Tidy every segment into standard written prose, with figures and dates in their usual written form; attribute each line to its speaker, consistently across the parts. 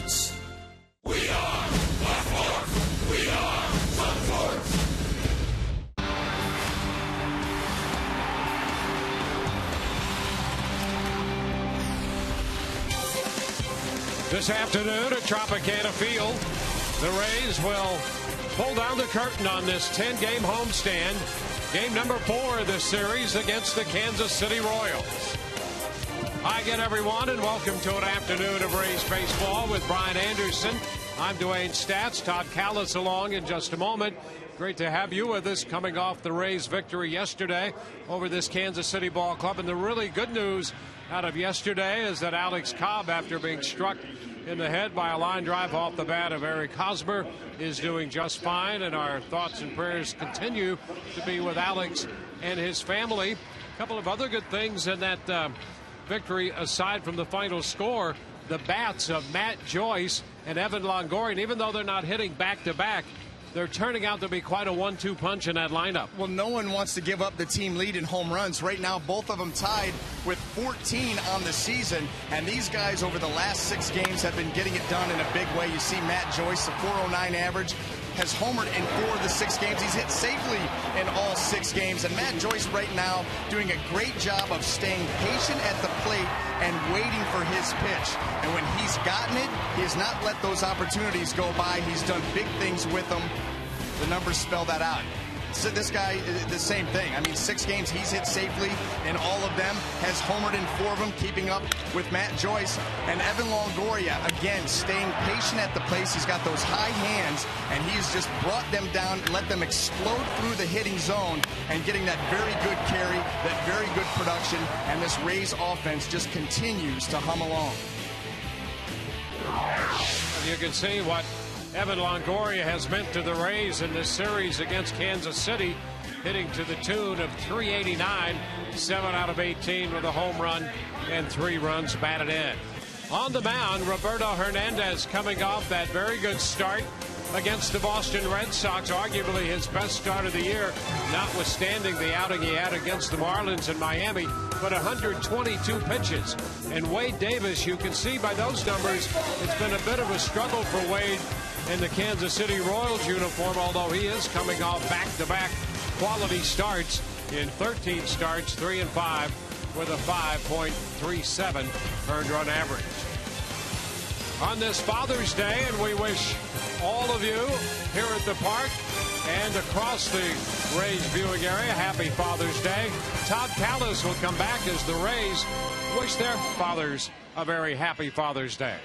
Speaker 1: Sports.
Speaker 2: We are Black Horse. We are Sun Sports.
Speaker 3: This afternoon at Tropicana Field, the Rays will pull down the curtain on this 10-game homestand. Game number 4 of this series against the Kansas City Royals. Hi again, everyone, and welcome to an afternoon of Rays baseball with Brian Anderson. I'm Dwayne Statz. Todd Callis along in just a moment. Great to have you with us coming off the Rays victory yesterday over this Kansas City ball club. And the really good news out of yesterday is that Alex Cobb, after being struck in the head by a line drive off the bat of Eric Hosmer, is doing just fine. And our thoughts and prayers continue to be with Alex and his family. A couple of other good things in that victory, aside from the final score, the bats of Matt Joyce and Evan Longoria. Even though they're not hitting back-to-back, they're turning out to be quite a 1-2 punch in that lineup.
Speaker 4: Well, no one wants to give up the team lead in home runs. Right now, both of them tied with 14 on the season. And these guys over the last 6 games have been getting it done in a big way. You see Matt Joyce, a 409 average, has homered in 4 of the 6 games. He's hit safely in all 6 games. And Matt Joyce right now doing a great job of staying patient at the plate and waiting for his pitch. And when he's gotten it, he has not let those opportunities go by. He's done big things with them. The numbers spell that out. So this guy, the same thing. I mean, 6 games he's hit safely in all of them, has homered in 4 of them, keeping up with Matt Joyce. And Evan Longoria, again, staying patient at the place. He's got those high hands, and he's just brought them down, let them explode through the hitting zone, and getting that very good carry, that very good production, and this Rays offense just continues to hum along.
Speaker 3: You can see what Evan Longoria has meant to the Rays in this series against Kansas City, hitting to the tune of 389, 7 out of 18 with a home run and 3 runs batted in. On the mound, Roberto Hernandez coming off that very good start against the Boston Red Sox, arguably his best start of the year, notwithstanding the outing he had against the Marlins in Miami, but 122 pitches. And Wade Davis, you can see by those numbers, it's been a bit of a struggle for Wade in the Kansas City Royals uniform, although he is coming off back-to-back quality starts in 13 starts, 3 and 5, with a 5.37 earned run average. On this Father's Day, and we wish all of you here at the park and across the Rays viewing area happy Father's Day. Todd Callis will come back as the Rays wish their fathers a very happy Father's Day.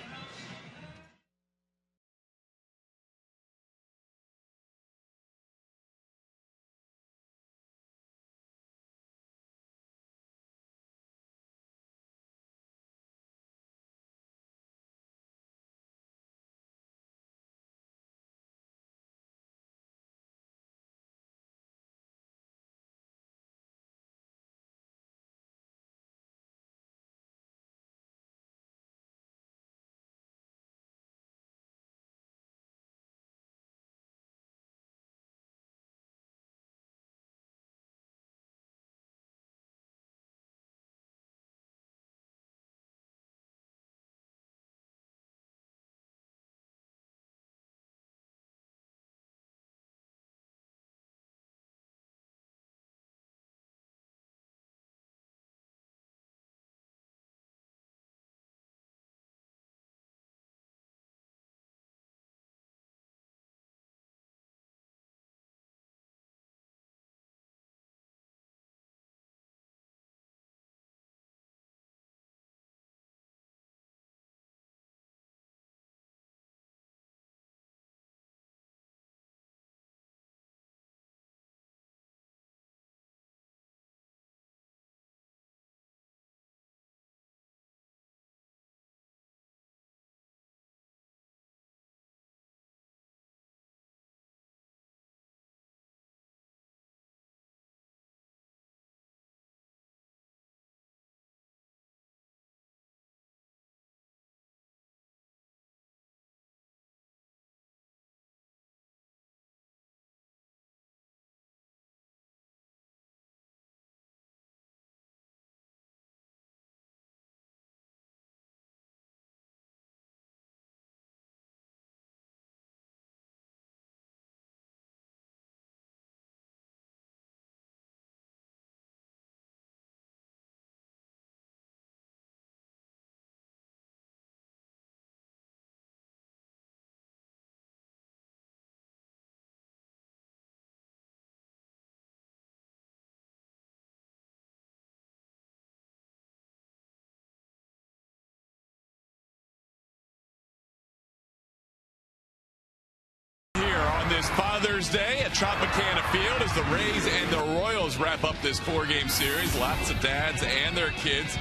Speaker 1: this Father's Day at Tropicana Field as the Rays and the Royals wrap up this 4-game series. Lots of dads and their kids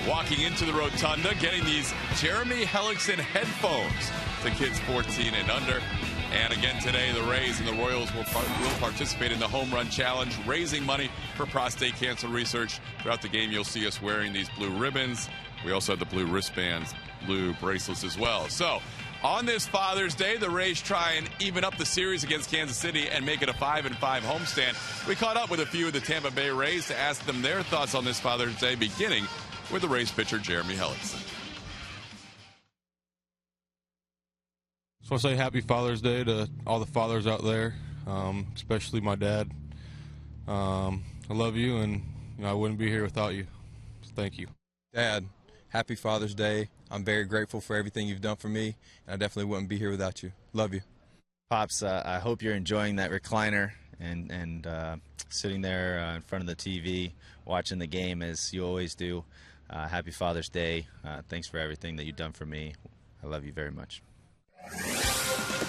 Speaker 1: walking into the rotunda, getting these Jeremy Hellickson headphones to kids 14 and under. And again today, the Rays and the Royals will participate in the Home Run Challenge, raising money for prostate cancer research. Throughout the game, you'll see us wearing these blue ribbons. We also have the blue wristbands, blue bracelets as well. So on this Father's Day, the Rays try and even up the series against Kansas City and make it a 5-5 homestand. We caught up with a few of the Tampa Bay Rays to ask them their thoughts on this Father's Day, beginning with the Rays pitcher Jeremy Hellickson.
Speaker 5: So I say happy Father's Day to all the fathers out there, especially my dad. I love you, and I wouldn't be here without you. So thank you.
Speaker 6: Dad, happy Father's Day. I'm very grateful for everything you've done for me, and I definitely wouldn't be here without you. Love you.
Speaker 7: Pops, I hope you're enjoying that recliner and sitting there in front of the TV watching the game as you always do. Happy Father's Day. Thanks for everything that you've done for me. I love you very much.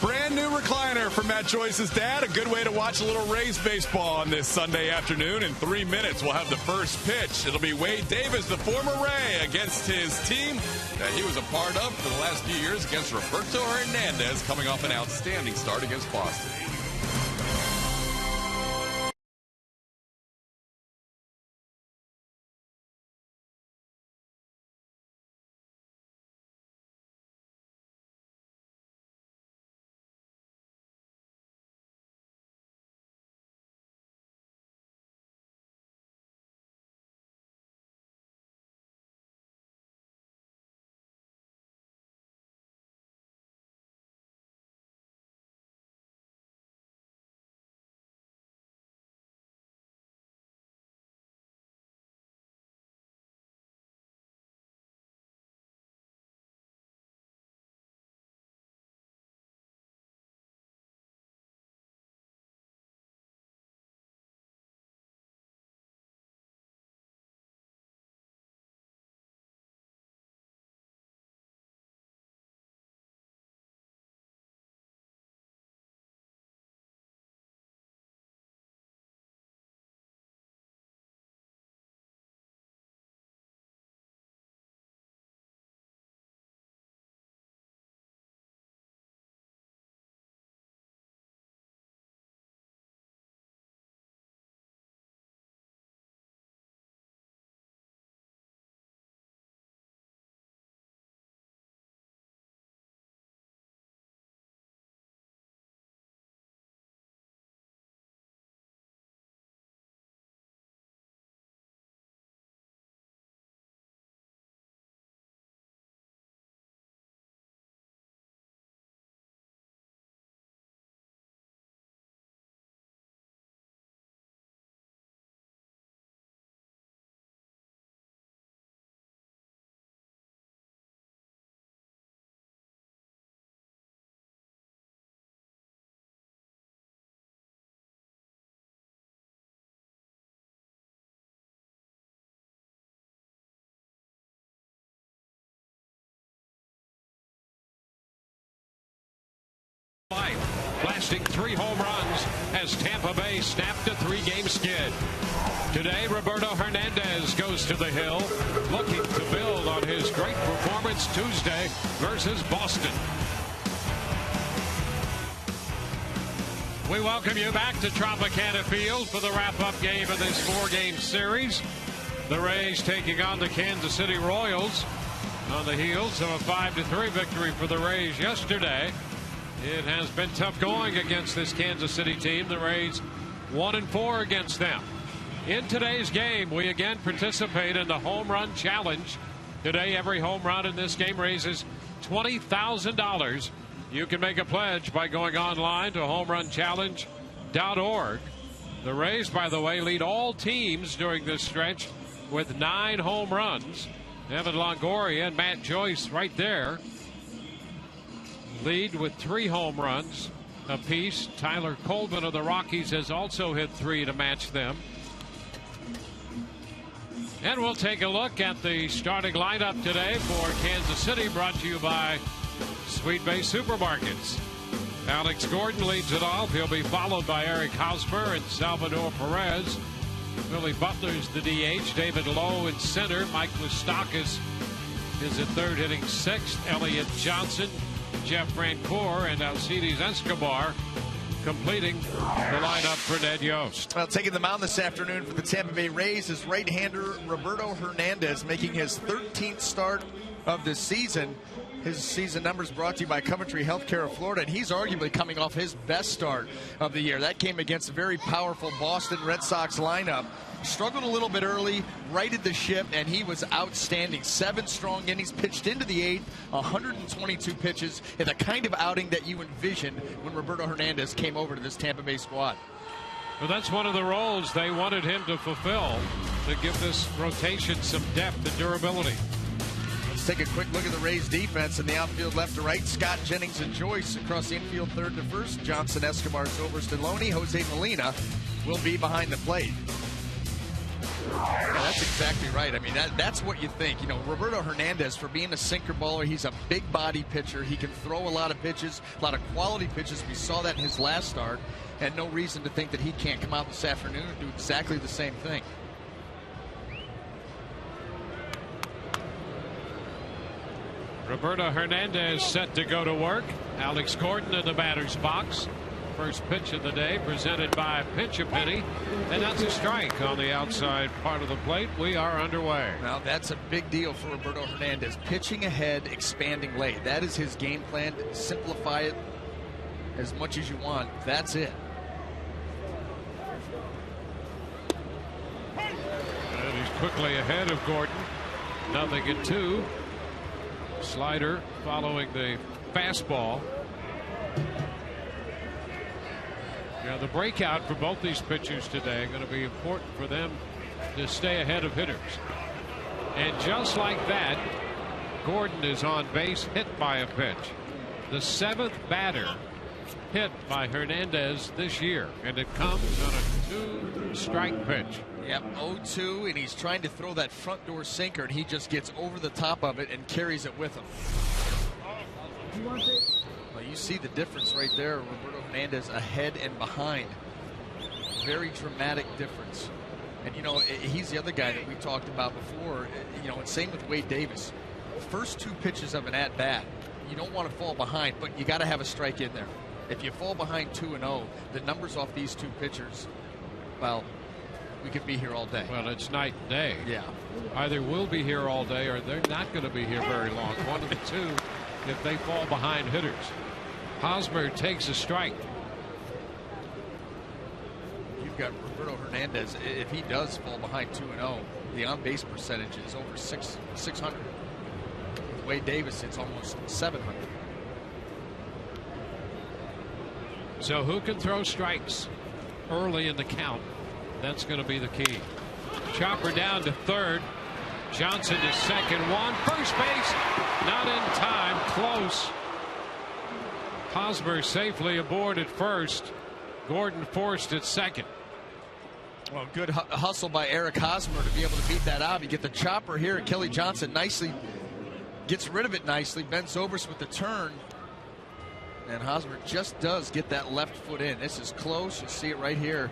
Speaker 1: Brand new recliner for Matt Joyce's dad. A good way to watch a little Rays baseball on this Sunday afternoon. In 3 minutes, we'll have the first pitch. It'll be Wade Davis, the former Ray, against his team that he was a part of for the last few years against Roberto Hernandez, coming off an outstanding start against Boston.
Speaker 3: Blasting 3 home runs as Tampa Bay snapped a 3-game skid. Today, Roberto Hernandez goes to the hill, looking to build on his great performance Tuesday versus Boston. We welcome you back to Tropicana Field for the wrap-up game of this 4-game series. The Rays taking on the Kansas City Royals on the heels of a 5-3 victory for the Rays yesterday. It has been tough going against this Kansas City team. The Rays 1-4 against them. In today's game, we again participate in the Home Run Challenge. Today, every home run in this game raises $20,000. You can make a pledge by going online to homerunchallenge.org. The Rays, by the way, lead all teams during this stretch with 9 home runs. Evan Longoria and Matt Joyce right there lead with 3 home runs apiece. Tyler Colvin of the Rockies has also hit 3 to match them. And we'll take a look at the starting lineup today for Kansas City, brought to you by Sweet Bay Supermarkets. Alex Gordon leads it off. He'll be followed by Eric Hosmer and Salvador Perez. Billy Butler's the DH. David Lowe in center. Mike Moustakas is at third, hitting sixth. Elliott Johnson, Jeff Rancourt, and Alcides Escobar completing the lineup for Ned Yost.
Speaker 4: Well, taking the mound this afternoon for the Tampa Bay Rays is right-hander Roberto Hernandez, making his 13th start of the season. His season numbers brought to you by Coventry Healthcare of Florida, and he's arguably coming off his best start of the year. That came against a very powerful Boston Red Sox lineup. Struggled a little bit early, righted the ship, and he was outstanding. 7 strong innings, pitched into the 8th, 122 pitches, in the kind of outing that you envisioned when Roberto Hernandez came over to this Tampa Bay squad.
Speaker 3: Well, that's one of the roles they wanted him to fulfill, to give this rotation some depth and durability.
Speaker 4: Let's take a quick look at the Rays defense in the outfield left to right. Scott, Jennings, and Joyce across the infield third to first. Johnson, Escobar, Zobrist, Loney. Jose Molina will be behind the plate. Yeah, that's exactly right. I mean, that's what you think. You know, Roberto Hernandez, for being a sinker baller, he's a big body pitcher. He can throw a lot of pitches, a lot of quality pitches. We saw that in his last start, and no reason to think that he can't come out this afternoon and do exactly the same thing.
Speaker 3: Roberto Hernandez set to go to work. Alex Gordon in the batter's box. First pitch of the day presented by Pinch-A-Penny, and that's a strike on the outside part of the plate. We are underway.
Speaker 4: Now that's a big deal for Roberto Hernandez. Pitching ahead, expanding late. That is his game plan. Simplify it as much as you want. That's it.
Speaker 3: And he's quickly ahead of Gordon. 0-2. Slider following the fastball. Yeah, the breakout for both these pitchers today going to be important for them to stay ahead of hitters. And just like that, Gordon is on base, hit by a pitch. The 7th batter hit by Hernandez this year, and it comes on a 2-strike pitch.
Speaker 4: Yep, 0-2, and he's trying to throw that front door sinker, and he just gets over the top of it and carries it with him. Well, you see the difference right there. Roberto Hernandez ahead and behind. Very dramatic difference. And, you know, he's the other guy that we talked about before. You know, and same with Wade Davis. First 2 pitches of an at-bat, you don't want to fall behind, but you got to have a strike in there. If you fall behind 2-0, the numbers off these 2 pitchers, well, we could be here all day.
Speaker 3: Well, it's night and day.
Speaker 4: Yeah.
Speaker 3: Either we'll be here all day or they're not going to be here very long. One of the two if they fall behind hitters. Hosmer takes a strike.
Speaker 4: You've got Roberto Hernandez. If he does fall behind 2-0, the on-base percentage is over 600. With Wade Davis, it's almost 700.
Speaker 3: So who can throw strikes early in the count? That's going to be the key. Chopper down to third. Johnson to second. First base. Not in time. Close. Hosmer safely aboard at first. Gordon forced at second.
Speaker 4: Well, good hustle by Eric Hosmer to be able to beat that out. You get the chopper here. Kelly Johnson nicely gets rid of it nicely. Ben Zobrist with the turn. And Hosmer just does get that left foot in. This is close. You see it right here.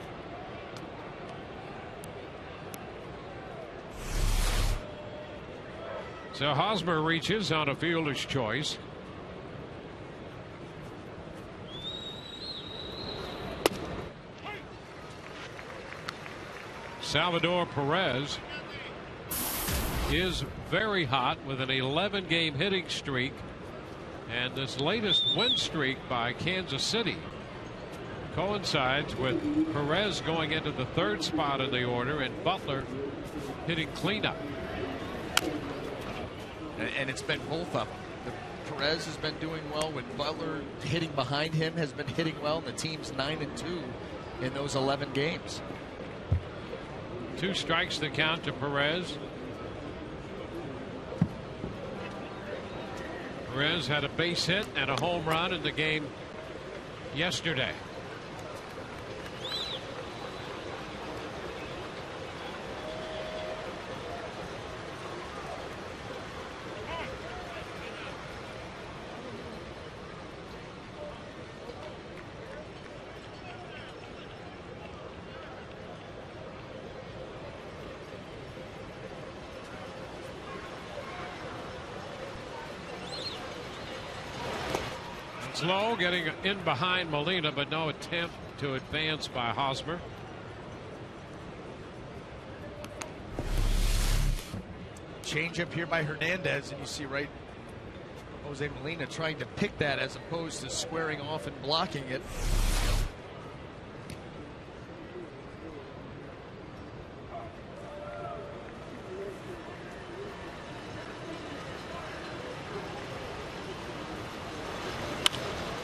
Speaker 3: So Hosmer reaches on a fielder's choice. Salvador Perez is very hot with an 11-game hitting streak, and this latest win streak by Kansas City coincides with Perez going into the 3rd spot in the order and Butler hitting cleanup.
Speaker 4: And it's been both of them. Perez has been doing well when Butler hitting behind him has been hitting well, and the team's 9-2 in those 11 games.
Speaker 3: 2 strikes to count to Perez. Perez had a base hit and a home run in the game yesterday. slow, getting in behind Molina, but no attempt to advance by Hosmer.
Speaker 8: Change up here by Hernandez, and you see right Jose Molina trying to pick that as opposed to squaring off and blocking it.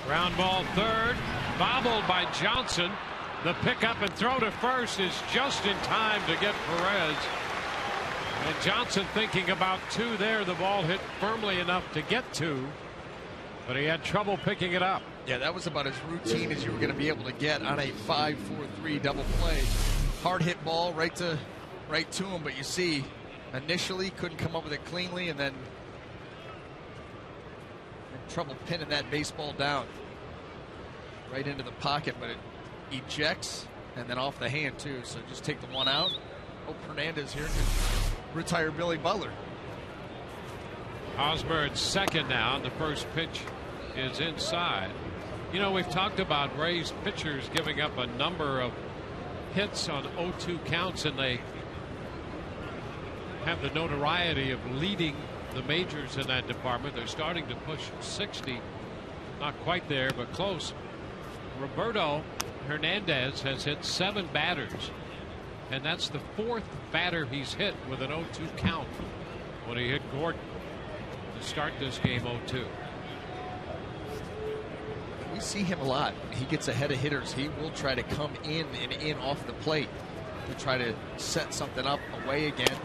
Speaker 3: Ground ball third, bobbled by Johnson. The pickup and throw to first is just in time to get Perez. And Johnson thinking about two there. The ball hit firmly enough to get two, but he had trouble picking it up.
Speaker 8: Yeah, that was about as routine as you were going to be able to get on a 5-4-3 double play. Hard hit ball right to him, but you see initially couldn't come up with it cleanly, and then had trouble pinning that baseball down right into the pocket, but it ejects and then off the hand too. So just take the one out. Hope Hernandez here can retire Billy Butler.
Speaker 3: Hosmer at second now, and the first pitch is inside. You know, we've talked about Rays pitchers giving up a number of hits on 0-2 counts, and they have the notoriety of leading the majors in that department. They're starting to push 60. Not quite there, but close. Roberto Hernandez has hit 7 batters, and that's the 4th batter he's hit with an 0-2 count when he hit Gordon to start this game 0-2.
Speaker 8: We see him a lot. He gets ahead of hitters. He will try to come in and in off the plate to try to set something up away again.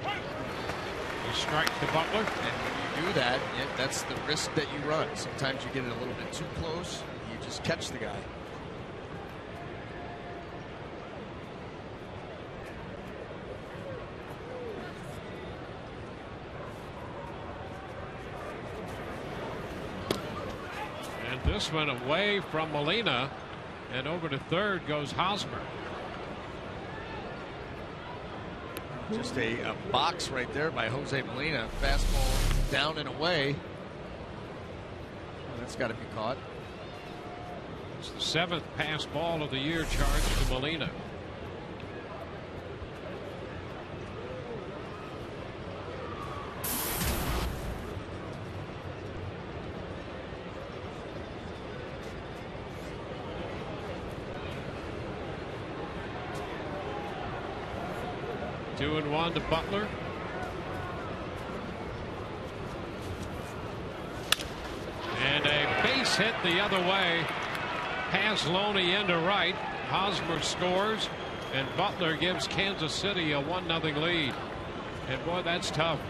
Speaker 3: You strike to Butler.
Speaker 8: And when you do that, that's the risk that you run. Sometimes you get it a little bit too close. You just catch the guy.
Speaker 3: This one away from Molina, and over to third goes Hosmer.
Speaker 8: Just a box right there by Jose Molina. Fastball down and away. Oh, that's got to be caught.
Speaker 3: It's the 7th pass ball of the year charged to Molina. Two and one to Butler. And a base hit the other way. Pass Loney into right. Hosmer scores, and Butler gives Kansas City a 1-0 lead. And boy, that's tough.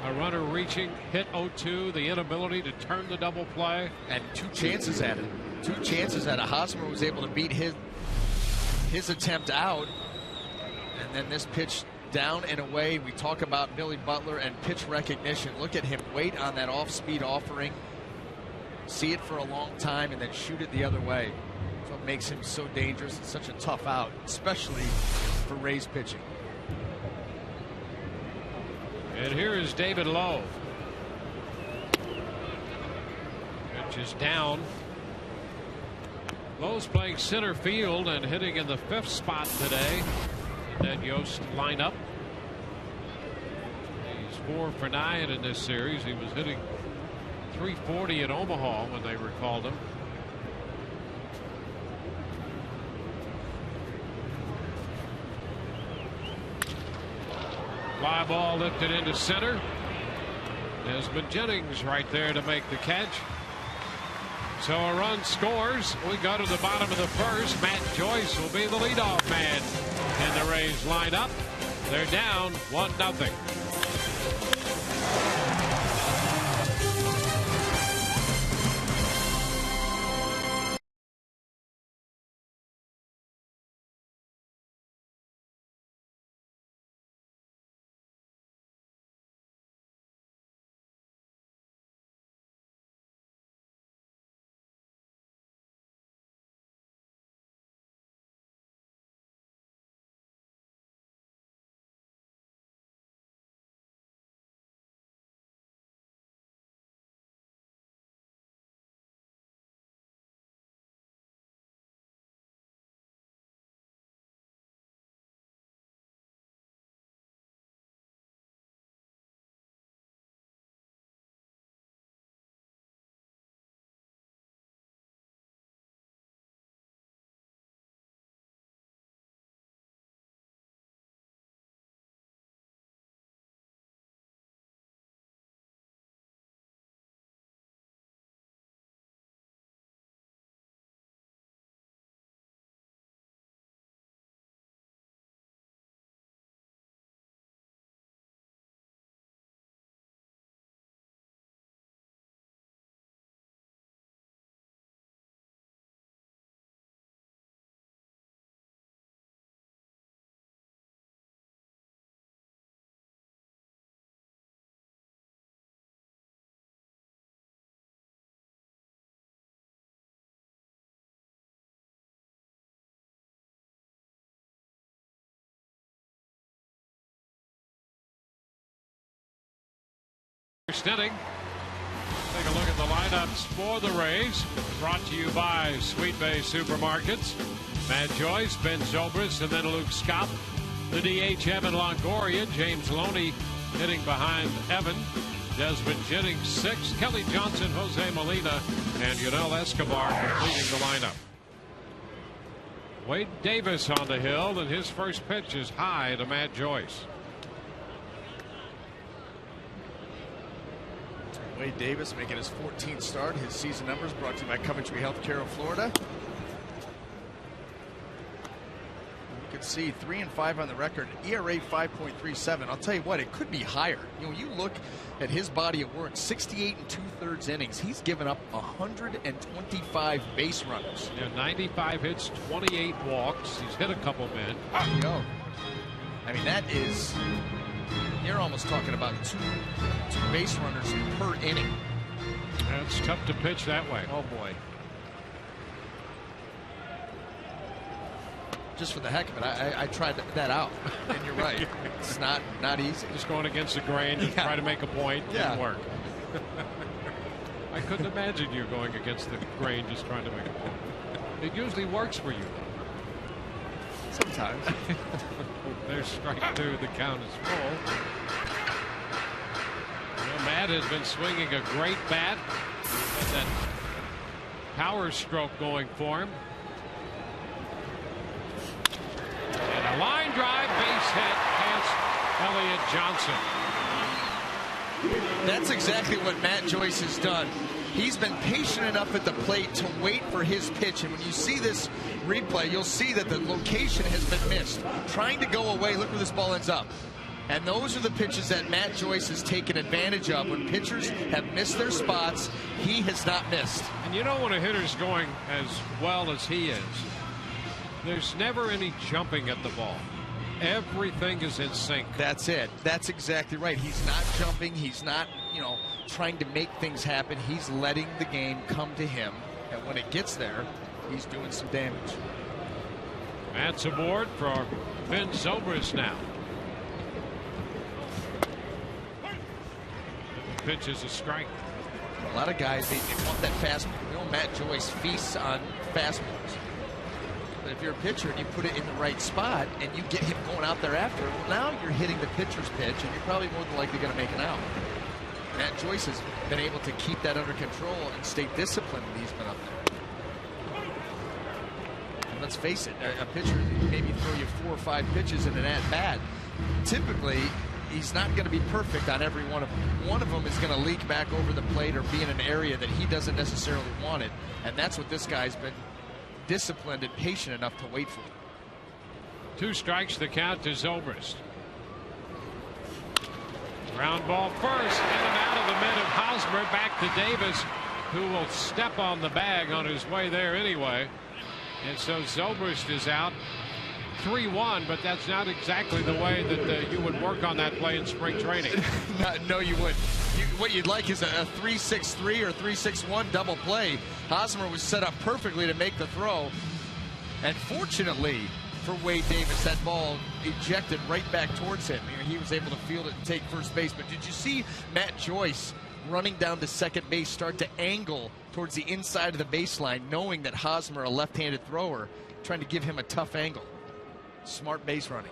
Speaker 3: A runner reaching, hit 0-2, the inability to turn the double play.
Speaker 8: And 2 chances at it. 2 chances at it. Hosmer was able to beat his attempt out. And then this pitch down and away. We talk about Billy Butler and pitch recognition. Look at him wait on that off-speed offering, see it for a long time, and then shoot it the other way. That's what makes him so dangerous and such a tough out, especially for Rays pitching.
Speaker 3: And here is David Lowe. Pitch is down. Lowe's playing center field and hitting in the 5th spot today. That Yost lineup. He's 4 for 9 in this series. He was hitting .340 at Omaha when they recalled him. Fly ball lifted into center. Desmond Jennings right there to make the catch. So a run scores. We go to the bottom of the 1st. Matt Joyce will be the leadoff man. And the Rays line up. They're down 1-0. First inning. Take a look at the lineups for the Rays. Brought to you by Sweet Bay Supermarkets. Matt Joyce, Ben Zobrist, and then Luke Cobb. The DH, Evan Longoria. James Loney hitting behind Evan. Desmond Jennings, 6. Kelly Johnson, Jose Molina, and Yunel Escobar completing the lineup. Wade Davis on the hill, and his first pitch is high to Matt Joyce.
Speaker 8: Wade Davis making his 14th start. His season numbers brought to you by Coventry Healthcare of Florida. You can see 3-5 on the record. ERA 5.37. I'll tell you what, it could be higher. You know, you look at his body of work, 68 2/3 innings. He's given up 125 base runners.
Speaker 3: Yeah, 95 hits, 28 walks. He's hit a couple men.
Speaker 8: There you go. I mean, that is, you're almost talking about two base runners per inning.
Speaker 3: It's tough to pitch that way.
Speaker 8: Oh boy. Just for the heck of it, I tried that out, and you're right. It's not easy.
Speaker 3: Just going against the grain to try to make a point didn't work. I couldn't imagine you going against the grain just trying to make a point. It usually works for you, though.
Speaker 8: Sometimes.
Speaker 3: There's strike 2. The count is full. Well, Matt has been swinging a great bat. And that power stroke going for him. And a line drive, base hit past Elliott Johnson.
Speaker 8: That's exactly what Matt Joyce has done. He's been patient enough at the plate to wait for his pitch. And when you see this replay, you'll see that the location has been missed. Trying to go away, look where this ball ends up. And those are the pitches that Matt Joyce has taken advantage of. When pitchers have missed their spots, he has not missed.
Speaker 3: And you know, when a hitter's going as well as he is, there's never any jumping at the ball. Everything is in sync.
Speaker 8: That's it. That's exactly right. He's not jumping. He's not, trying to make things happen. He's letting the game come to him. And when it gets there, he's doing some damage.
Speaker 3: Matt's aboard for Ben Zobrist now. The pitch is a strike.
Speaker 8: A lot of guys, they want that fastball. Matt Joyce feasts on fastballs. But if you're a pitcher and you put it in the right spot and you get him going out there after, well, now you're hitting the pitcher's pitch and you're probably more than likely going to make an out. Matt Joyce has been able to keep that under control and stay disciplined when he's been up there. And let's face it, a pitcher maybe throw you 4 or 5 pitches in an at-bat. Typically, he's not going to be perfect on every one of them. One of them is going to leak back over the plate or be in an area that he doesn't necessarily want it. And that's what this guy's been disciplined and patient enough to wait for.
Speaker 3: 2 strikes, the count to Zobrist. Ground ball first, in and out of the mid of Hosmer, back to Davis, who will step on the bag on his way there anyway. And so Zobrist is out. 3-1, but that's not exactly the way that you would work on that play in spring training.
Speaker 8: No, you wouldn't. What you'd like is a 3-6-3 or 3-6-1 double play. Hosmer was set up perfectly to make the throw. And fortunately for Wade Davis, that ball ejected right back towards him. He was able to field it and take first base. But did you see Matt Joyce running down to second base start to angle towards the inside of the baseline, knowing that Hosmer, a left-handed thrower, trying to give him a tough angle? Smart base running.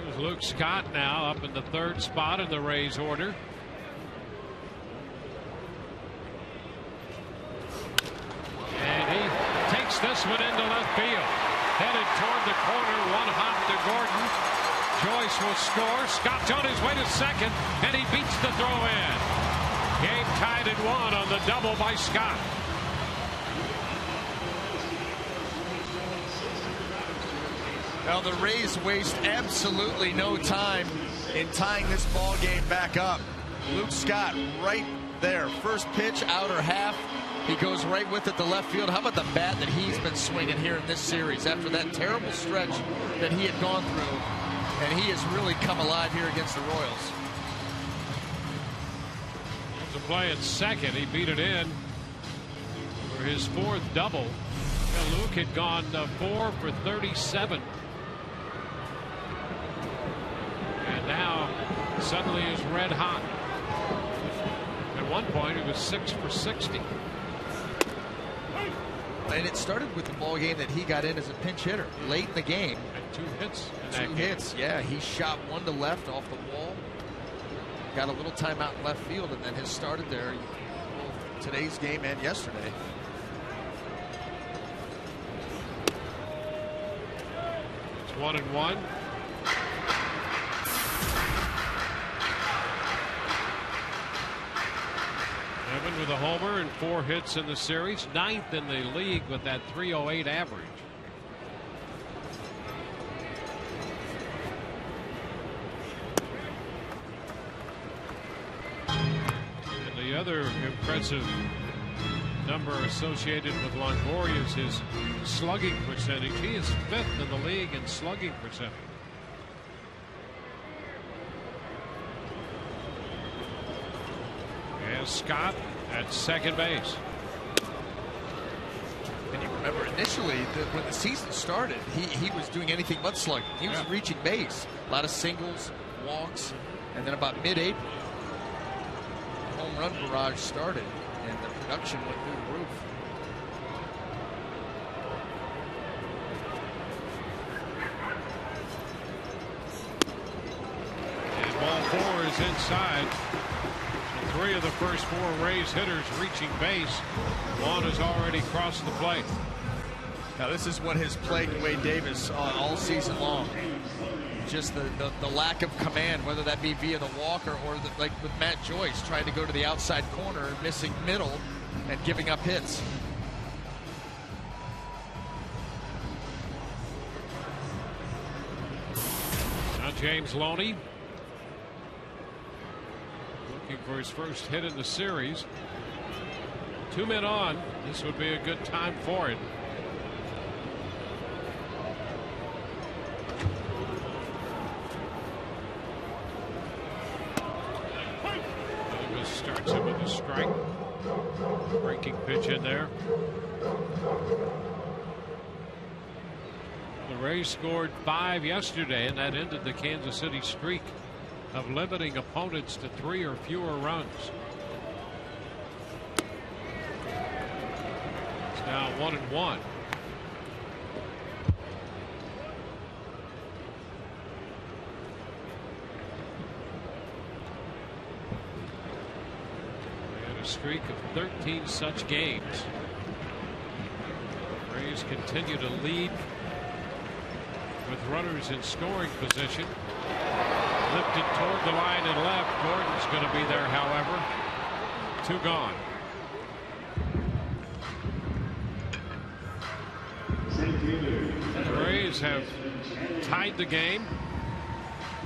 Speaker 3: There's Luke Scott now up in the 3rd spot in the Rays order. And he takes this one into left field. Headed toward the corner, 1 hop to Gordon. Joyce will score. Scott's on his way to second, and he beats the throw in. Game tied at 1 on the double by Scott.
Speaker 8: Well, the Rays waste absolutely no time in tying this ball game back up. Luke Scott right there. First pitch, outer half. He goes right with it to left field. How about the bat that he's been swinging here in this series after that terrible stretch that he had gone through? And he has really come alive here against the Royals.
Speaker 3: To play at second, he beat it in for his 4th double. Luke had gone 4 for 37. now suddenly is red hot. At one point, he was 6 for 60.
Speaker 8: And it started with the ball game that he got in as a pinch hitter late in the game.
Speaker 3: And 2 hits.
Speaker 8: Two hits, yeah. He shot one to left off the wall. Got a little time out in left field, and then has started there both today's game and yesterday.
Speaker 3: It's 1-1. Evan with a homer and 4 hits in the series, 9th in the league with that .308 average. And the other impressive number associated with Longoria is his slugging percentage. He is 5th in the league in slugging percentage. And Scott at second base.
Speaker 8: And you remember initially when the season started, he was doing anything but slugging. He was reaching base. A lot of singles, walks, and then about mid-April, the home run barrage started, and the production went through the roof.
Speaker 3: And ball 4 is inside. So 3 of the first 4 Rays hitters reaching base. 1 has already crossed the plate.
Speaker 8: Now this is what has plagued Wade Davis all season long. Just the lack of command, whether that be via the walk or like with Matt Joyce trying to go to the outside corner, missing middle, and giving up hits.
Speaker 3: Now James Loney looking for his first hit in the series. 2 men on. This would be a good time for it. Davis starts him with a strike. Breaking pitch in there. The Rays scored 5 yesterday, and that ended the Kansas City streak of limiting opponents to 3 or fewer runs. It's now 1-1. They had a streak of 13 such games. The Rays continue to lead with runners in scoring position. Lifted toward the line and left. Gordon's going to be there, however. 2 gone. The Rays have tied the game.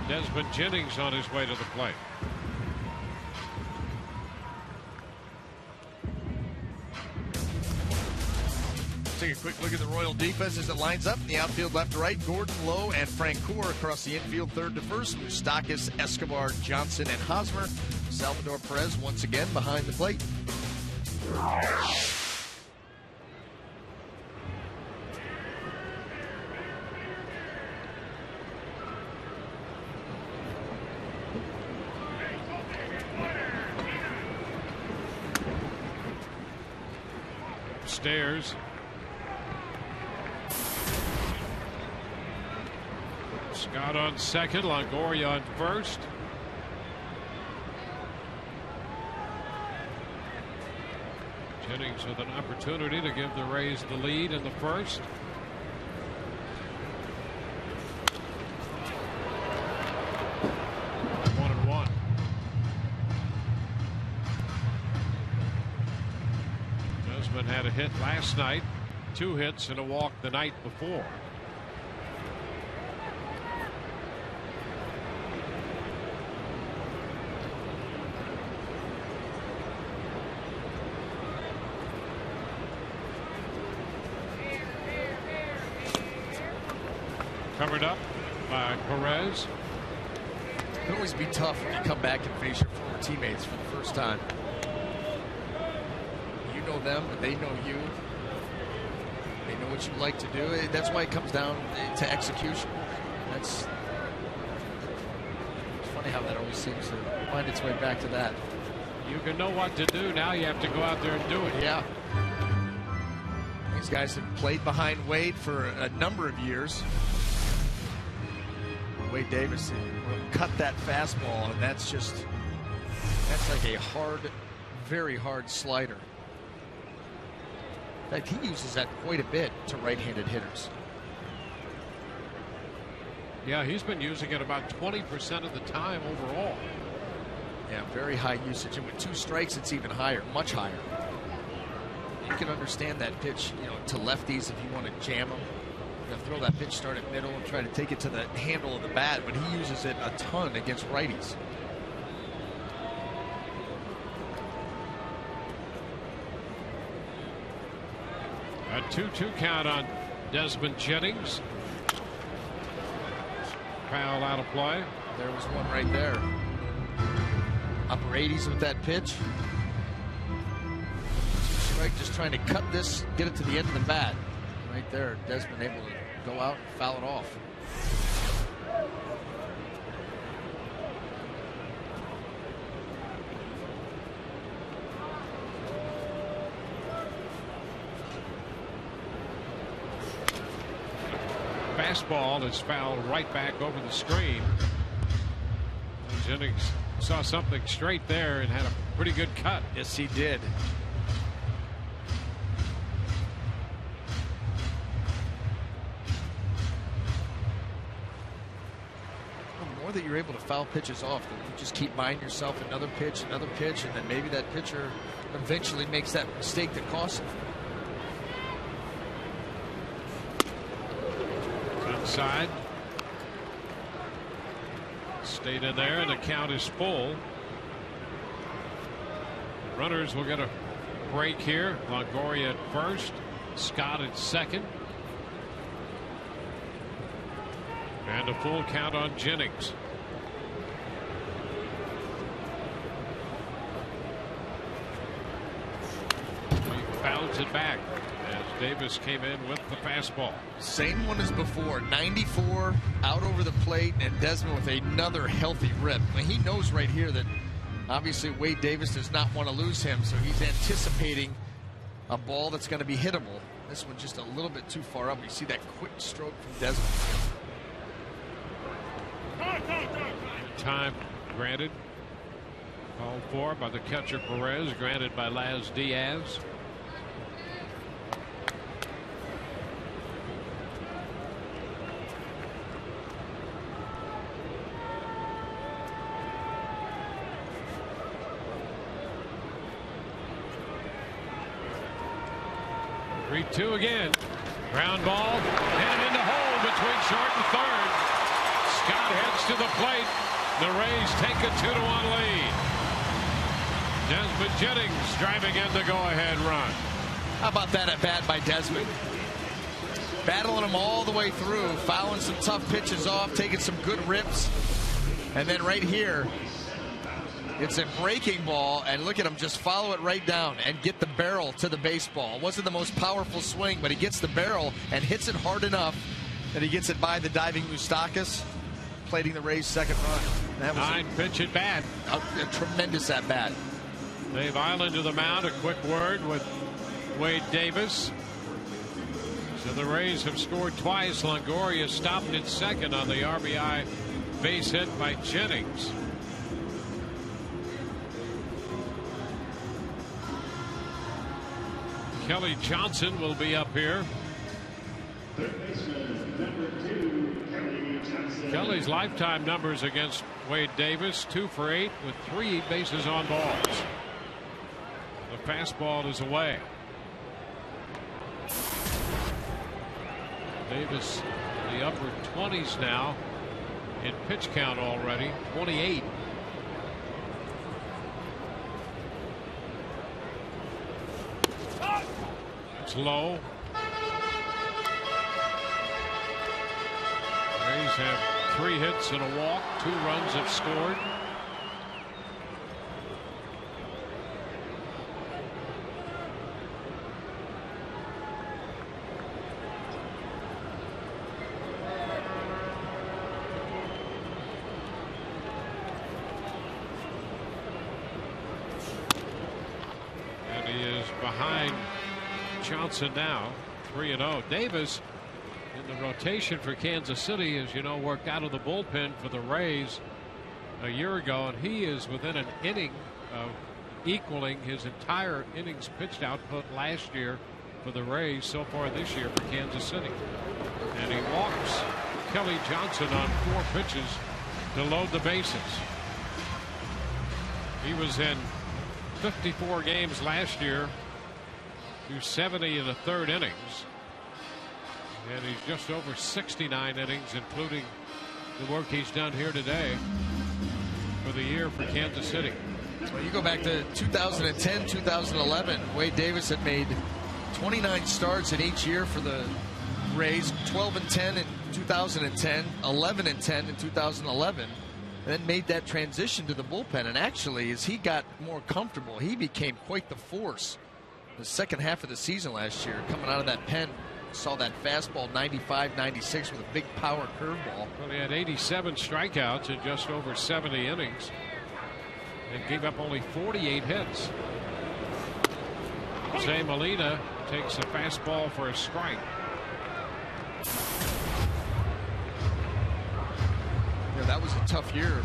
Speaker 3: Desmond Jennings on his way to the plate.
Speaker 8: Take a quick look at the Royal defense as it lines up in the outfield left to right. Gordon, Lowe, and Francoeur across the infield third to first. Moustakas, Escobar, Johnson, and Hosmer. Salvador Perez once again behind the plate.
Speaker 3: Upstairs. Scott on second, Longoria on first. Jennings with an opportunity to give the Rays the lead in the first. One and one. Desmond had a hit last night, 2 hits and a walk the night before. Covered up by Perez.
Speaker 8: It can always be tough when you come back and face your former teammates for the first time. You know them, but they know you. They know what you like to do. That's why it comes down to execution. Funny how that always seems to find its way back to that.
Speaker 3: You can know what to do. Now you have to go out there and do it.
Speaker 8: Yeah. These guys have played behind Wade for a number of years. Wade Davis will cut that fastball, and that's like a hard, very hard slider. In fact, he uses that quite a bit to right-handed hitters.
Speaker 3: Yeah, he's been using it about 20% of the time overall.
Speaker 8: Yeah, very high usage, and with 2 strikes, it's even higher, much higher. You can understand that pitch, to lefties if you want to jam them. Throw that pitch, start at middle, and try to take it to the handle of the bat, but he uses it a ton against righties.
Speaker 3: A 2-2 count on Desmond Jennings. Foul out of play.
Speaker 8: There was one right there. Upper 80s with that pitch. 2 strike, just trying to cut this, get it to the end of the bat. Right there, Desmond able to go out and foul it off.
Speaker 3: Fastball is fouled right back over the screen. Jennings saw something straight there and had a pretty good cut.
Speaker 8: Yes, he did. The more that you're able to foul pitches off, you just keep buying yourself another pitch, and then maybe that pitcher eventually makes that mistake that costs him.
Speaker 3: Inside. Stayed in there, and the count is full. Runners will get a break here. Longoria at first, Scott at second. And a full count on Jennings. He fouls it back as Davis came in with the fastball.
Speaker 8: Same one as before. 94 out over the plate, and Desmond with another healthy rip. I mean, he knows right here that obviously Wade Davis does not want to lose him, so he's anticipating a ball that's going to be hittable. This one just a little bit too far up. You see that quick stroke from Desmond.
Speaker 3: Time granted. Called for by the catcher Perez, granted by Laz Diaz. Three-two again. Ground ball and in the hole between short and third. Scott heads to the plate. The Rays take a 2-1 lead. Desmond Jennings driving in the go-ahead run.
Speaker 8: How about that at bat by Desmond? Battling him all the way through, fouling some tough pitches off, taking some good rips. And then right here, it's a breaking ball, and look at him just follow it right down and get the barrel to the baseball. It wasn't the most powerful swing, but he gets the barrel and hits it hard enough that he gets it by the diving Moustakas, plating the Rays' second run. That was
Speaker 3: 9-pitch at bat.
Speaker 8: A tremendous at bat.
Speaker 3: Dave Island to the mound. A quick word with Wade Davis. So the Rays have scored twice. Longoria stopped at second on the RBI base hit by Jennings. Kelly Johnson will be up here. Kelly's lifetime numbers against Wade Davis: 2 for 8 with 3 bases on balls. The fastball is away. Davis in the upper 20s now in pitch count already, 28. It's low. Rays have 3 hits and a walk. 2 runs have scored. behind Johnson now, 3-0. Davis in the rotation for Kansas City, as you know, worked out of the bullpen for the Rays a year ago, and he is within an inning of equaling his entire innings pitched output last year for the Rays so far this year for Kansas City. And he walks Kelly Johnson on 4 pitches to load the bases. He was in 54 games last year through 70 in the 3rd innings. And he's just over 69 innings, including the work he's done here today for the year for Kansas City.
Speaker 8: Well, you go back to 2010, 2011. Wade Davis had made 29 starts in each year for the Rays, 12-10 in 2010, 11-10 in 2011, and then made that transition to the bullpen. And actually, as he got more comfortable, he became quite the force. The second half of the season last year, coming out of that pen, saw that fastball 95, 96 with a big power curveball.
Speaker 3: Well, he had 87 strikeouts in just over 70 innings and gave up only 48 hits. Jose Molina takes a fastball for a strike.
Speaker 8: Yeah, that was a tough year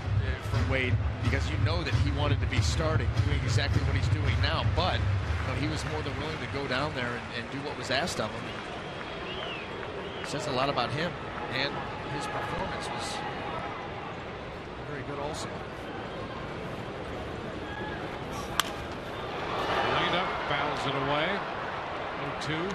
Speaker 8: for Wade, because you know that he wanted to be starting, doing exactly what he's doing now, but you know, he was more than willing to go down there and do what was asked of him. It says a lot about him, and his performance was very good also.
Speaker 3: Molina fouls it away. 0-2.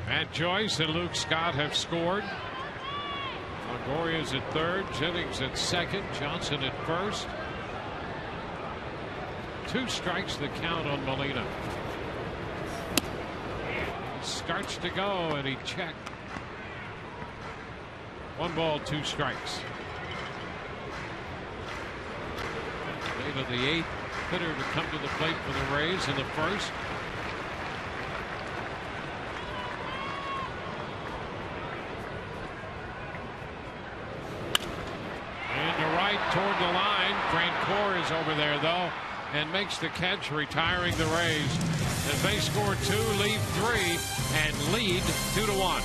Speaker 3: Matt Joyce and Luke Scott have scored. Longoria's at 3rd, Jennings at 2nd, Johnson at 1st. 2 strikes the count on Molina. He starts to go, and he checked. 1 ball, 2 strikes. Molina, the 8th hitter to come to the plate for the Rays in the 1st. Toward the line. Francoeur is over there, though, and makes the catch, retiring the Rays as they score 2, leave 3, and lead 2-1.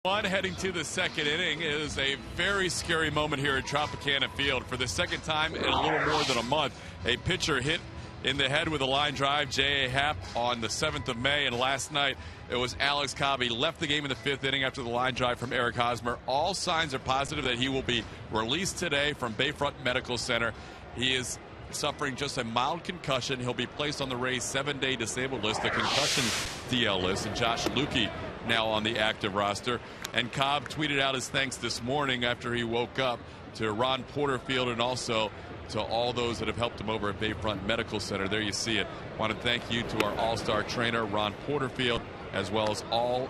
Speaker 1: Heading to the 2nd inning is a very scary moment here at Tropicana Field. For the 2nd time in a little more than a month, a pitcher hit in the head with a line drive, J.A. Happ, on the 7th of May. And last night, it was Alex Cobb. He left the game in the 5th inning after the line drive from Eric Hosmer. All signs are positive that he will be released today from Bayfront Medical Center. He is suffering just a mild concussion. He'll be placed on the Rays 7-day disabled list, the concussion DL list, and Josh Lukey now on the active roster. And Cobb tweeted out his thanks this morning after he woke up to Ron Porterfield and also to all those that have helped him over at Bayfront Medical Center. There you see it. Want to thank you to our all-star trainer, Ron Porterfield, as well as all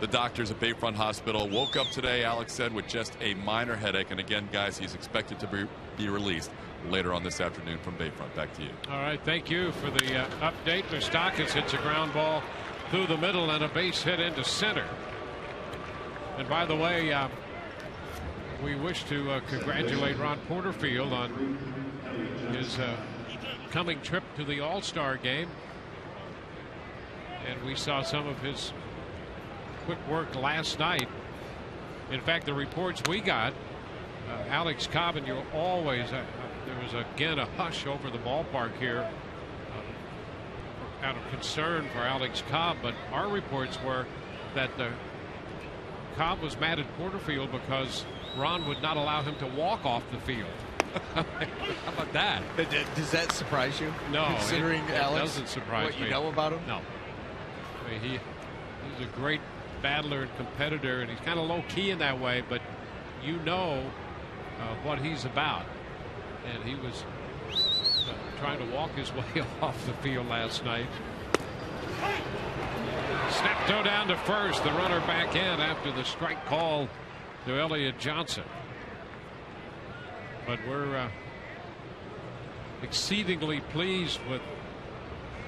Speaker 1: the doctors at Bayfront Hospital. Woke up today, Alex said, with just a minor headache. And again, guys, he's expected to be released later on this afternoon from Bayfront. Back to you.
Speaker 3: All right, thank you for the update. Moustakas hits a ground ball through the middle and a base hit into center. And by the way, we wish to congratulate Ron Porterfield on his coming trip to the All-Star game. And we saw some of his quick work last night. In fact, the reports we got, Alex Cobb, and you always, there was again a hush over the ballpark here out of concern for Alex Cobb, but our reports were that Cobb was mad at Porterfield because Ron would not allow him to walk off the field. How about that?
Speaker 8: Does that surprise you?
Speaker 3: No,
Speaker 8: considering
Speaker 3: it
Speaker 8: Alex,
Speaker 3: doesn't surprise
Speaker 8: what
Speaker 3: me.
Speaker 8: you know about him?
Speaker 3: No. I mean, he's a great battler and competitor, and he's kind of low key in that way, but you know what he's about. And he was trying to walk his way off the field last night. Snap toe down to first. The runner back in after the strike call to Elliott Johnson. But we're exceedingly pleased with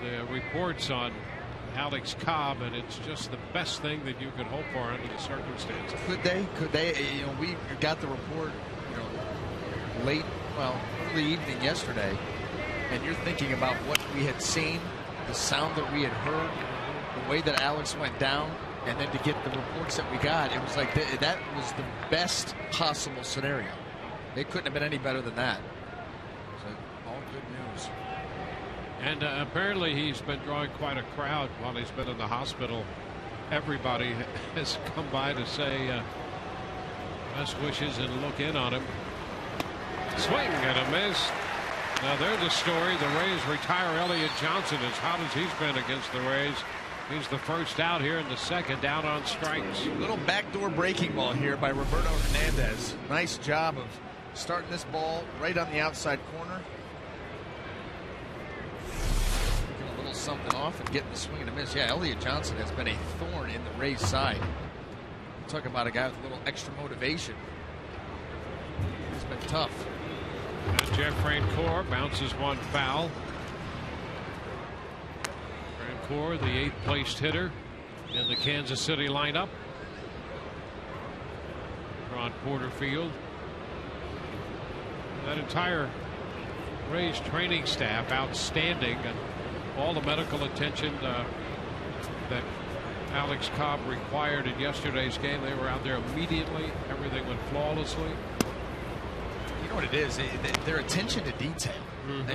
Speaker 3: the reports on Alex Cobb, and it's just the best thing that you could hope for under the circumstances.
Speaker 8: Could they? You know, we got the report, you know, early evening yesterday, and you're thinking about what we had seen, the sound that we had heard, the way that Alex went down, and then to get the reports that we got, it was like that was the best possible scenario. It couldn't have been any better than that. So all good news.
Speaker 3: And apparently he's been drawing quite a crowd while he's been in the hospital. Everybody has come by to say best wishes and look in on him. Swing and a miss. Now there's a story. The Rays retire Elliott Johnson as hot as he's been against the Rays. He's the first out here in the second, down on strikes.
Speaker 8: Little backdoor breaking ball here by Roberto Hernandez. Nice job of starting this ball right on the outside corner. Get a little something off and getting the swing and a miss. Yeah, Elliott Johnson has been a thorn in the Rays' side. Talk about a guy with a little extra motivation. It's been tough.
Speaker 3: And Jeff Francoeur bounces one foul. Francoeur, the 8th placed hitter in the Kansas City lineup. Ron Porterfield. That entire Rays training staff outstanding, and all the medical attention that Alex Cobb required in yesterday's game. They were out there immediately. Everything went flawlessly.
Speaker 8: You know what it is? Their attention to detail.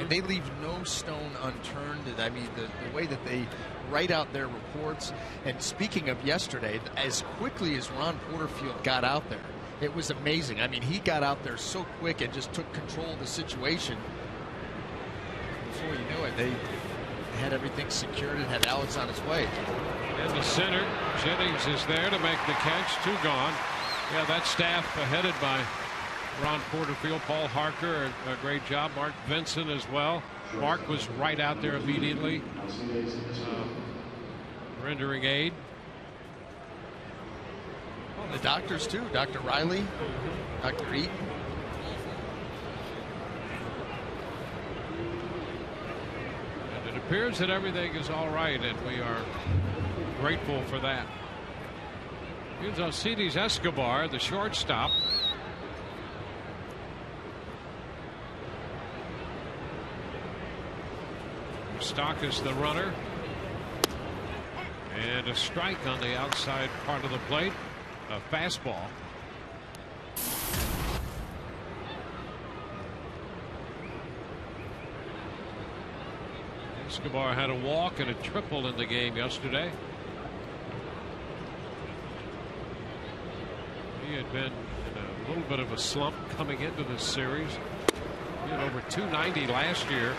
Speaker 8: They leave no stone unturned. I mean, the way that they write out their reports. And speaking of yesterday, as quickly as Ron Porterfield got out there, it was amazing. I mean, he got out there so quick and just took control of the situation. Before you knew it, they had everything secured and had Alex on his way.
Speaker 3: In the center, Jennings is there to make the catch. 2 gone. Yeah, that staff headed by Ron Porterfield, Paul Harker, a great job. Mark Vinson as well. Mark was right out there immediately, rendering aid.
Speaker 8: The doctors too, Dr. Riley, Dr. Eaton.
Speaker 3: And it appears that everything is all right, and we are grateful for that. Here's Alcides Escobar, the shortstop. Moustakas the runner. And a strike on the outside part of the plate. A fastball. Escobar had a walk and a triple in the game yesterday. He had been in a little bit of a slump coming into this series. He had over 290 last year,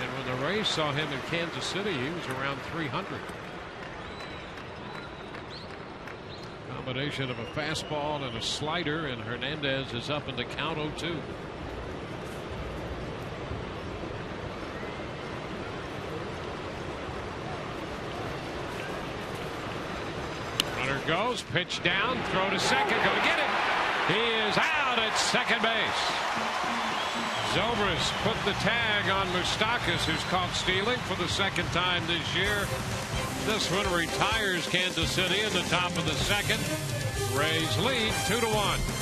Speaker 3: and when the Rays saw him in Kansas City, he was around 300. Combination of a fastball and a slider, and Hernandez is up in the count 0-2. Runner goes, pitch down, throw to second, going to get it. He is out at second base. Zobrist put the tag on Moustakas, who's caught stealing for the second time this year. This one retires Kansas City in the top of the second. Rays lead 2-1.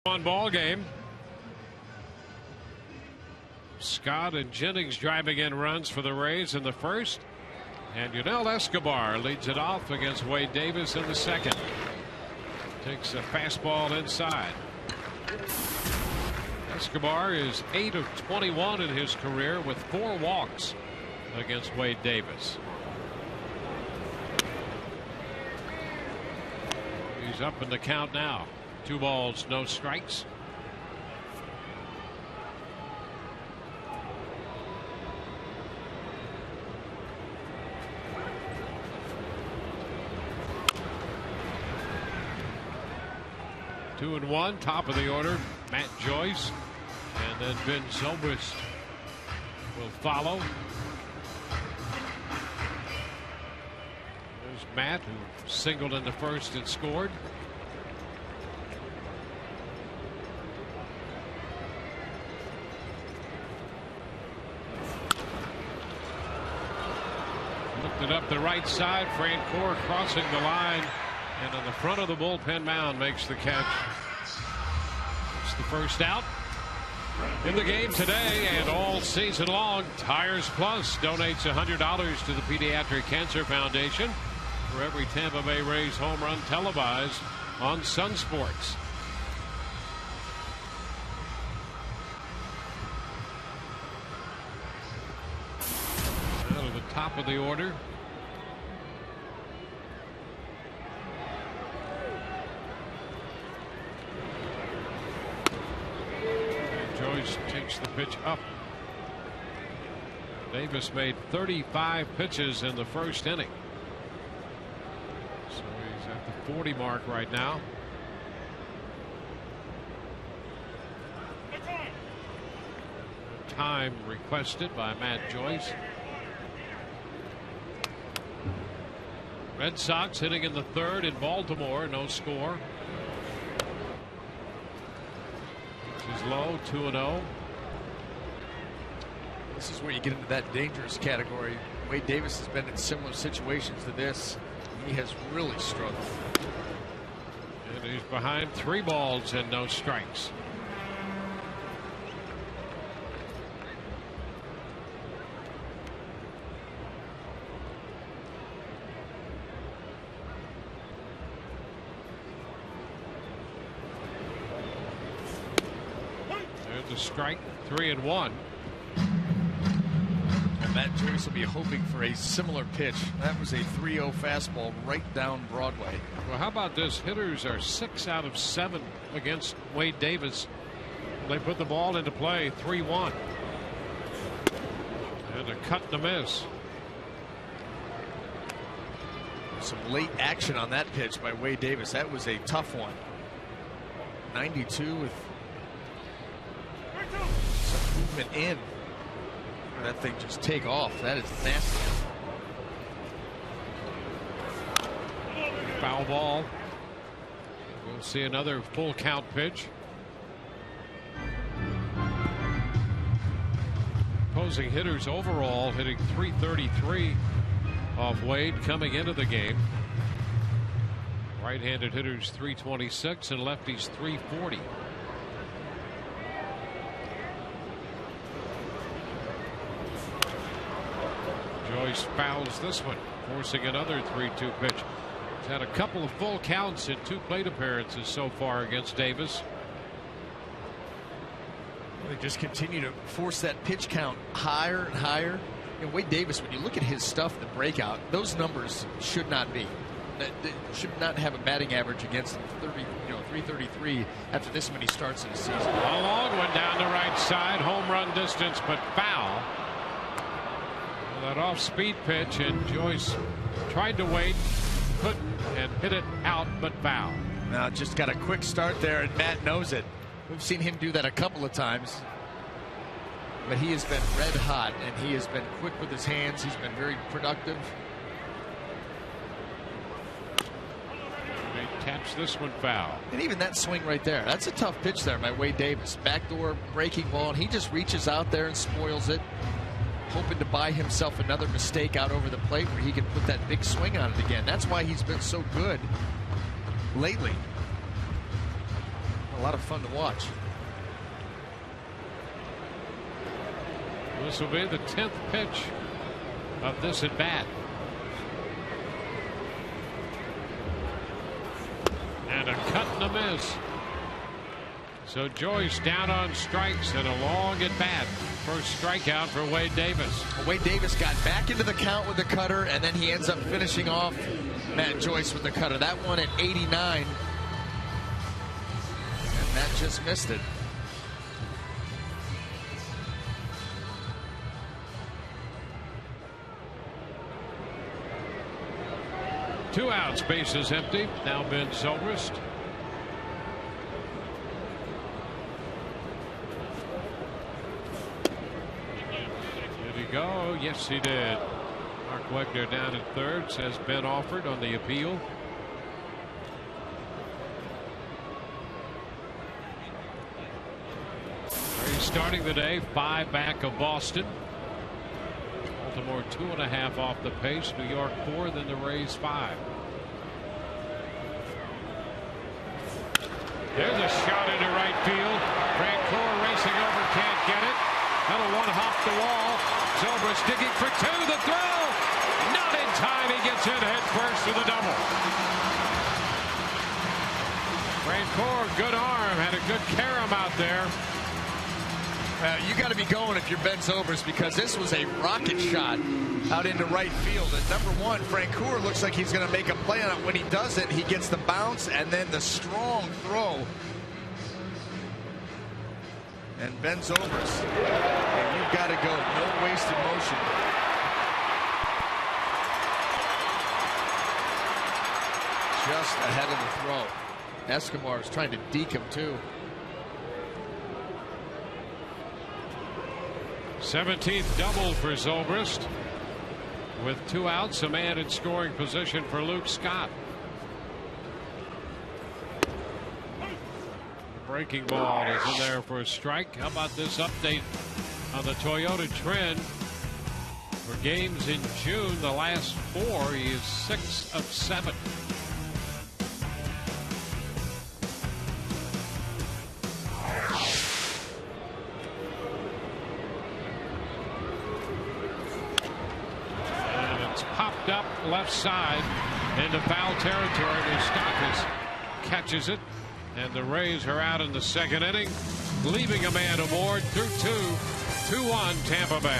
Speaker 3: One ball game. Scott and Jennings driving in runs for the Rays in the first, and Yunel Escobar leads it off against Wade Davis in the second. Takes a fastball inside. Escobar is 8 of 21 in his career with 4 walks against Wade Davis. He's up in the count now. 2 balls, no strikes. Two and one, top of the order, Matt Joyce, and then Ben Zobrist will follow. There's Matt, who singled in the first and scored. Looked it up the right side. Francoeur crossing the line, and on the front of the bullpen mound makes the catch. It's the first out. In the game today and all season long, Tires Plus donates $100 to the Pediatric Cancer Foundation for every Tampa Bay Rays home run televised on Sun Sports. Out of the top of the order. Joyce takes the pitch up. Davis made 35 pitches in the first inning. So he's at the 40 mark right now. Time requested by Matt Joyce. Red Sox hitting in the third in Baltimore. No score. Is low, 2-0.
Speaker 8: This is where you get into that dangerous category. Wade Davis has been in similar situations to this. He has really struggled.
Speaker 3: And he's behind 3 balls and no strikes. There's a strike, 3-1.
Speaker 8: And Matt Joyce will be hoping for a similar pitch. That was a 3-0 fastball right down Broadway.
Speaker 3: Well, how about this? Hitters are 6 out of 7 against Wade Davis. They put the ball into play, 3-1. And a cut and a miss.
Speaker 8: Some late action on that pitch by Wade Davis. That was a tough one. 92 with some movement in. That thing just take off. That is nasty.
Speaker 3: Foul ball. We'll see another full count pitch. Opposing hitters overall hitting .333 off Wade coming into the game. Right-handed hitters .326 and lefties .340. Joyce fouls this one, forcing another 3-2 pitch. He's had a couple of full counts in 2 plate appearances so far against Davis.
Speaker 8: They just continue to force that pitch count higher and higher. And Wade Davis, when you look at his stuff, the breakout, those numbers should not be. They should not have a batting average against him. 333 after this many starts in a season.
Speaker 3: A long one down the right side, home run distance, but foul. That off-speed pitch, and Joyce tried to wait, couldn't, and hit it out, but foul.
Speaker 8: Now just got a quick start there, and Matt knows it. We've seen him do that a couple of times, but he has been red hot, and he has been quick with his hands. He's been very productive.
Speaker 3: He taps this one foul.
Speaker 8: And even that swing right there, that's a tough pitch there by Wade Davis. Backdoor breaking ball, and he just reaches out there and spoils it, hoping to buy himself another mistake out over the plate where he can put that big swing on it again. That's why he's been so good lately. A lot of fun to watch.
Speaker 3: This will be the 10th pitch of this at bat. And a cut and a miss. So Joyce down on strikes and a long at bat. First strikeout for Wade Davis.
Speaker 8: Well, Wade Davis got back into the count with the cutter, and then he ends up finishing off Matt Joyce with the cutter. That one at 89. And Matt just missed it.
Speaker 3: Two outs, bases empty. Now Ben Zobrist. Did he go? Yes, he did. Mark Wegner down at third, says Ben offered on the appeal. He's starting the day 5 back of Boston. Baltimore 2.5 off the pace. New York 4, then the Rays 5. There's a shot into right field. Francoeur racing over, can't get it. Another one hop the wall. Zobrist digging for 2. The throw, not in time. He gets in head first to the double. Francoeur, good arm, had a good carom out there.
Speaker 8: You got to be going if you're Ben Zobrist, because this was a rocket shot out into right field. And number one, Francoeur looks like he's going to make a play on it. When he doesn't, he gets the bounce and then the strong throw. And Ben Zobrist, and you've got to go. No wasted motion. Just ahead of the throw. Escobar is trying to deke him too.
Speaker 3: 17th double for Zobrist. With 2 outs, a man in scoring position for Luke Scott. The breaking ball is in there for a strike. How about this update on the Toyota Trend? For games in June, the last 4, he is 6 of 7. And it's popped up left side into foul territory. Moustakas catches it, and the Rays are out in the second inning, leaving a man aboard through 2-1 Tampa Bay.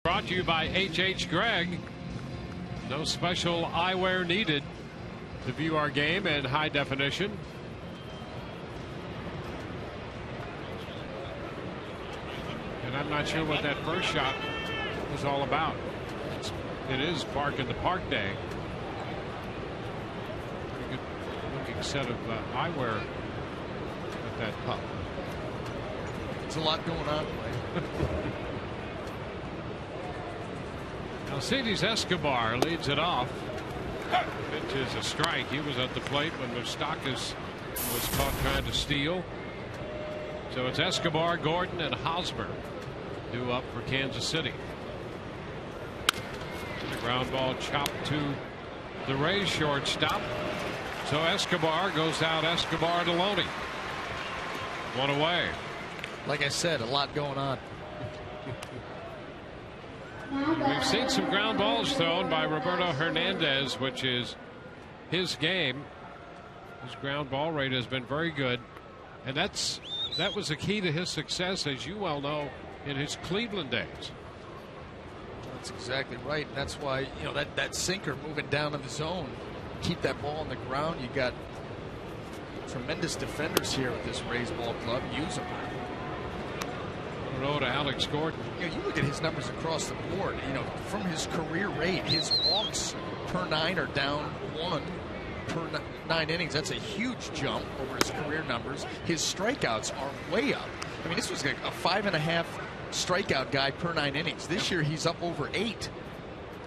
Speaker 3: Brought to you by H.H. Gregg. No special eyewear needed to view our game in high definition. And I'm not sure what that first shot was all about. It is Park in the Park Day. Pretty good looking set of eyewear with that pup.
Speaker 8: There's a lot going on.
Speaker 3: Alcides Escobar leads it off. Pitch is a strike. He was at the plate when Moustakas was caught trying to steal. So it's Escobar, Gordon, and Hosmer due up for Kansas City. The ground ball chopped to the Rays shortstop. So Escobar goes out. Escobar to Loney. One away.
Speaker 8: Like I said, a lot going on.
Speaker 3: We've seen some ground balls thrown by Roberto Hernandez, which is his game. His ground ball rate has been very good, and that was the key to his success, as you well know, in his Cleveland days.
Speaker 8: That's exactly right. And that's why, you know, that sinker moving down in the zone, keep that ball on the ground. You got tremendous defenders here with this Rays ball club. Use them.
Speaker 3: To Alex Gordon.
Speaker 8: You know, you look at his numbers across the board. You know, from his career rate, his walks per 9 are down 1 per 9 innings. That's a huge jump over his career numbers. His strikeouts are way up. I mean, this was like a 5.5 strikeout guy per 9 innings. This year, he's up over 8.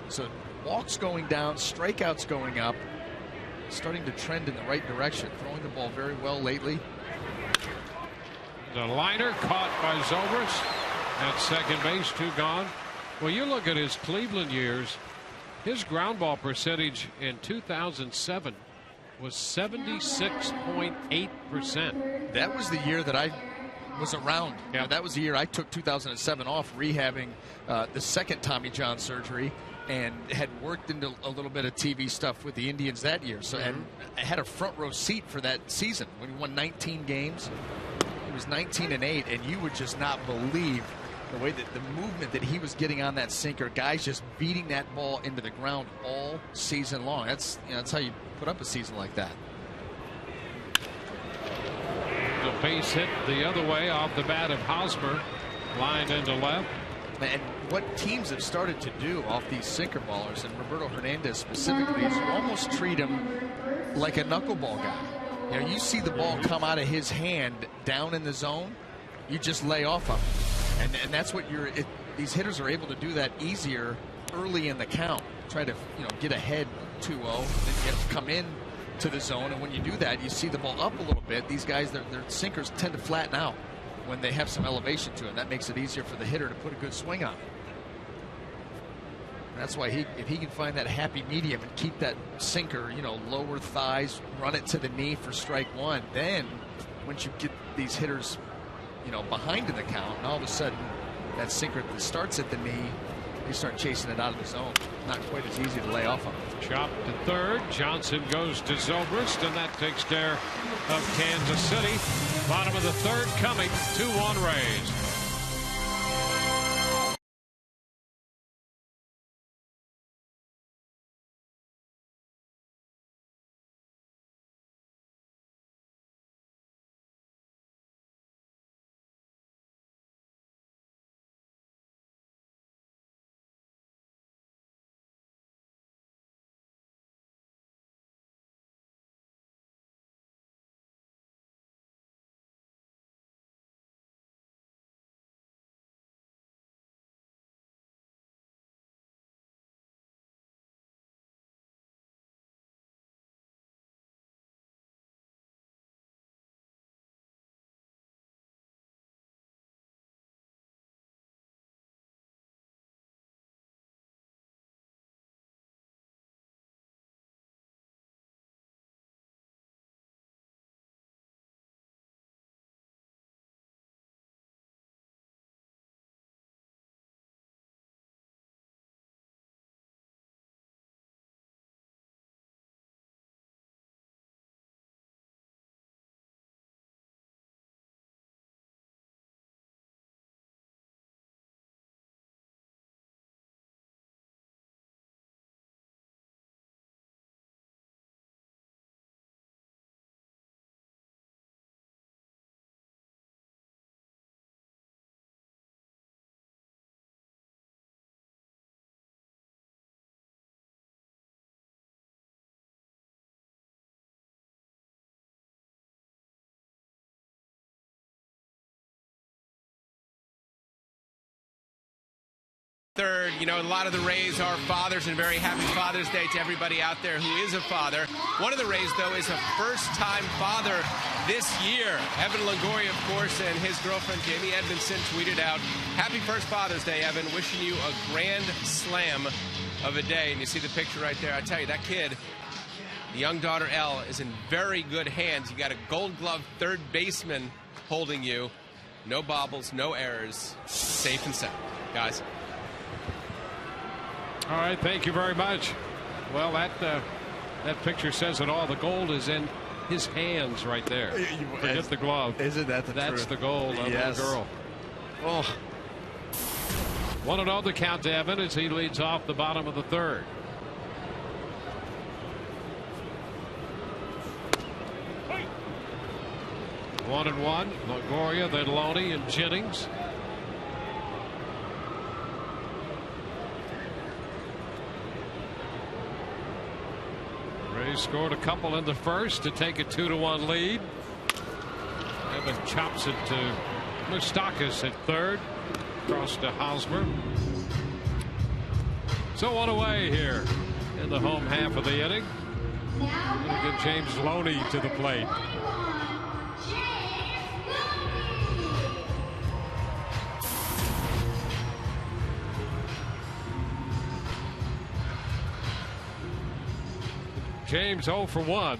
Speaker 8: So walks going down, strikeouts going up, starting to trend in the right direction. Throwing the ball very well lately.
Speaker 3: The liner caught by Zobrist at second base, 2 gone. Well, you look at his Cleveland years, his ground ball percentage in 2007 was 76.8%.
Speaker 8: That was the year that I was around. Yeah. You know, that was the year I took 2007 off, rehabbing the second Tommy John surgery, and had worked into a little bit of TV stuff with the Indians that year. So and I had a front row seat for that season when he won 19 games. He was 19-8, and you would just not believe the way that the movement that he was getting on that sinker. Guys just beating that ball into the ground all season long. That's, you know, that's how you put up a season like that.
Speaker 3: Base hit the other way off the bat of Hosmer. Lined into left.
Speaker 8: And what teams have started to do off these sinker ballers, and Roberto Hernandez specifically, is almost treat him like a knuckleball guy. You know, you see the ball come out of his hand down in the zone, you just lay off of him. And that's what these hitters are able to do that easier early in the count. Try to, get ahead 2-0, then you have to come in to the zone, and when you do that, you see the ball up a little bit. These guys, their sinkers tend to flatten out when they have some elevation to it. That makes it easier for the hitter to put a good swing on it. That's why if he can find that happy medium and keep that sinker, lower thighs, run it to the knee for strike one, then once you get these hitters, behind in the count, and all of a sudden that sinker that starts at the knee, you start chasing it out of the zone. Not quite as easy to lay off on.
Speaker 3: Chop to third. Johnson goes to Zobrist, and that takes care of Kansas City. Bottom of the third coming. 2-1 Rays.
Speaker 9: Third, a lot of the Rays are fathers, and very happy Father's Day to everybody out there who is a father. One of the Rays, though, is a first-time father this year. Evan Longoria, of course, and his girlfriend, Jamie Edmondson, tweeted out, "Happy first Father's Day, Evan. Wishing you a grand slam of a day." And you see the picture right there. I tell you, that kid, the young daughter, Elle, is in very good hands. You got a Gold Glove third baseman holding you. No bobbles, no errors. Safe and sound. Guys.
Speaker 3: All right, thank you very much. Well, that picture says it all. The gold is in his hands right there. Forget the glove.
Speaker 8: Isn't that the
Speaker 3: That's
Speaker 8: truth?
Speaker 3: the goal of
Speaker 8: Yes.
Speaker 3: the girl.
Speaker 8: Oh.
Speaker 3: 1-0 the count to Evan as he leads off the bottom of the third. One and one. Longoria, then Loney and Jennings. Rays scored a couple in the first to take a 2-1 lead. Evan chops it to Moustakas at third. Across to Hosmer. So one away here in the home half of the inning. We'll get James Loney to the plate. James 0 for 1.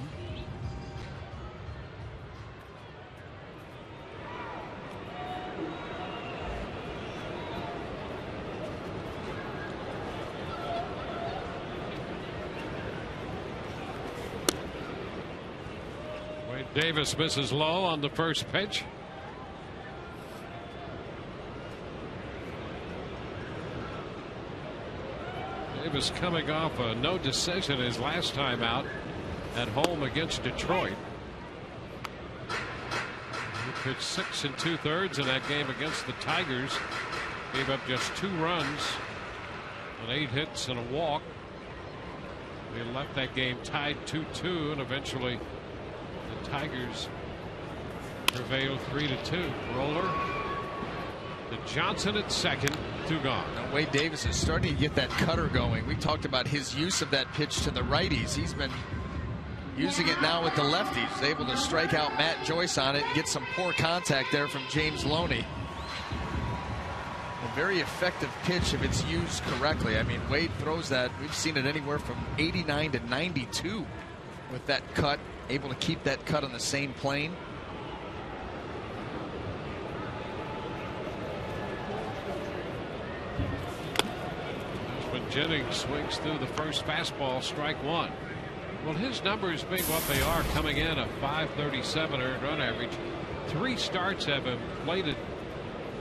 Speaker 3: Wade Davis misses low on the first pitch. Davis coming off a no decision his last time out at home against Detroit. pitched 6 2/3 in that game against the Tigers. Gave up just 2 runs and 8 hits and a walk. They left that game tied 2-2, and eventually the Tigers prevailed 3-2. Roller to Johnson at second, 2 gone.
Speaker 8: Now Wade Davis is starting to get that cutter going. We talked about his use of that pitch to the righties. He's been using it now with the lefties. He's able to strike out Matt Joyce on it and get some poor contact there from James Loney. A very effective pitch if it's used correctly. I mean, Wade throws that. We've seen it anywhere from 89 to 92 with that cut, able to keep that cut on the same plane.
Speaker 3: When Jennings swings through the first fastball, strike 1. Well, his numbers being what they are, coming in a .537 earned run average. 3 starts have inflated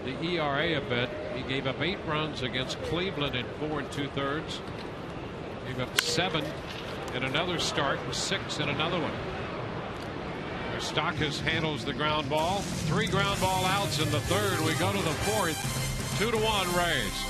Speaker 3: the ERA a bit. He gave up 8 runs against Cleveland in 4 2/3. Gave up 7 in another start and 6 in another one. Moustakas handles the ground ball. 3 ground ball outs in the 3rd. We go to the 4th. 2-1 Rays.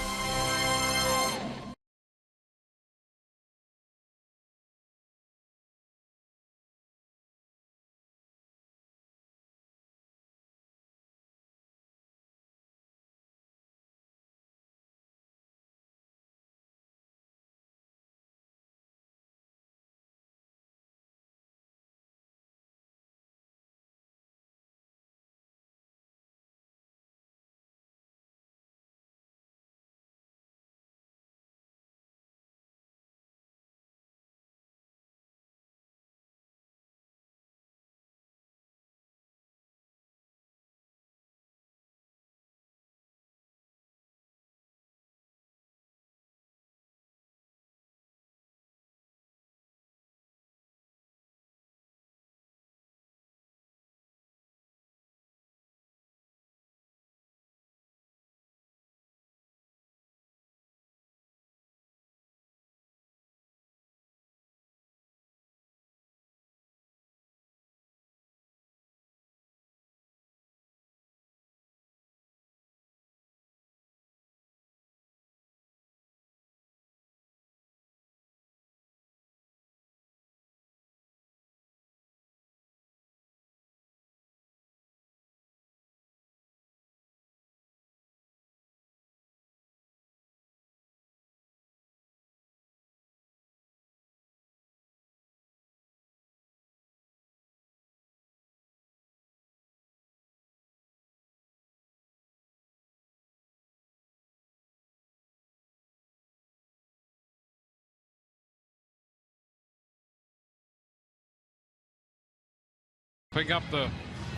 Speaker 3: Pick up the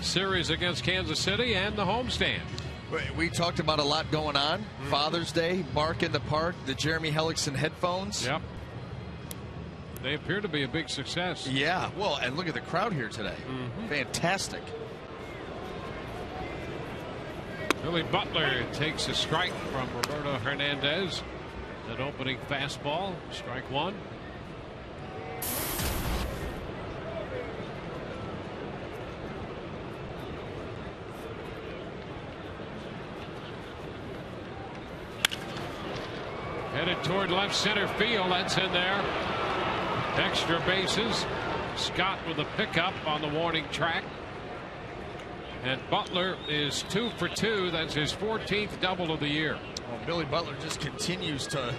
Speaker 3: series against Kansas City and the homestand.
Speaker 8: We talked about a lot going on. Father's Day, Bark in the Park, the Jeremy Hellickson headphones.
Speaker 3: Yep. They appear to be a big success.
Speaker 8: Yeah, well, and look at the crowd here today. Fantastic.
Speaker 3: Billy Butler takes a strike from Roberto Hernandez. That opening fastball, strike 1. Headed toward left center field. That's in there. Extra bases. Scott with a pickup on the warning track. And Butler is 2 for 2. That's his 14th double of the year.
Speaker 8: Well, Billy Butler just continues to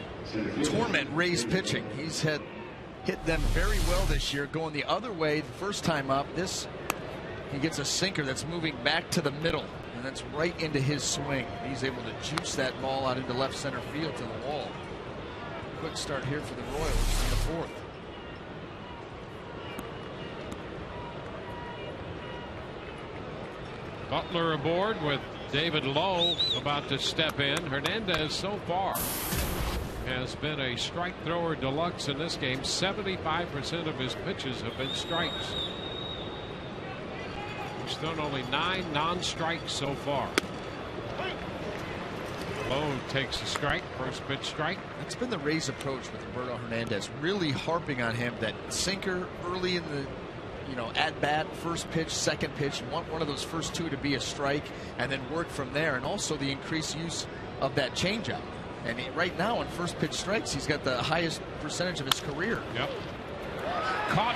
Speaker 8: torment Rays pitching. He's hit them very well this year, going the other way the first time up. He gets a sinker that's moving back to the middle, and that's right into his swing. He's able to juice that ball out into left center field to the wall. Quick start here for the Royals in the 4th.
Speaker 3: Butler aboard with David Lowe about to step in. Hernandez so far has been a strike thrower deluxe in this game. 75% of his pitches have been strikes. He's thrown only 9 non-strikes so far. Lowe takes a strike, first pitch strike.
Speaker 8: That's been the Rays' approach with Roberto Hernandez, really harping on him, that sinker early in at bat, first pitch, second pitch. You want one of those first two to be a strike, and then work from there. And also the increased use of that changeup. And right now on first pitch strikes, he's got the highest percentage of his career.
Speaker 3: Yep. Caught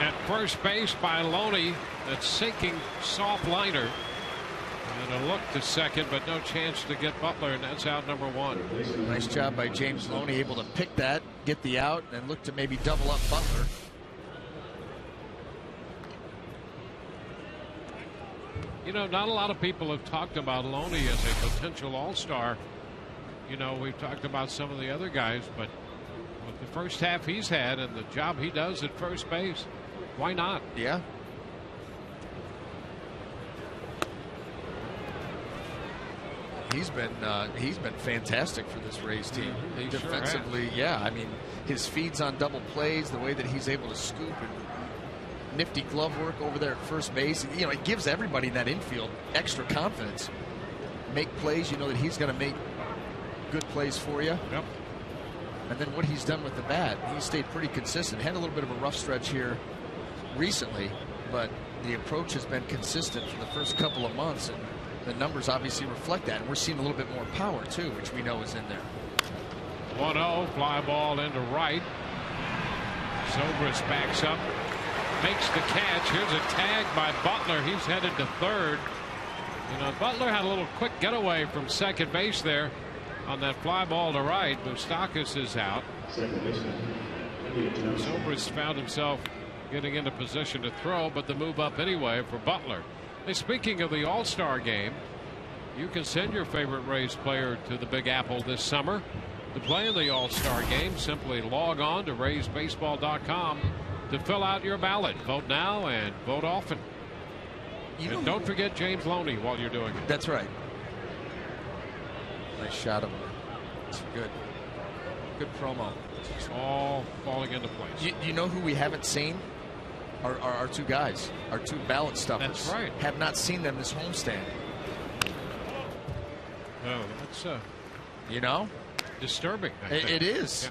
Speaker 3: at first base by Loney. That's sinking soft liner. And a look to second, but no chance to get Butler, and that's out number one.
Speaker 8: Nice job by James Loney, able to pick that, get the out, and look to maybe double up Butler.
Speaker 3: Not a lot of people have talked about Loney as a potential all-star. We've talked about some of the other guys, but with the first half he's had and the job he does at first base, why not?
Speaker 8: Yeah. He's been fantastic for this Rays team.
Speaker 3: He
Speaker 8: Defensively,
Speaker 3: sure
Speaker 8: yeah. I mean, his feeds on double plays, the way that he's able to scoop and nifty glove work over there at first base. It gives everybody in that infield extra confidence. Make plays, you know that he's going to make good plays for you.
Speaker 3: Yep.
Speaker 8: And then what he's done with the bat, he stayed pretty consistent. Had a little bit of a rough stretch here recently, but the approach has been consistent for the first couple of months, and the numbers obviously reflect that. And we're seeing a little bit more power too, which we know is in there.
Speaker 3: 1-0, fly ball into right. Zobrist backs up, makes the catch. Here's a tag by Butler. He's headed to third. Butler had a little quick getaway from second base there on that fly ball to right. Moustakas is out. Zobrist found himself getting into position to throw, but the move up anyway for Butler. Hey, speaking of the All-Star game, you can send your favorite Rays player to the Big Apple this summer to play in the All-Star game. Simply log on to RaysBaseball.com to fill out your ballot. Vote now and vote often. And don't forget James Loney while you're doing it.
Speaker 8: That's right. Nice shot of him. It's good promo.
Speaker 3: It's all falling into place.
Speaker 8: You know who we haven't seen? Our two guys, our two ballot stuffers.
Speaker 3: That's right.
Speaker 8: Have not seen them this homestand.
Speaker 3: Oh, that's disturbing.
Speaker 8: It is.
Speaker 3: Yeah.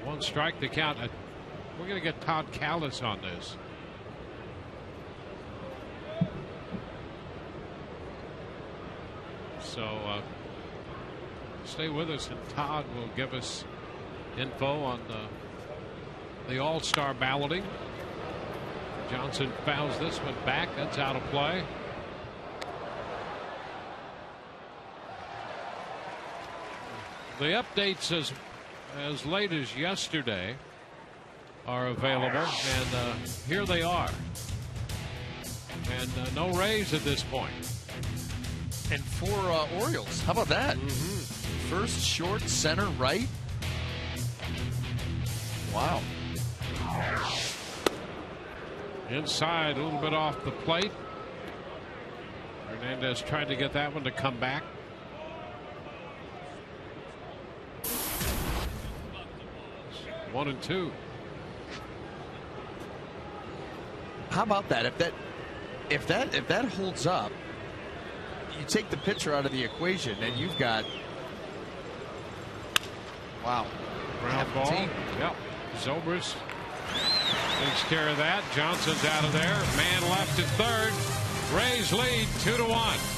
Speaker 3: One strike to count. We're going to get Todd Callis on this. So stay with us, and Todd will give us info on the All-Star balloting. Johnson fouls this one back. That's out of play. The updates as late as yesterday are available, and here they are. And no Rays at this point.
Speaker 8: And 4 Orioles. How about that? First, short, center, right. Wow.
Speaker 3: Inside, a little bit off the plate. Hernandez tried to get that one to come back. One and two.
Speaker 8: How about that? If that holds up, you take the pitcher out of the equation, and you've got
Speaker 3: Ground ball. Yep. Zobrist takes care of that. Johnson's out of there. Man left at third. Rays lead 2-1.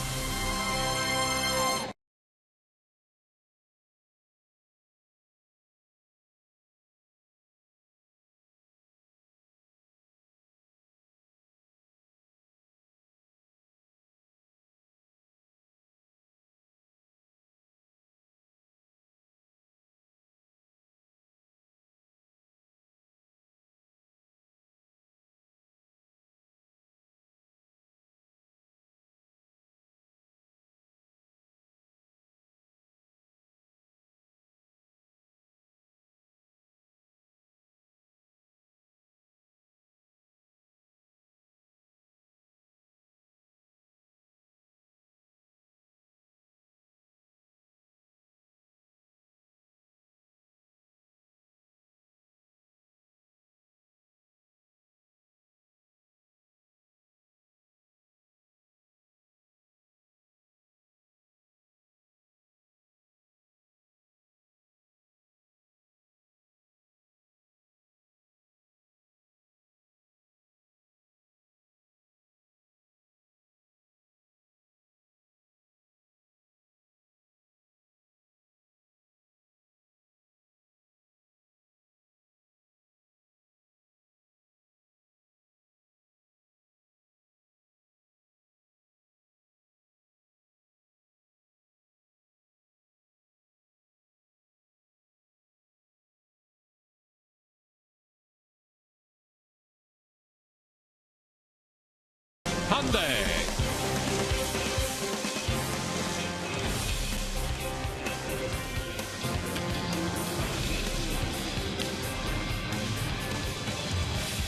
Speaker 3: Sunday.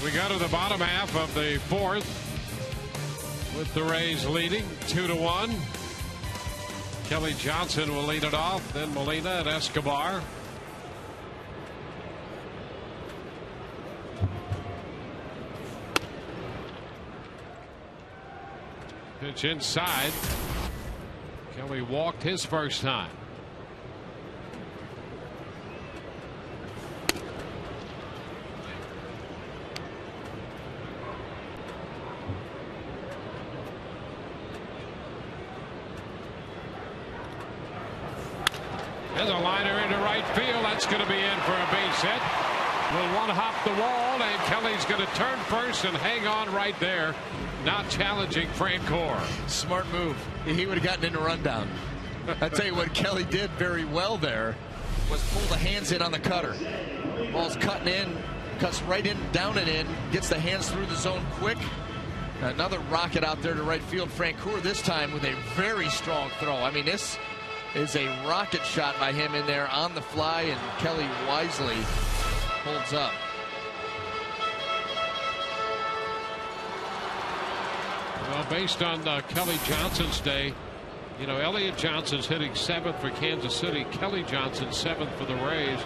Speaker 3: We go to the bottom half of the fourth with the Rays leading 2-1. Kelly Johnson will lead it off, then Molina and Escobar. Pitch inside. Kelly walked his first time. There's a liner into right field. That's going to be in for a base hit. Will one hop the wall, and Kelly's going to turn first and hang on right there, not challenging Francoeur.
Speaker 8: Smart move. He would have gotten in a rundown. I tell you what Kelly did very well there was pull the hands in on the cutter. Ball's cutting in, cuts right in, down and in, gets the hands through the zone quick. Another rocket out there to right field. Francoeur this time with a very strong throw. I mean, this is a rocket shot by him in there on the fly, and Kelly wisely holds up.
Speaker 3: Well, based on Kelly Johnson's day, you know, Elliott Johnson's hitting 7th for Kansas City. Kelly Johnson 7th for the Rays.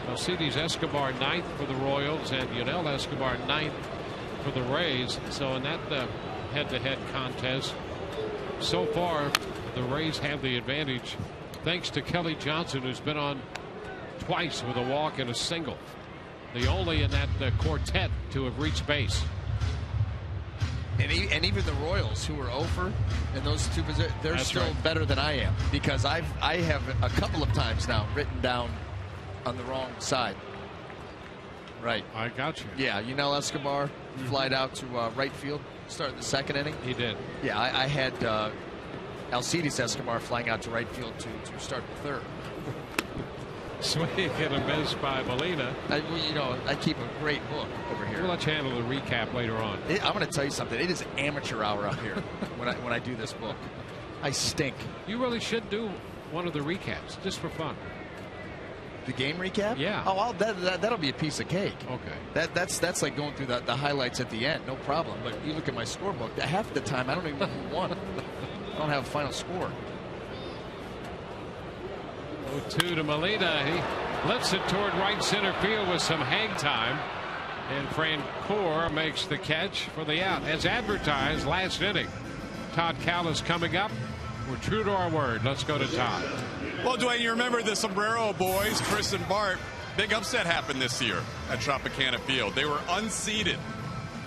Speaker 3: Alcides Escobar 9th for the Royals, and Yunel Escobar 9th for the Rays. So in that head-to-head contest, so far the Rays have the advantage thanks to Kelly Johnson, who's been on twice with a walk and a single. The only in that quartet to have reached base.
Speaker 8: And even the Royals, who are over in those two positions, they're still better than I am, because I have a couple of times now written down on the wrong side. Right.
Speaker 3: I got you.
Speaker 8: Yeah, Yunel Escobar flied out to right field, started the second inning.
Speaker 3: He did.
Speaker 8: Yeah, I had Alcides Escobar flying out to right field to start the third.
Speaker 3: Swing and a miss by Molina.
Speaker 8: I keep a great book over here.
Speaker 3: We'll let you handle the recap later on.
Speaker 8: I'm going to tell you something. It is amateur hour up here when I do this book. I stink.
Speaker 3: You really should do one of the recaps just for fun.
Speaker 8: The game recap?
Speaker 3: Yeah.
Speaker 8: Oh, that'll be a piece of cake.
Speaker 3: Okay.
Speaker 8: That's like going through the highlights at the end. No problem. But you look at my scorebook. Half the time I don't even know who won. I don't have a final score.
Speaker 3: 0-2 to Molina. He lifts it toward right center field with some hang time. And Francoeur makes the catch for the out. As advertised, last inning. Todd Callis coming up. We're true to our word. Let's go to Todd.
Speaker 1: Well, Dwayne, you remember the Sombrero boys, Chris and Bart. Big upset happened this year at Tropicana Field. They were unseeded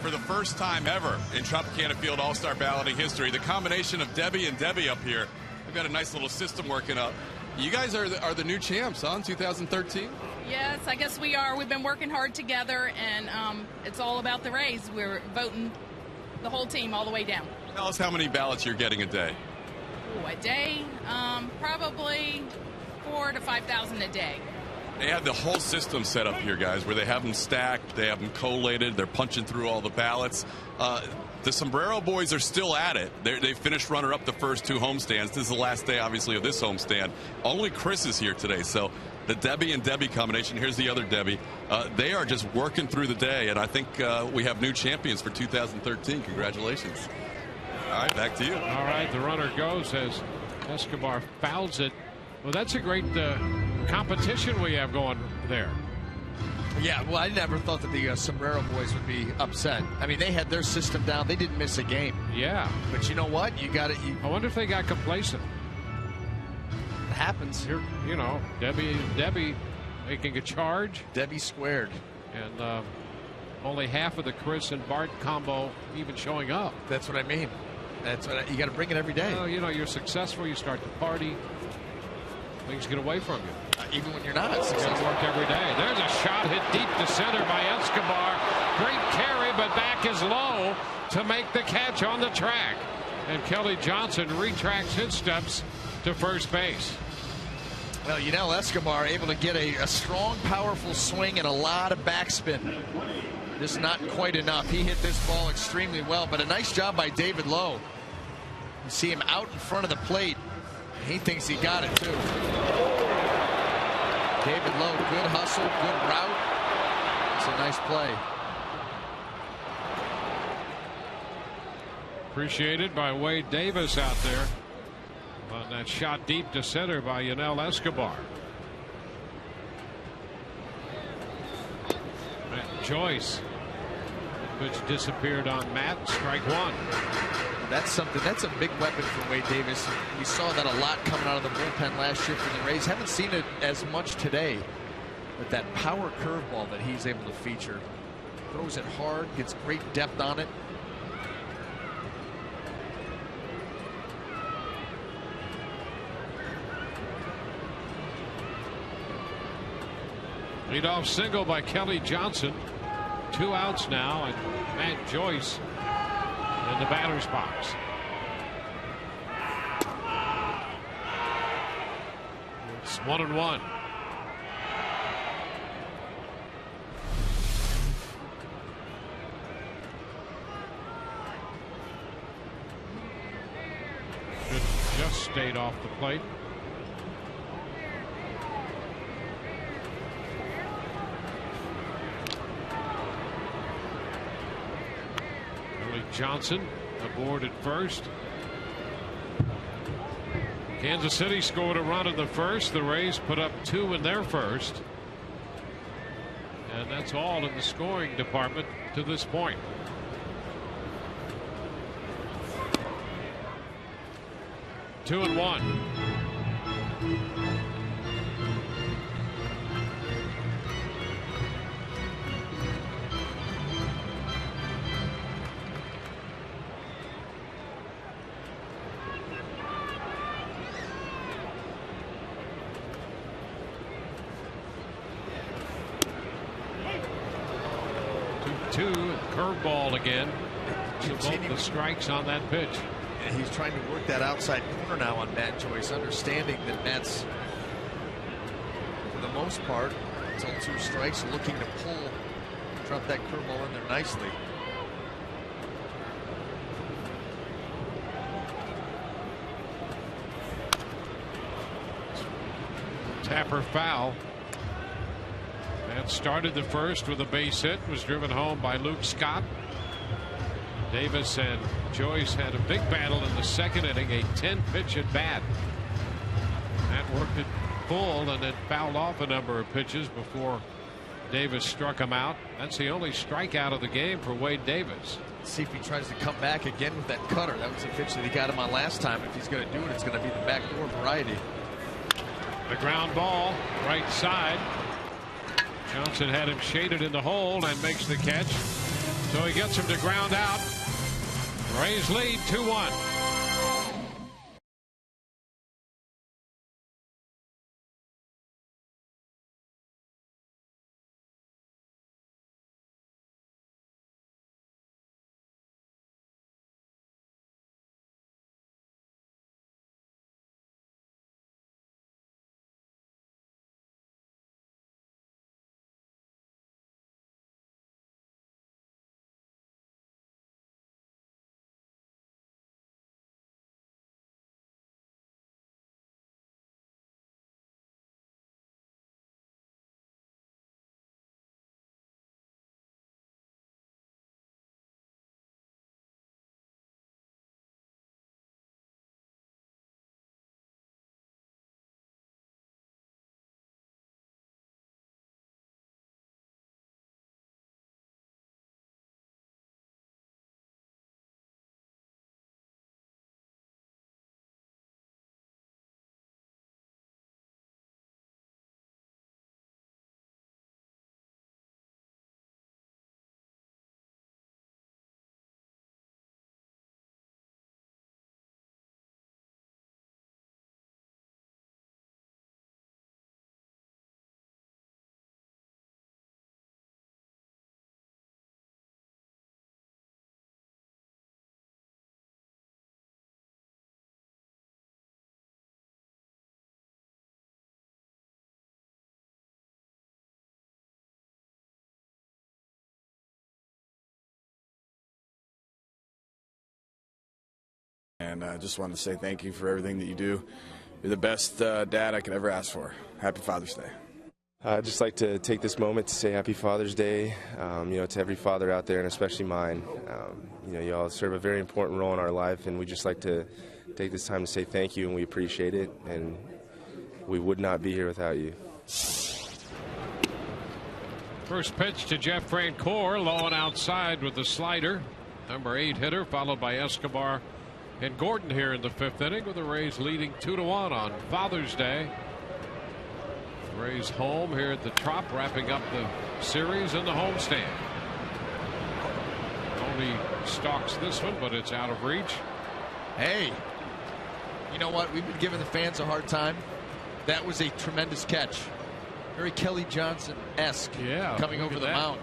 Speaker 1: for the first time ever in Tropicana Field All-Star balloting history. The combination of Debbie and Debbie up here, we've got a nice little system working up. You guys are the new champs, huh, in 2013?
Speaker 10: Yes, I guess we are. We've been working hard together, and it's all about the Rays. We're voting the whole team all the way down.
Speaker 1: Tell us how many ballots you're getting a day.
Speaker 10: Ooh, a day? Probably 4,000 to 5,000 a day.
Speaker 1: They have the whole system set up here, guys, where they have them stacked, they have them collated, they're punching through all the ballots. The Sombrero boys are still at it. They finished runner-up the first two homestands. This is the last day, obviously, of this homestand. Only Chris is here today, so the Debbie and Debbie combination, here's the other Debbie, they are just working through the day, and I think we have new champions for 2013. Congratulations. All right, back to you.
Speaker 3: All right, the runner goes as Escobar fouls it. Well, that's a great competition we have going there.
Speaker 8: Yeah, well, I never thought that the Sombrero boys would be upset. I mean, they had their system down. They didn't miss a game.
Speaker 3: Yeah.
Speaker 8: But you know what? You got it.
Speaker 3: I wonder if they got complacent.
Speaker 8: It happens.
Speaker 3: You know, Debbie making a charge.
Speaker 8: Debbie squared.
Speaker 3: And only half of the Chris and Bart combo even showing up.
Speaker 8: That's what I mean. That's what you got to bring it every day.
Speaker 3: Well, you know, you're successful. You start to party. Things get away from you.
Speaker 8: Even when you're not successful.
Speaker 3: You work every day. There's a shot hit deep to center by Escobar. Great carry, but back is low to make the catch on the track. And Kelly Johnson retracts his steps to first base.
Speaker 8: Well, Yunel Escobar able to get a strong, powerful swing and a lot of backspin. Just not quite enough. He hit this ball extremely well, but a nice job by David Lowe. You see him out in front of the plate. He thinks he got it, too. David Lowe, good hustle, good route. It's a nice play.
Speaker 3: Appreciated by Wade Davis out there on that shot deep to center by Yunel Escobar. Matt Joyce, which disappeared on Matt. Strike one.
Speaker 8: That's something. That's a big weapon for Wade Davis. We saw that a lot coming out of the bullpen last year for the Rays. Haven't seen it as much today, but that power curveball that he's able to feature, throws it hard, gets great depth on it.
Speaker 3: Leadoff single by Kelly Johnson. 2 outs now, and Matt Joyce in the batter's box. It's 1-1. Should just stayed off the plate. Johnson aboard at first. Kansas City scored a run in the first. The Rays put up 2 in their first. And that's all in the scoring department to this point. Two and one. Curveball again. The strikes on that pitch.
Speaker 8: And he's trying to work that outside corner now on Matt Joyce, understanding that Matt's, for the most part, until 2 strikes, looking to pull, drop that curveball in there nicely.
Speaker 3: Tapper foul. Matt started the first with a base hit, was driven home by Luke Scott. Davis and Joyce had a big battle in the second inning, a 10-pitch at bat. Matt worked it full and then fouled off a number of pitches before Davis struck him out. That's the only strikeout of the game for Wade Davis.
Speaker 8: Let's see if he tries to come back again with that cutter. That was the pitch that he got him on last time. If he's going to do it, it's going to be the backdoor variety.
Speaker 3: The ground ball, right side. Johnson had him shaded in the hole and makes the catch. So he gets him to ground out. Rays lead 2-1.
Speaker 11: and I just wanted to say thank you for everything that you do. You're the best dad I could ever ask for. Happy Father's Day.
Speaker 12: I'd just like to take this moment to say Happy Father's Day, to every father out there, and especially mine. You all serve a very important role in our life, and we just like to take this time to say thank you, and we appreciate it, and we would not be here without you.
Speaker 3: First pitch to Jeff Francoeur, low and outside with the slider. Number 8 hitter, followed by Escobar and Gordon here in the 5th inning, with the Rays leading 2-1 on Father's Day. Rays home here at the Trop, wrapping up the series in the homestand. Only stalks this one, but it's out of reach.
Speaker 8: Hey, you know what? We've been giving the fans a hard time. That was a tremendous catch. Very Kelly Johnson-esque, coming over the mound.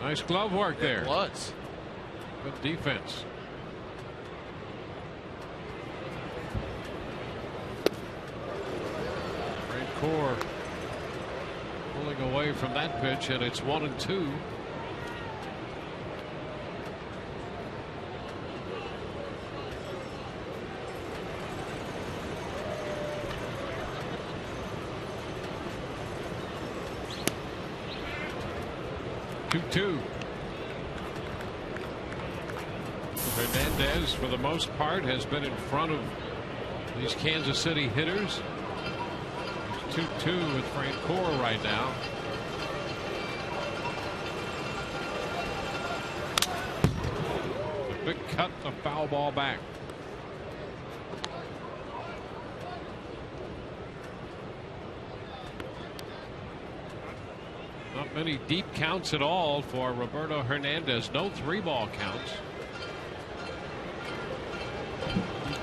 Speaker 3: Nice glove work there.
Speaker 8: It was.
Speaker 3: Good defense. Francoeur pulling away from that pitch, and it's 1-2. Hernandez, for the most part, has been in front of these Kansas City hitters. 2-2 with Francoeur right now. The big cut, the foul ball back. Not many deep counts at all for Roberto Hernandez. No 3-ball counts.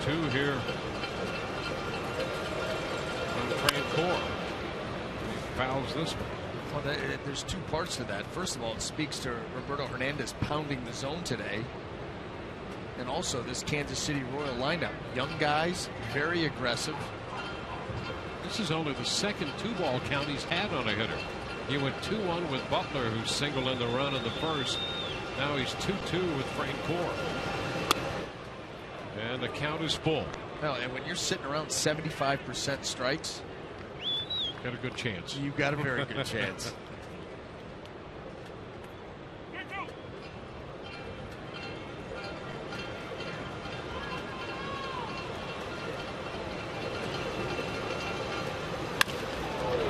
Speaker 3: 2 here from Francoeur. He fouls this one.
Speaker 8: Well, there's 2 parts to that. First of all, it speaks to Roberto Hernandez pounding the zone today. And also this Kansas City Royal lineup. Young guys, very aggressive.
Speaker 3: This is only the second 2-ball count he's had on a hitter. He went 2-1 with Butler, who singled in the run in the first. Now he's 2-2 with Francoeur. And the count is full.
Speaker 8: Well, and when you're sitting around 75% strikes,
Speaker 3: got a good chance.
Speaker 8: You've got a very good chance.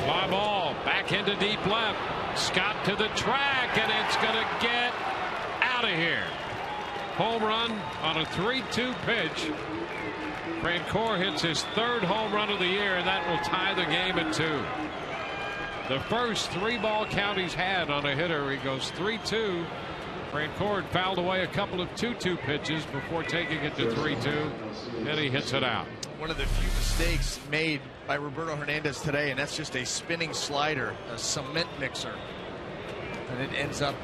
Speaker 3: Fly ball back into deep left. Scott to the track, and it's going to get out of here. Home run on a 3-2 pitch. Francoeur hits his 3rd home run of the year, and that will tie the game at 2. The first 3-ball count he's had on a hitter. He goes 3-2. Francoeur fouled away a couple of 2-2 pitches before taking it to 3-2, and he hits it out.
Speaker 8: One of the few mistakes made by Roberto Hernandez today, and that's just a spinning slider, a cement mixer, and it ends up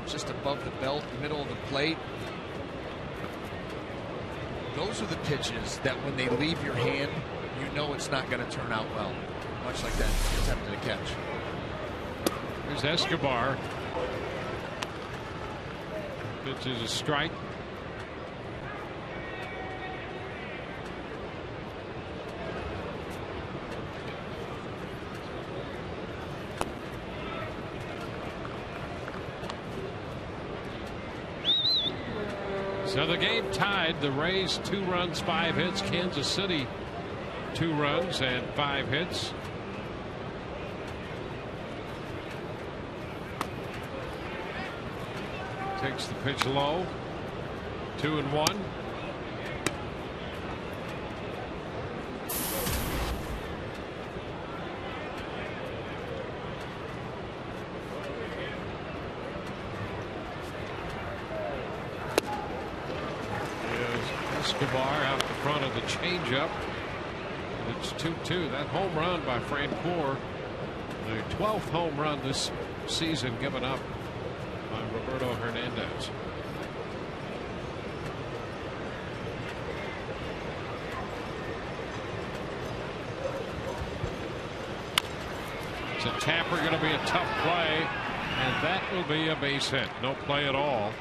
Speaker 8: just above the belt, middle of the plate. Those are the pitches that when they leave your hand, you know it's not going to turn out well. Much like that attempt at a catch.
Speaker 3: Here's Escobar. Pitch is a strike. So the game tied. The Rays 2 runs, 5 hits. Kansas City 2 runs and 5 hits. Takes the pitch low. 2-1. Escobar out the front of the changeup. It's 2-2. That home run by Francoeur, the 12th home run this season given up by Roberto Hernandez. It's a tapper, going to be a tough play, and that will be a base hit. No play at all.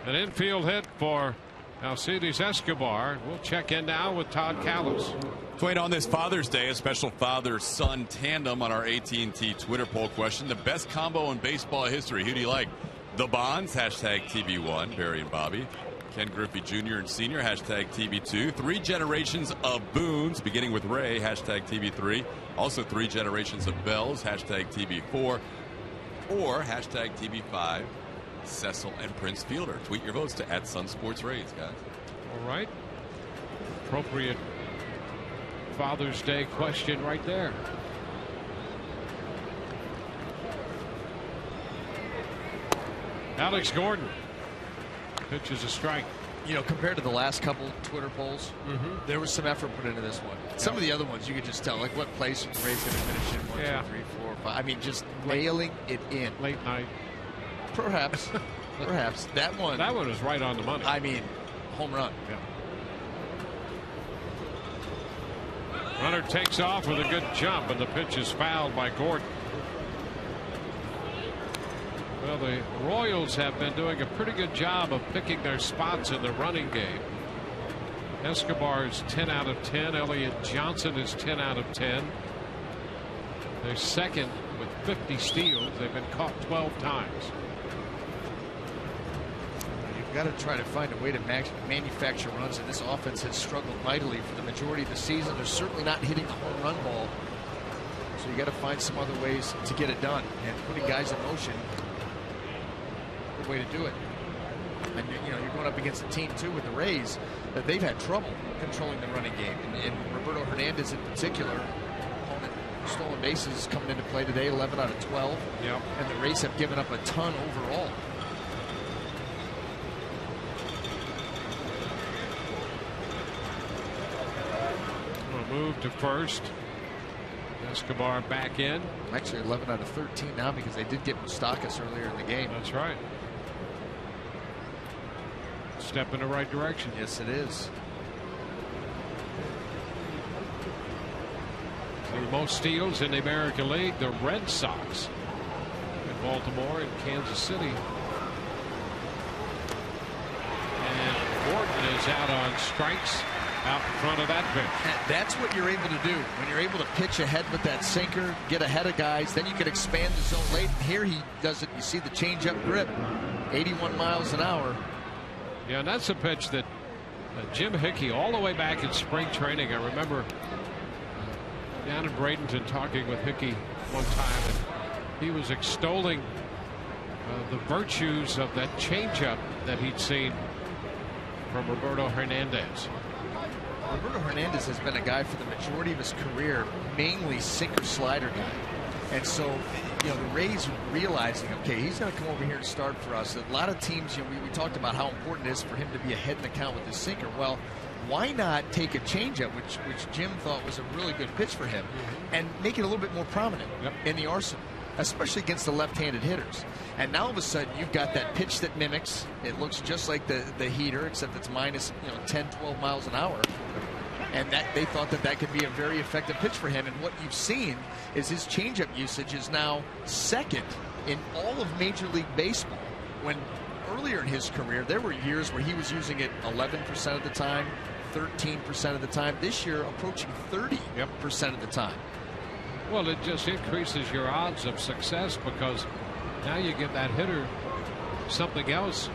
Speaker 3: An infield hit for Alcides Escobar. We'll check in now with Todd Callis.
Speaker 1: Dwayne, on this Father's Day, a special father-son tandem on our AT&T Twitter poll question. The best combo in baseball history. Who do you like? The Bonds, hashtag TB1, Barry and Bobby. Ken Griffey Jr. and Sr., hashtag TB2. 3 generations of Boones, beginning with Ray, hashtag TB3. Also 3 generations of Bells, hashtag TB4. Or hashtag TB5, Cecil and Prince Fielder. Tweet your votes to @SunSportsRays, guys.
Speaker 3: All right. Appropriate Father's Day question right there. Alex Gordon pitches a strike.
Speaker 8: You know, compared to the last couple Twitter polls, there was some effort put into this one. Some of the other ones you could just tell, like what place was Ray's going to finish in, 1, 2, 3, 4, 5. I mean, just nailing it in.
Speaker 3: Late night.
Speaker 8: Perhaps. Perhaps. That one
Speaker 3: was right on the money.
Speaker 8: I mean, home run.
Speaker 3: Yeah. Runner takes off with a good jump, and the pitch is fouled by Gordon. Well, the Royals have been doing a pretty good job of picking their spots in the running game. Escobar is 10 out of 10. Elliott Johnson is 10 out of 10. They're second with 50 steals. They've been caught 12 times.
Speaker 8: You've got to try to find a way to manufacture runs, and this offense has struggled mightily for the majority of the season. They're certainly not hitting the home run ball. So you got to find some other ways to get it done, and putting guys in motion. Way to do it. And you know, you're going up against a team too with the Rays that they've had trouble controlling the running game, and Roberto Hernandez in particular. Opponent stolen bases coming into play today, 11 out of 12.
Speaker 3: Yep. And
Speaker 8: the Rays have given up a ton overall.
Speaker 3: We'll move to first. Escobar back in.
Speaker 8: Actually 11 out of 13 now because they did get Moustakas earlier in the game.
Speaker 3: That's right. Step in the right direction.
Speaker 8: Yes, it is.
Speaker 3: The most steals in the American League, the Red Sox in Baltimore and Kansas City. And Gordon is out on strikes out in front of that pitch.
Speaker 8: That's what you're able to do when you're able to pitch ahead with that sinker, get ahead of guys. Then you can expand the zone late. And here he does it. You see the changeup grip, 81 miles an hour.
Speaker 3: Yeah, and that's a pitch that Jim Hickey, all the way back in spring training, I remember down in Bradenton talking with Hickey one time, and he was extolling the virtues of that changeup that he'd seen from Roberto Hernandez.
Speaker 8: Roberto Hernandez has been a guy for the majority of his career, mainly sinker slider guy. And so, you know, the Rays realizing, okay, he's going to come over here and start for us. A lot of teams, you know, we talked about how important it is for him to be ahead in the count with his sinker. Well, why not take a changeup, which Jim thought was a really good pitch for him, and make it a little bit more prominent in the arsenal, especially against the left-handed hitters. And now all of a sudden you've got that pitch that mimics. It looks just like the heater, except it's minus 10, 12 miles an hour. And that they thought that could be a very effective pitch for him. And what you've seen is his changeup usage is now second in all of Major League Baseball. When earlier in his career, there were years where he was using it 11% of the time, 13% of the time. This year, approaching 30% of the time.
Speaker 3: Well, it just increases your odds of success because now you give that hitter something else.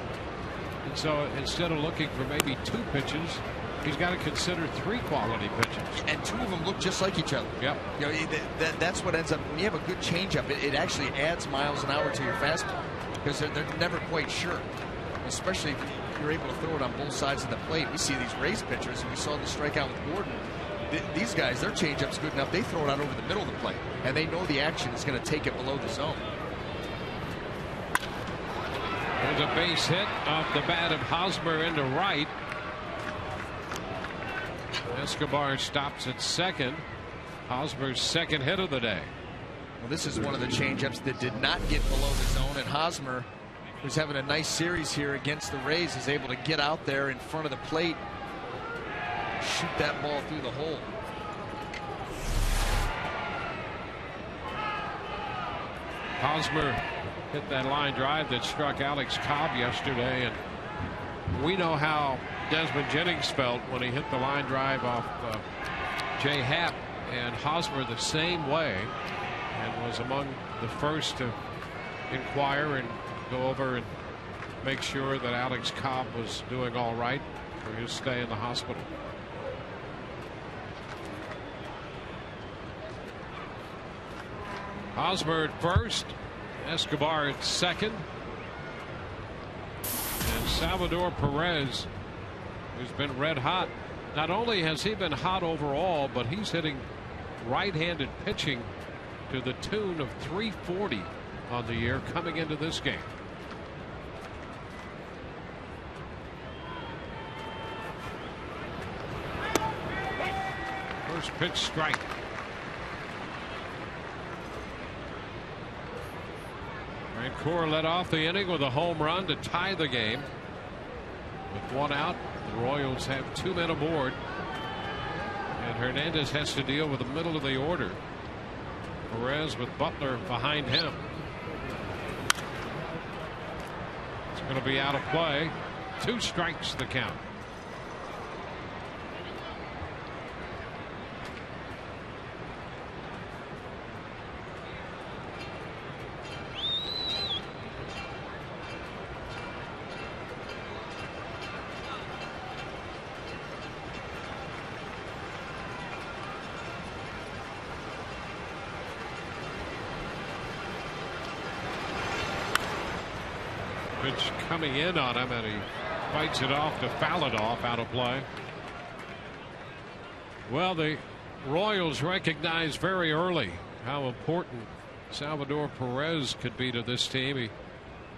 Speaker 3: And so instead of looking for maybe 2 pitches, he's got to consider 3 quality pitches.
Speaker 8: And 2 of them look just like each other.
Speaker 3: Yep.
Speaker 8: You know, that's what ends up, when you have a good changeup, it actually adds miles an hour to your fastball because they're never quite sure, especially if you're able to throw it on both sides of the plate. We see these Rays pitchers, and we saw the strikeout with Gordon. These guys, their changeup's good enough, they throw it out over the middle of the plate, and they know the action is going to take it below the zone.
Speaker 3: There's a base hit off the bat of Hosmer into right. Escobar stops at second. Hosmer's second hit of the day.
Speaker 8: Well, this is one of the changeups that did not get below the zone, and Hosmer, who's having a nice series here against the Rays, is able to get out there in front of the plate, shoot that ball through the hole.
Speaker 3: Hosmer hit that line drive that struck Alex Cobb yesterday, and we know how Desmond Jennings felt when he hit the line drive off Jay Happ, and Hosmer the same way, and was among the first to inquire and go over and make sure that Alex Cobb was doing all right for his stay in the hospital. Hosmer at first, Escobar at second, and Salvador Perez, who's been red hot. Not only has he been hot overall, but he's hitting right-handed pitching to the tune of 340 on the year coming into this game. First pitch strike. Vancouver led off the inning with a home run to tie the game. With one out, the Royals have 2 men aboard, and Hernandez has to deal with the middle of the order. Perez with Butler behind him. It's going to be out of play. 2 strikes the count. Pitch coming in on him, and he fights it off to foul it off, out of play. Well, the Royals recognize very early how important Salvador Perez could be to this team.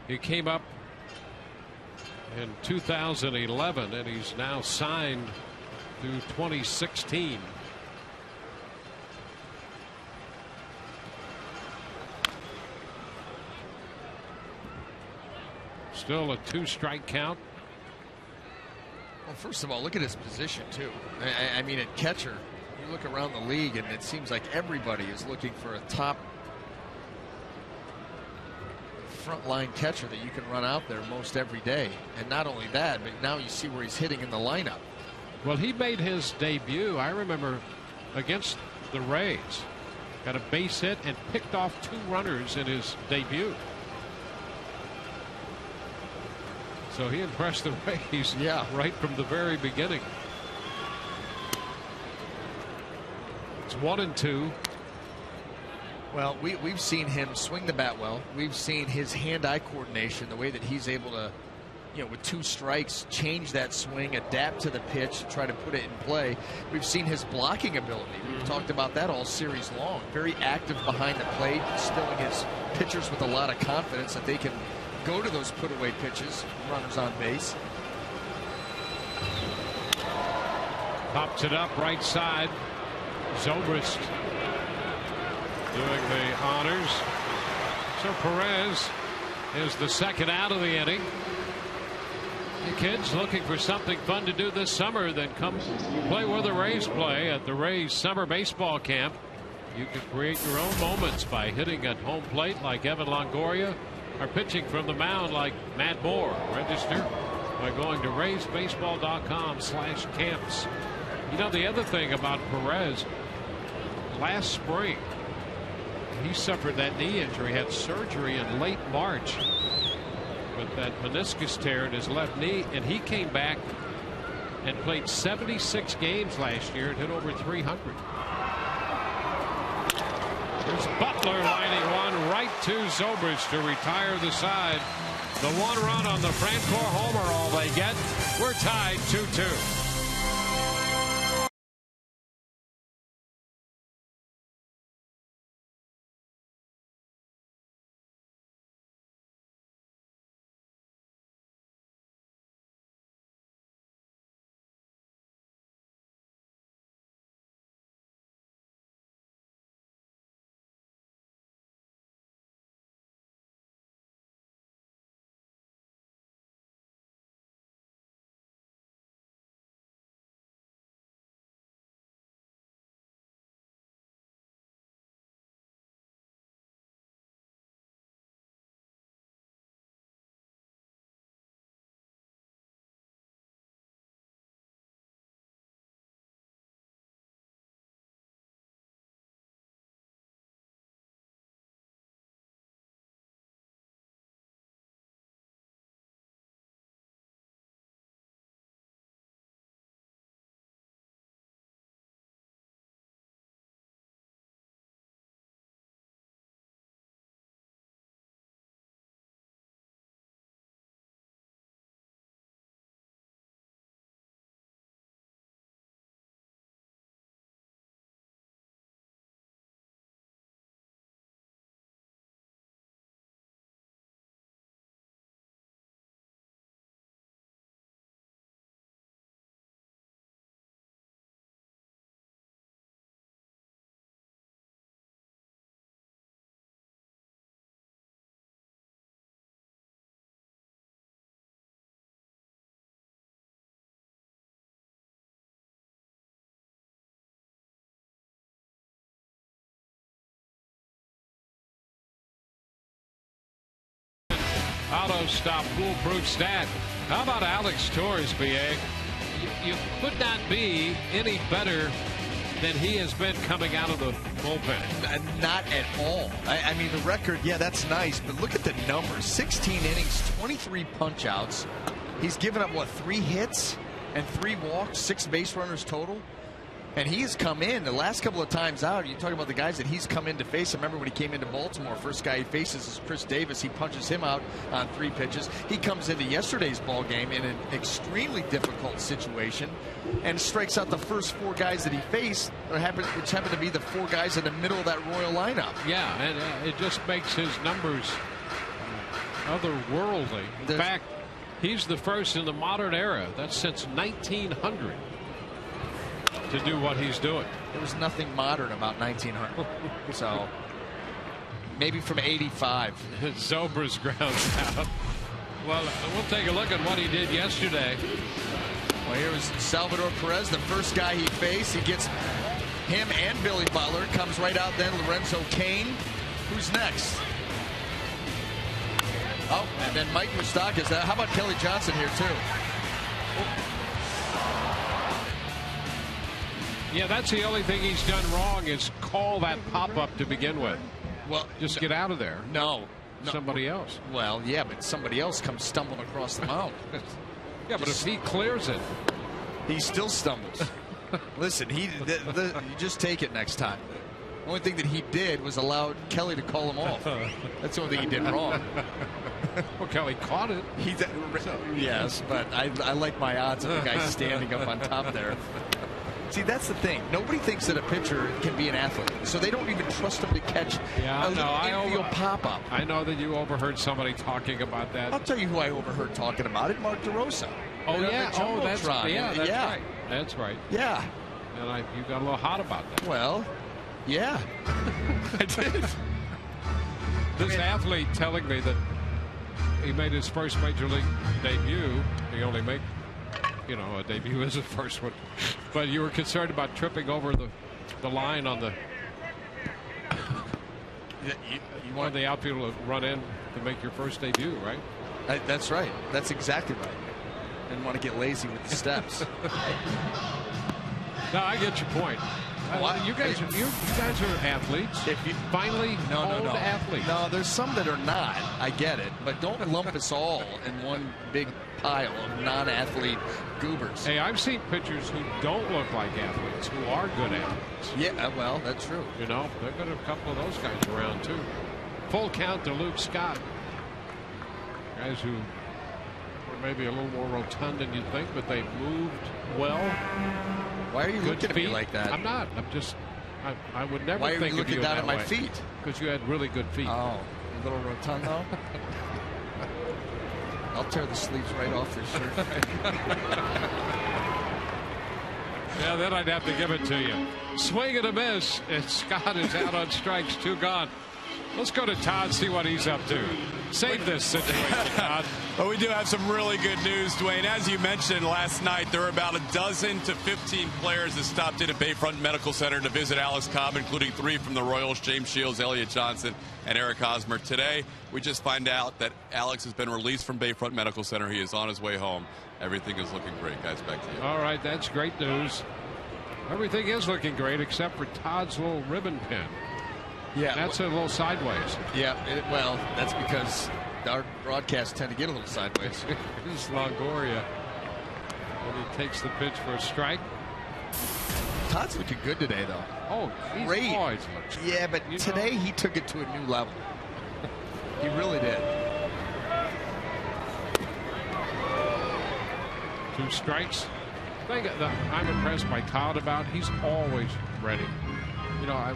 Speaker 3: He came up in 2011, and he's now signed through 2016. Still a 2-strike count.
Speaker 8: Well, first of all, look at his position, too. I mean, at catcher, you look around the league, and it seems like everybody is looking for a top frontline catcher that you can run out there most every day. And not only that, but now you see where he's hitting in the lineup.
Speaker 3: Well, he made his debut, I remember, against the Rays. Got a base hit and picked off 2 runners in his debut. So he impressed the Rays, right from the very beginning. It's 1-2.
Speaker 8: Well, we've seen him swing the bat well. We've seen his hand-eye coordination, the way that he's able to, with 2 strikes, change that swing, adapt to the pitch, try to put it in play. We've seen his blocking ability. We've talked about that all series long. Very active behind the plate, instilling his pitchers with a lot of confidence that they can go to those put-away pitches, runners on base.
Speaker 3: Pops it up right side. Zobrist doing the honors. So Perez is the second out of the inning. The kids looking for something fun to do this summer, then come play where the Rays play at the Rays summer baseball camp. You can create your own moments by hitting at home plate like Evan Longoria, or pitching from the mound like Matt Moore. Register by going to RaysBaseball.com/camps. The other thing about Perez, last spring he suffered that knee injury, had surgery in late March with that meniscus tear in his left knee, and he came back and played 76 games last year and hit over 300. There's Butler lining one right to Zobrist to retire the side. The 1 run on the Francoeur homer, all they get. We're tied 2-2. auto stop foolproof stat. How about Alex Torres, BA? You could not be any better than he has been coming out of the bullpen.
Speaker 8: Not at all. I mean, the record, yeah, that's nice, but look at the numbers. 16 innings, 23 punch-outs. He's given up, what, 3 hits and 3 walks, 6 base runners total? And he has come in the last couple of times out. You talk about the guys that he's come in to face. I remember when he came into Baltimore, first guy he faces is Chris Davis. He punches him out on 3 pitches. He comes into yesterday's ball game in an extremely difficult situation and strikes out the first 4 guys that he faced, which happened to be the 4 guys in the middle of that Royal lineup.
Speaker 3: Yeah, and it just makes his numbers otherworldly. In fact, he's the first in the modern era. That's since 1900. To do what he's doing.
Speaker 8: There was nothing modern about 1900. So maybe from 85.
Speaker 3: Zobrist grounds out. Well, we'll take a look at what he did yesterday.
Speaker 8: Well, here was Salvador Perez, the first guy he faced. He gets him and Billy Butler. Comes right out then Lorenzo Cain. Who's next? Oh, and then Mike Moustakas. How about Kelly Johnson here too?
Speaker 3: Yeah, that's the only thing he's done wrong is call that pop-up to begin with.
Speaker 8: Well,
Speaker 3: just get out of there.
Speaker 8: No.
Speaker 3: Somebody else.
Speaker 8: Well, yeah, but somebody else comes stumbling across the mound.
Speaker 3: Yeah, but if he clears it,
Speaker 8: he still stumbles. Listen, you just take it next time. The only thing that he did was allow Kelly to call him off. That's the only thing he did wrong.
Speaker 3: Well, Kelly caught it.
Speaker 8: Yes, but I like my odds of the guy standing up on top there. See, that's the thing. Nobody thinks that a pitcher can be an athlete, so they don't even trust him to catch a little infield pop-up.
Speaker 3: I know that you overheard somebody talking about that.
Speaker 8: I'll tell you who I overheard talking about it, Mark DeRosa.
Speaker 3: Oh, yeah. Oh, that's
Speaker 8: right.
Speaker 3: That's right.
Speaker 8: Yeah.
Speaker 3: And you got a little hot about that.
Speaker 8: Well, yeah. I did.
Speaker 3: This athlete telling me that he made his first major league debut. He only made a debut is the first one, but you were concerned about tripping over the line on the you wanted the outfielder to run in to make your first debut, right?
Speaker 8: That's right. That's exactly right. Didn't want to get lazy with the steps.
Speaker 3: No, I get your point. You guys are athletes.
Speaker 8: If you
Speaker 3: finally
Speaker 8: no
Speaker 3: athletes.
Speaker 8: No, there's some that are not. I get it, but don't lump us all in one big pile of non-athlete goobers.
Speaker 3: Hey, I've seen pitchers who don't look like athletes who are good athletes.
Speaker 8: Yeah, well, that's true.
Speaker 3: They've got a couple of those guys around too. Full count to Luke Scott. Guys who were maybe a little more rotund than you'd think, but they moved well.
Speaker 8: Why are you looking at me like that?
Speaker 3: I'm not. I'm just. I would never
Speaker 8: think of you. Why are you looking down at my feet?
Speaker 3: Because you had really good feet.
Speaker 8: Oh, a little rotund though. I'll tear the sleeves right off your shirt.
Speaker 3: Yeah, then I'd have to give it to you. Swing and a miss, and Scott is out on strikes, 2 gone. Let's go to Todd, see what he's up to. Save this situation, Todd.
Speaker 1: Well, we do have some really good news, Dwayne. As you mentioned last night, there were about 12 to 15 players that stopped in at Bayfront Medical Center to visit Alex Cobb, including 3 from the Royals, James Shields, Elliott Johnson, and Eric Hosmer. Today, we just find out that Alex has been released from Bayfront Medical Center. He is on his way home. Everything is looking great, guys. Back to you.
Speaker 3: All right, that's great news. Everything is looking great except for Todd's little ribbon pin.
Speaker 8: Yeah,
Speaker 3: that's a little sideways.
Speaker 8: Yeah, well, that's because our broadcasts tend to get a little sideways.
Speaker 3: This is Longoria. And he takes the pitch for a strike.
Speaker 8: Todd's looking good today, though.
Speaker 3: Oh, he's
Speaker 8: great.
Speaker 3: Always looks good.
Speaker 8: Yeah, but today he took it to a new level. He really did.
Speaker 3: 2 strikes. Thing that I'm impressed by Todd about, he's always ready.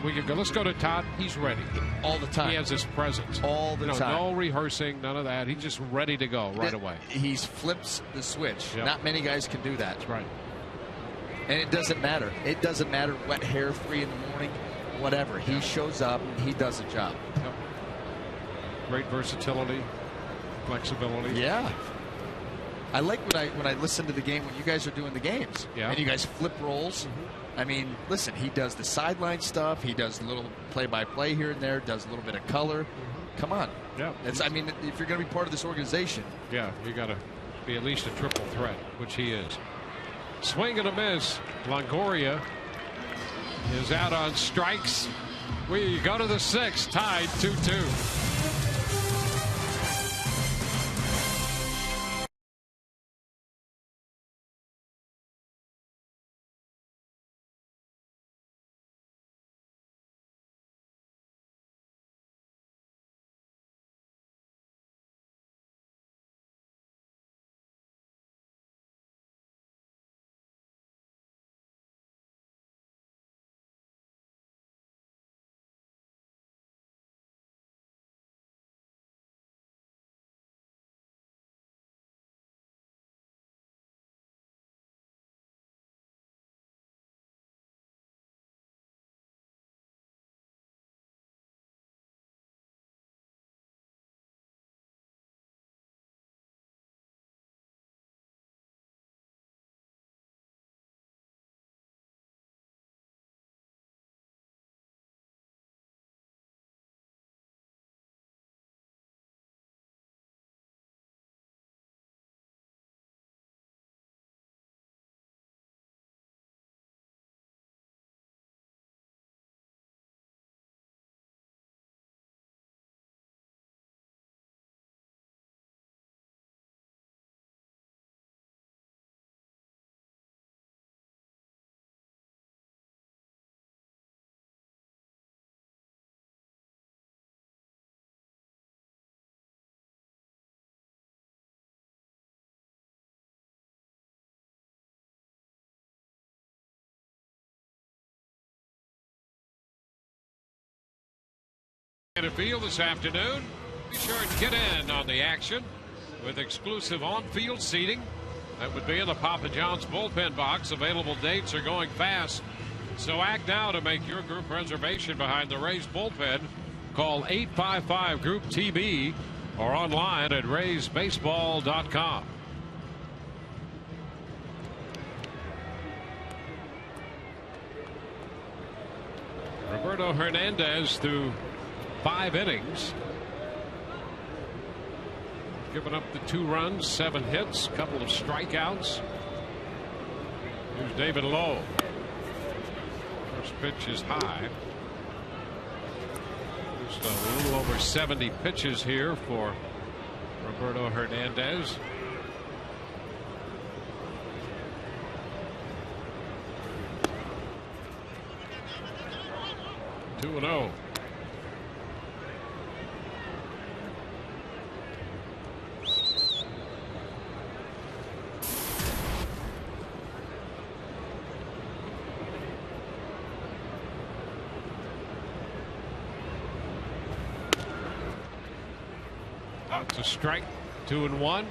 Speaker 3: We could go. Let's go to Todd. He's ready
Speaker 8: all the time.
Speaker 3: He has his presence
Speaker 8: all the time.
Speaker 3: No rehearsing, none of that. He's just ready to go right away.
Speaker 8: He flips the switch.
Speaker 3: Yep.
Speaker 8: Not many guys can do that.
Speaker 3: That's right.
Speaker 8: And it doesn't matter. It doesn't matter. Wet hair, 3 in the morning, whatever. He shows up. He does a job.
Speaker 3: Yep. Great versatility, flexibility.
Speaker 8: Yeah. I like when I listen to the game when you guys are doing the games.
Speaker 3: Yeah.
Speaker 8: And you guys flip roles. I mean, listen, he does the sideline stuff. He does a little play-by-play here and there, does a little bit of color. Come on.
Speaker 3: Yeah.
Speaker 8: I mean, if you're going to be part of this organization.
Speaker 3: Yeah, you got to be at least a triple threat, which he is. Swing and a miss. Longoria is out on strikes. We go to the 6th, tied 2-2. The field this afternoon. Be sure to get in on the action with exclusive on-field seating. That would be in the Papa John's bullpen box. Available dates are going fast, so act now to make your group reservation behind the Rays bullpen. Call 855-GROUP-TB or online at raysbaseball.com. Roberto Hernandez through 5 innings, giving up the 2 runs, 7 hits, couple of strikeouts. Here's David Lowe. First pitch is high. Just a little over 70 pitches here for Roberto Hernandez. Two 2-0. To strike, 2-1.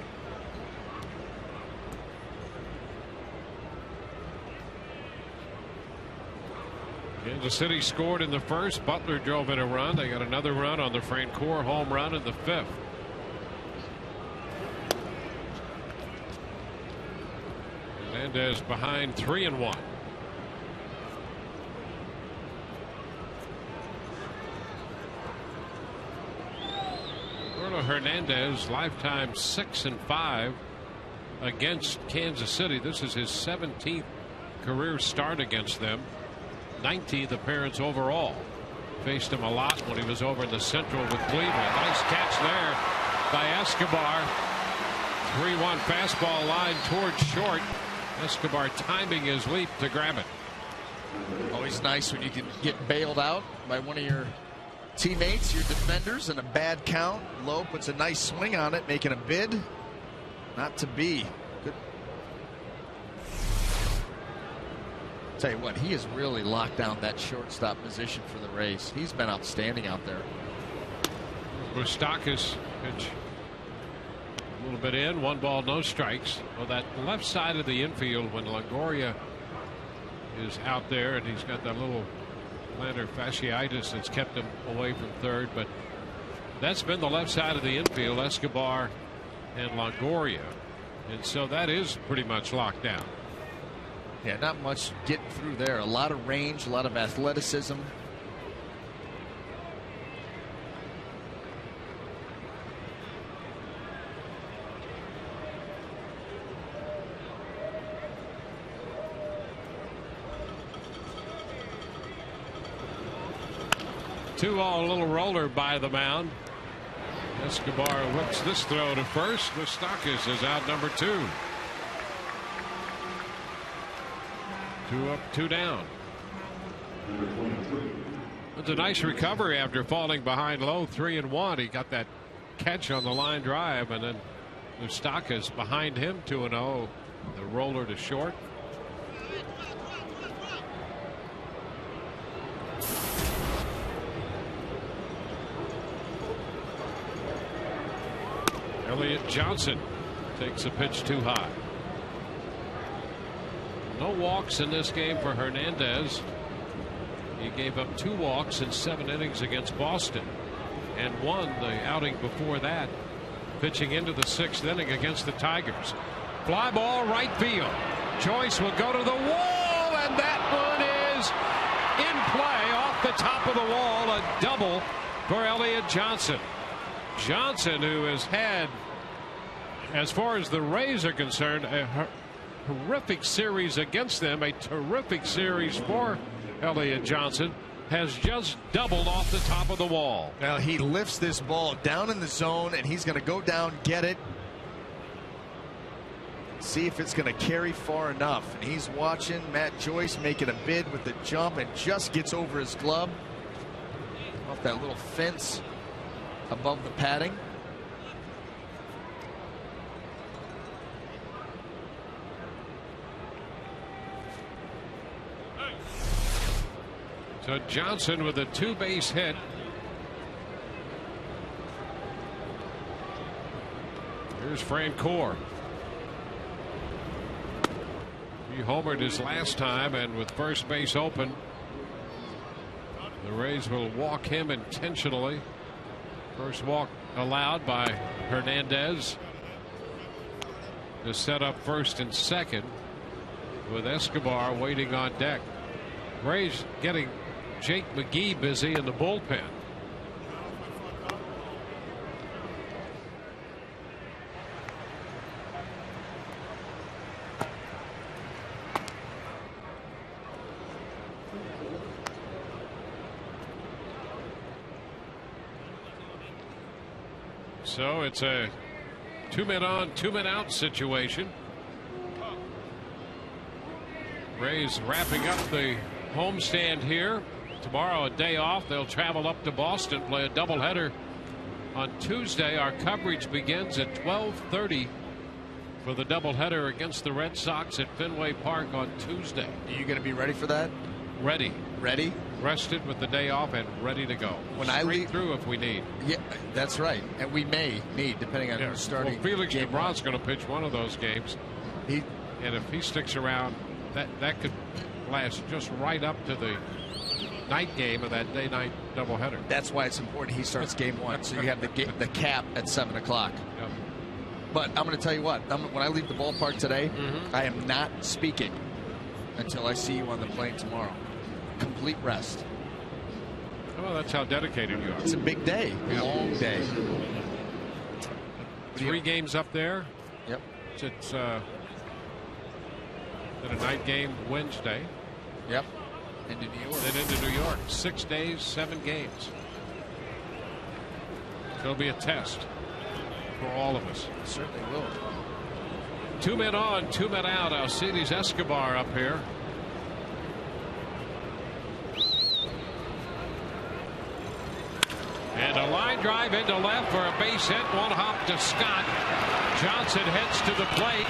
Speaker 3: Kansas City scored in the first. Butler drove in a run. They got another run on the Francoeur home run in the 5th. Hernandez behind 3-1. Hernandez lifetime 6-5 against Kansas City. This is his 17th career start against them, 19th appearance overall. Faced him a lot when he was over in the Central with Cleveland. Nice catch there by Escobar. 3-1 fastball line towards short. Escobar timing his leap to grab it.
Speaker 8: Always nice when you can get bailed out by one of your teammates, your defenders, in a bad count. Lowe puts a nice swing on it, making a bid. Not to be. Good. Tell you what, he has really locked down that shortstop position for the Rays. He's been outstanding out there.
Speaker 3: Moustakas pitch a little bit in, 1 ball, no strikes. Well, that left side of the infield when Longoria is out there, and he's got that little plantar fasciitis that's kept him away from third, but that's been the left side of the infield, Escobar and Longoria, and so that is pretty much locked down.
Speaker 8: Yeah, not much getting through there. A lot of range, a lot of athleticism.
Speaker 3: A little roller by the mound. Escobar whips this throw to first. Moustakas is out number 2. 2 up, 2 down. It's a nice recovery after falling behind low 3-1. He got that catch on the line drive, and then Moustakas behind him 2-0. The roller to short. Elliott Johnson takes a pitch too high. No walks in this game for Hernandez. He gave up 2 walks in 7 innings against Boston, and won the outing before that, pitching into the 6th inning against the Tigers. Fly ball right field. Joyce will go to the wall, and that one is in play off the top of the wall. A double for Elliott Johnson. Johnson, who has had, as far as the Rays are concerned, a horrific series against them, a terrific series for Elliott Johnson, has just doubled off the top of the wall.
Speaker 8: Now he lifts this ball down in the zone, and he's going to go down, get it, see if it's going to carry far enough. And he's watching Matt Joyce making a bid with the jump, and just gets over his glove off that little fence above the padding.
Speaker 3: So Johnson with a 2-base hit. Here's Francoeur. He homered his last time, and with first base open, the Rays will walk him intentionally. First walk allowed by Hernandez to set up first and second, with Escobar waiting on deck. Rays getting Jake McGee busy in the bullpen. So it's a 2-men on, 2-men out situation. Rays wrapping up the homestand here. Tomorrow a day off. They'll travel up to Boston, play a doubleheader on Tuesday. Our coverage begins at 12:30 for the doubleheader against the Red Sox at Fenway Park on Tuesday.
Speaker 8: Are you going to be ready for that?
Speaker 3: Ready.
Speaker 8: Ready?
Speaker 3: Rested with the day off and ready to go.
Speaker 8: When
Speaker 3: Straight
Speaker 8: I leave
Speaker 3: through if we need.
Speaker 8: Yeah, that's right. And we may need, depending on who's starting.
Speaker 3: Well, Felix Lebron's going to pitch one of those games. And if he sticks around, that could last just right up to the night game of that day-night doubleheader.
Speaker 8: That's why it's important he starts game 1, so you have the cap at 7 o'clock.
Speaker 3: Yep.
Speaker 8: But I'm going to tell you what, when I leave the ballpark today, I am not speaking until I see you on the plane tomorrow. Complete rest.
Speaker 3: Well, that's how dedicated you are.
Speaker 8: It's a big day, long day.
Speaker 3: 3 games up there.
Speaker 8: Yep.
Speaker 3: It's then a night game Wednesday.
Speaker 8: Yep. Into New York.
Speaker 3: Then into New York. 6 days, 7 games. It'll be a test for all of us.
Speaker 8: It certainly will.
Speaker 3: 2 men on, 2 men out. Alcides Escobar up here. And a line drive into left for a base hit. 1 hop to Scott. Johnson heads to the plate.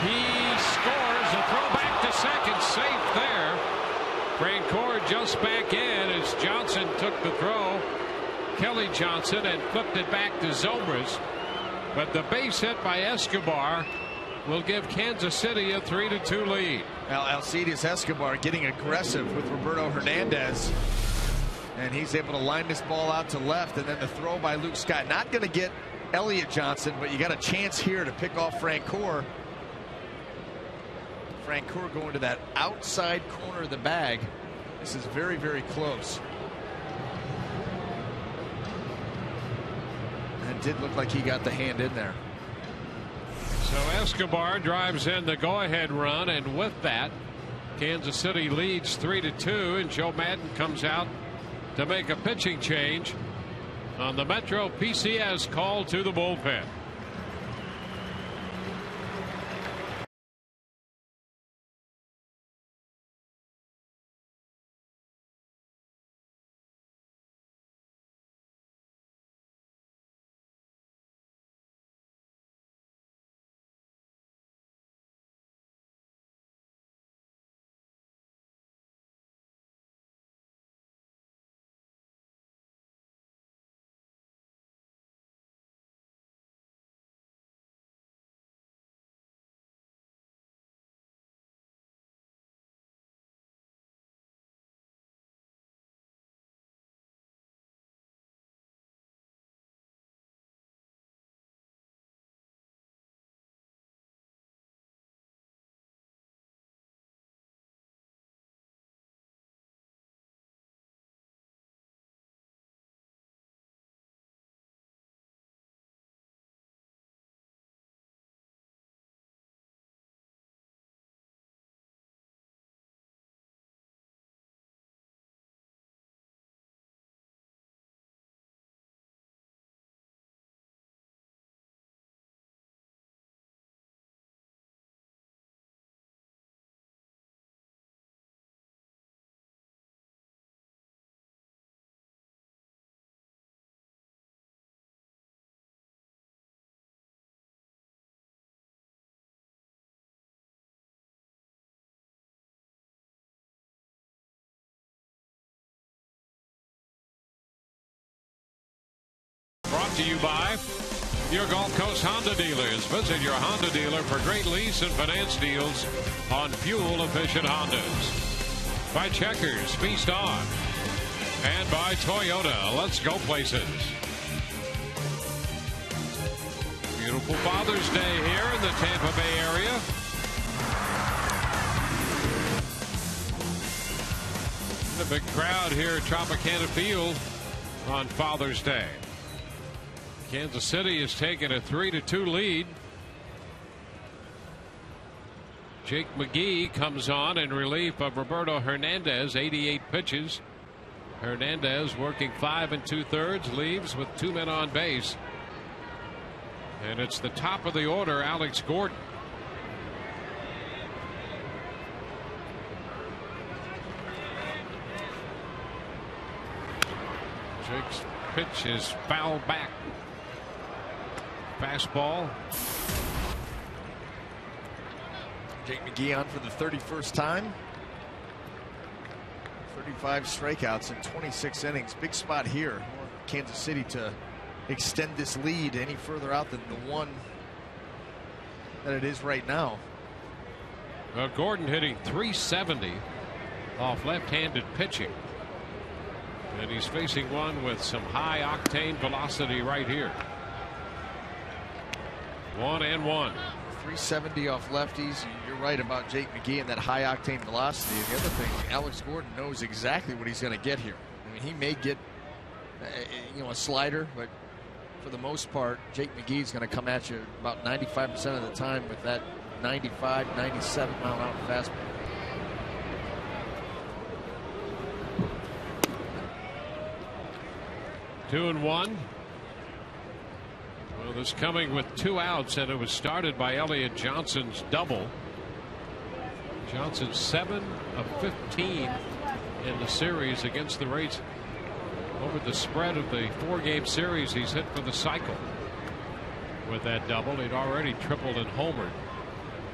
Speaker 3: He scores. A throw back to second. Safe there. Francoeur just back in as Johnson took the throw. Kelly Johnson, and flipped it back to Zobrist. But the base hit by Escobar will give Kansas City a 3-2 lead.
Speaker 8: Now Alcides Escobar getting aggressive with Roberto Hernandez. And he's able to line this ball out to left, and then the throw by Luke Scott. Not going to get Elliott Johnson, but you got a chance here to pick off Francoeur. Francoeur going to that outside corner of the bag. This is very, very close. And it did look like he got the hand in there.
Speaker 3: So Escobar drives in the go-ahead run, and with that, Kansas City leads 3-2, and Joe Madden comes out to make a pitching change on the Metro PCS call to the bullpen. Brought to you by your Gulf Coast Honda dealers. Visit your Honda dealer for great lease and finance deals on fuel-efficient Hondas. By Checkers, feast on. And by Toyota, let's go places. Beautiful Father's Day here in the Tampa Bay area. A big crowd here at Tropicana Field on Father's Day. Kansas City has taken a 3-2 lead. Jake McGee comes on in relief of Roberto Hernandez, 88 pitches. Hernandez working 5 2/3, leaves with 2 men on base. And it's the top of the order, Alex Gordon. Jake's pitch is foul back. Fastball.
Speaker 8: Jake McGee on for the 31st time. 35 strikeouts in 26 innings. Big spot here. Kansas City to extend this lead any further out than the one that it is right now.
Speaker 3: Well, Gordon hitting .370 off left-handed pitching. And he's facing one with some high octane velocity right here. 1-1.
Speaker 8: .370 off lefties. You're right about Jake McGee and that high octane velocity. And the other thing, Alex Gordon knows exactly what he's going to get here. I mean, he may get a slider, but for the most part, Jake McGee's going to come at you about 95% of the time with that 95, 97 mile an hour fastball.
Speaker 3: Two and one. Well, this coming with 2 outs, and it was started by Elliott Johnson's double. Johnson 7 of 15 in the series against the Rays. Over the spread of the 4-game series, he's hit for the cycle with that double. He'd already tripled and homered.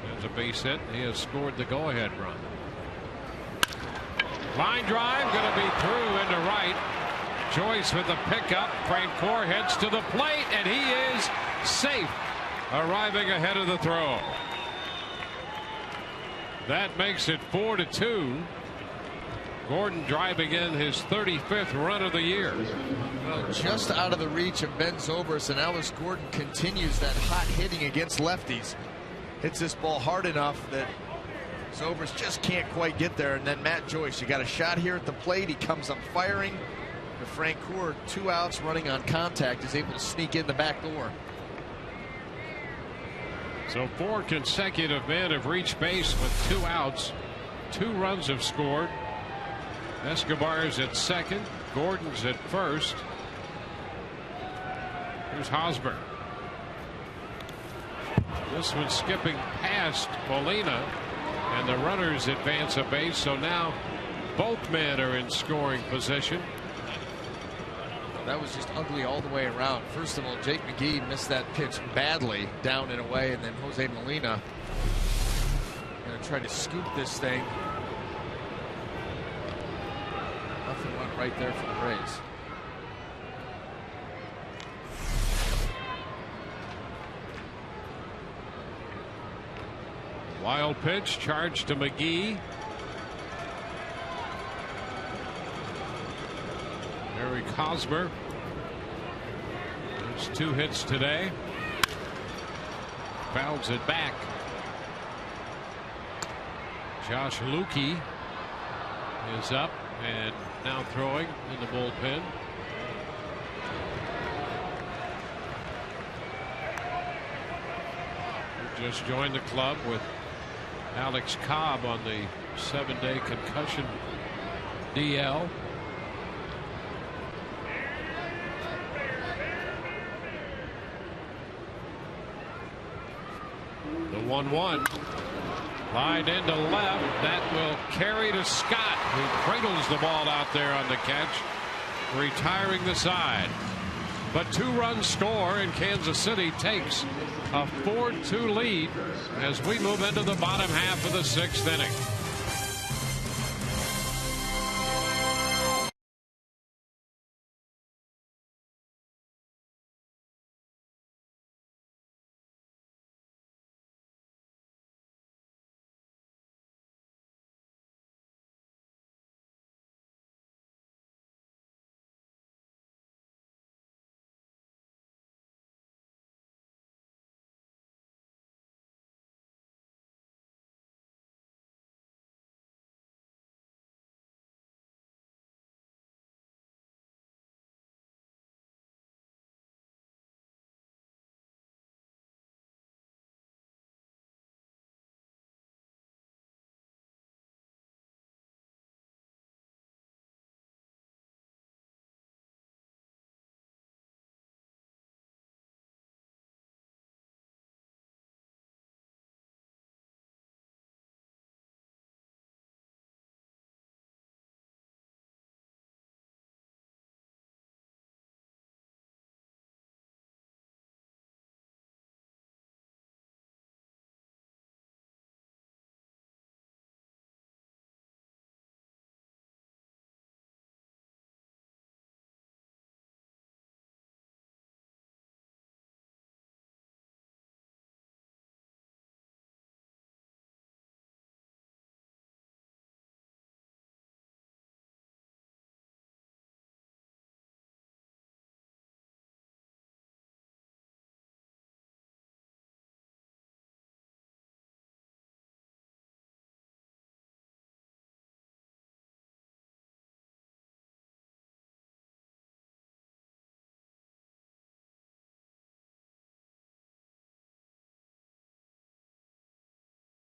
Speaker 3: There's a base hit. He has scored the go-ahead run. Line drive going to be through into right. Joyce with the pickup. Francoeur heads to the plate, and he is safe, arriving ahead of the throw. That makes it 4-2. Gordon driving in his 35th run of the year.
Speaker 8: Well, just out of the reach of Ben Zobrist, and Alex Gordon continues that hot hitting against lefties. Hits this ball hard enough that Zobrist just can't quite get there, and then Matt Joyce, you got a shot here at the plate. He comes up firing. But Frank Coeur, 2 outs, running on contact, is able to sneak in the back door.
Speaker 3: So 4 consecutive men have reached base with 2 outs. 2 runs have scored. Escobar's at second. Gordon's at first. Here's Hosmer. This one skipping past Molina, and the runners advance a base. So now both men are in scoring position.
Speaker 8: That was just ugly all the way around. First of all, Jake McGee missed that pitch badly down and away, and then Jose Molina going to try to scoop this thing. Nothing went right there for the Rays.
Speaker 3: Wild pitch, charge to McGee. Eric Hosmer. There's 2 hits today. Fouls it back. Josh Lukey is up and now throwing in the bullpen. He just joined the club with Alex Cobb on the 7-day concussion DL. The 1-1 line into left, that will carry to Scott, who cradles the ball out there on the catch, retiring the side. But 2-run score, and Kansas City takes a 4-2 lead as we move into the bottom half of the 6th inning.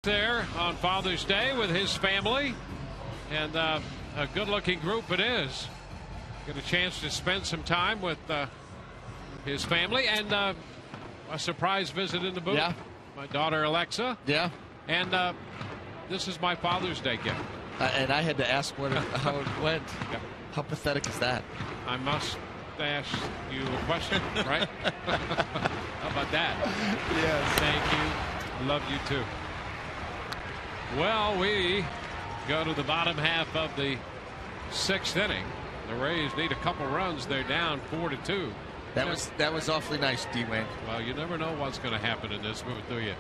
Speaker 3: There on Father's Day with his family, and a good-looking group it is. Get a chance to spend some time with his family, and a surprise visit in the booth.
Speaker 8: Yeah.
Speaker 3: My daughter Alexa.
Speaker 8: Yeah.
Speaker 3: And this is my Father's Day gift.
Speaker 8: And I had to ask how it went.
Speaker 3: Yeah.
Speaker 8: How pathetic is that?
Speaker 3: I must ask you a question, right? How about that?
Speaker 8: Yes.
Speaker 3: Thank you. Love you too. Well, we go to the bottom half of the 6th inning. The Rays need a couple runs. They're down 4-2.
Speaker 8: That was awfully nice, D-Wayne.
Speaker 3: Well, you never know what's going to happen in this move, do you?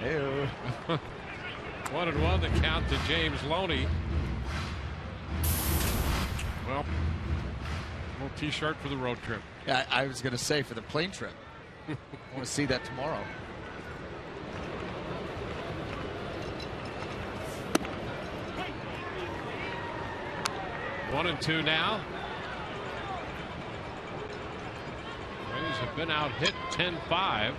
Speaker 8: Hey-o.
Speaker 3: 1-1 the count to James Loney. Well, little T-shirt for the road trip.
Speaker 8: Yeah, I was going to say for the plane trip. I want to see that tomorrow.
Speaker 3: 1-2 now. Rays have been out hit 10-5.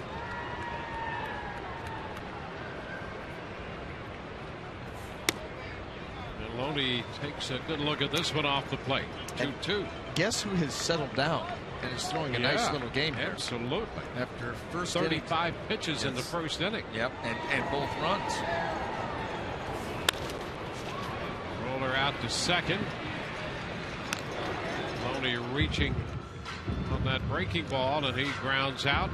Speaker 3: And Loney takes a good look at this one off the plate. 2-2.
Speaker 8: Guess who has settled down and is throwing a nice little game here?
Speaker 3: Absolutely.
Speaker 8: After first
Speaker 3: 35
Speaker 8: inning.
Speaker 3: pitches in the first inning.
Speaker 8: Yep, and both runs.
Speaker 3: Roller out to second. Loney reaching on that breaking ball, and he grounds out.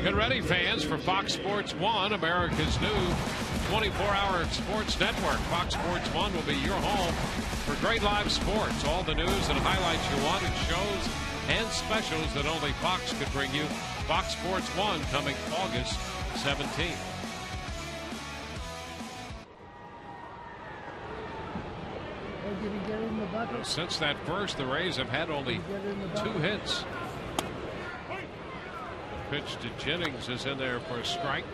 Speaker 3: Get ready, fans, for Fox Sports 1, America's new 24-hour sports network. Fox Sports 1 will be your home for great live sports. All the news and highlights you want, and shows and specials that only Fox could bring you. Fox Sports 1 coming August 17th. Since that first, the Rays have had only 2 hits. The pitch to Jennings is in there for a strike.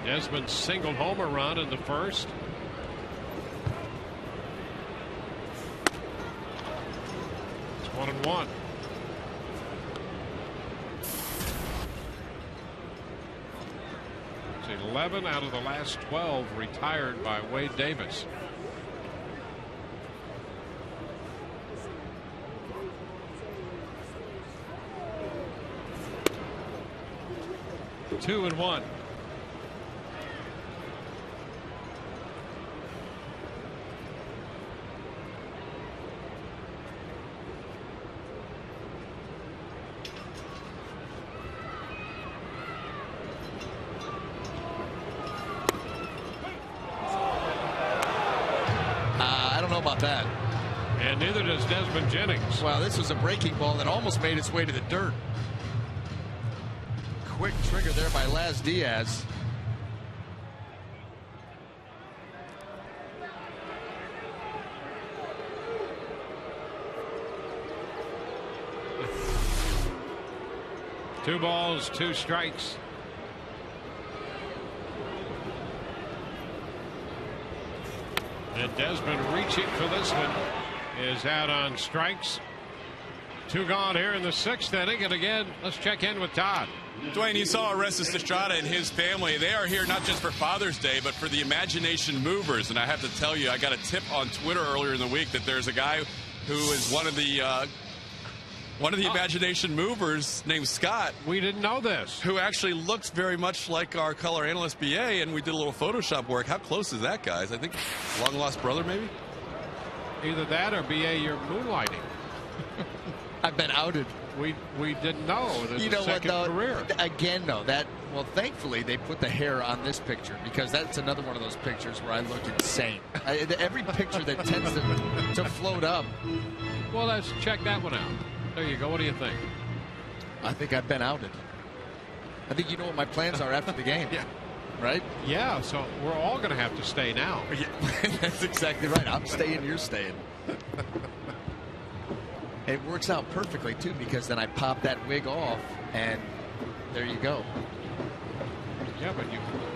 Speaker 3: Desmond single homer run in the first. It's 1-1. It's 11 out of the last 12 retired by Wade Davis. Two and one.
Speaker 8: About that.
Speaker 3: And neither does Desmond Jennings.
Speaker 8: Well, this was a breaking ball that almost made its way to the dirt. Quick trigger there by Laz Diaz.
Speaker 3: Two balls, 2 strikes. And Desmond reaching for this one is out on strikes. 2 gone here in the 6th inning. And again, let's check in with Todd.
Speaker 1: Dwayne, you saw Orestes Estrada and his family. They are here not just for Father's Day, but for the Imagination Movers. And I have to tell you, I got a tip on Twitter earlier in the week that there's a guy who is one of the Imagination Movers named Scott.
Speaker 3: We didn't know this.
Speaker 1: Who actually looks very much like our color analyst BA, and we did a little Photoshop work. How close is that, guys? I think long lost brother, maybe?
Speaker 3: Either that or BA, you're moonlighting.
Speaker 8: I've been outed.
Speaker 3: We didn't know.
Speaker 8: You know what, though?
Speaker 3: Career.
Speaker 8: Again, though, well, thankfully they put the hair on this picture, because that's another one of those pictures where I look insane. Every picture that tends to float up.
Speaker 3: Well, let's check that one out. There you go. What do you think?
Speaker 8: I think I've been outed. I think you know what my plans are after the game.
Speaker 3: Yeah.
Speaker 8: Right?
Speaker 3: Yeah, so we're all going to have to stay now.
Speaker 8: Yeah. That's exactly right. I'm staying, you're staying. It works out perfectly, too, because then I pop that wig off, and there you go.
Speaker 3: Yeah, but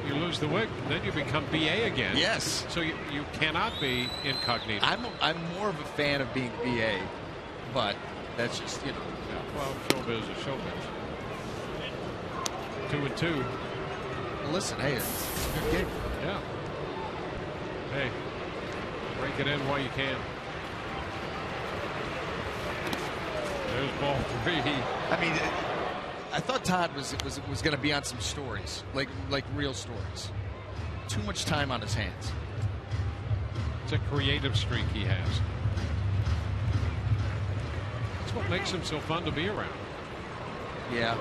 Speaker 3: you lose the wig, then you become BA again.
Speaker 8: Yes.
Speaker 3: So you cannot be incognito.
Speaker 8: I'm more of a fan of being BA, but that's just, you know.
Speaker 3: Yeah, well, showbiz is showbiz. 2-2.
Speaker 8: Well, listen, hey, it's a good game.
Speaker 3: Yeah. Hey, break it in while you can. There's ball 3.
Speaker 8: I mean, I thought Todd was going to be on some stories, like real stories. Too much time on his hands.
Speaker 3: It's a creative streak he has. That's what makes him so fun to be around.
Speaker 8: Yeah.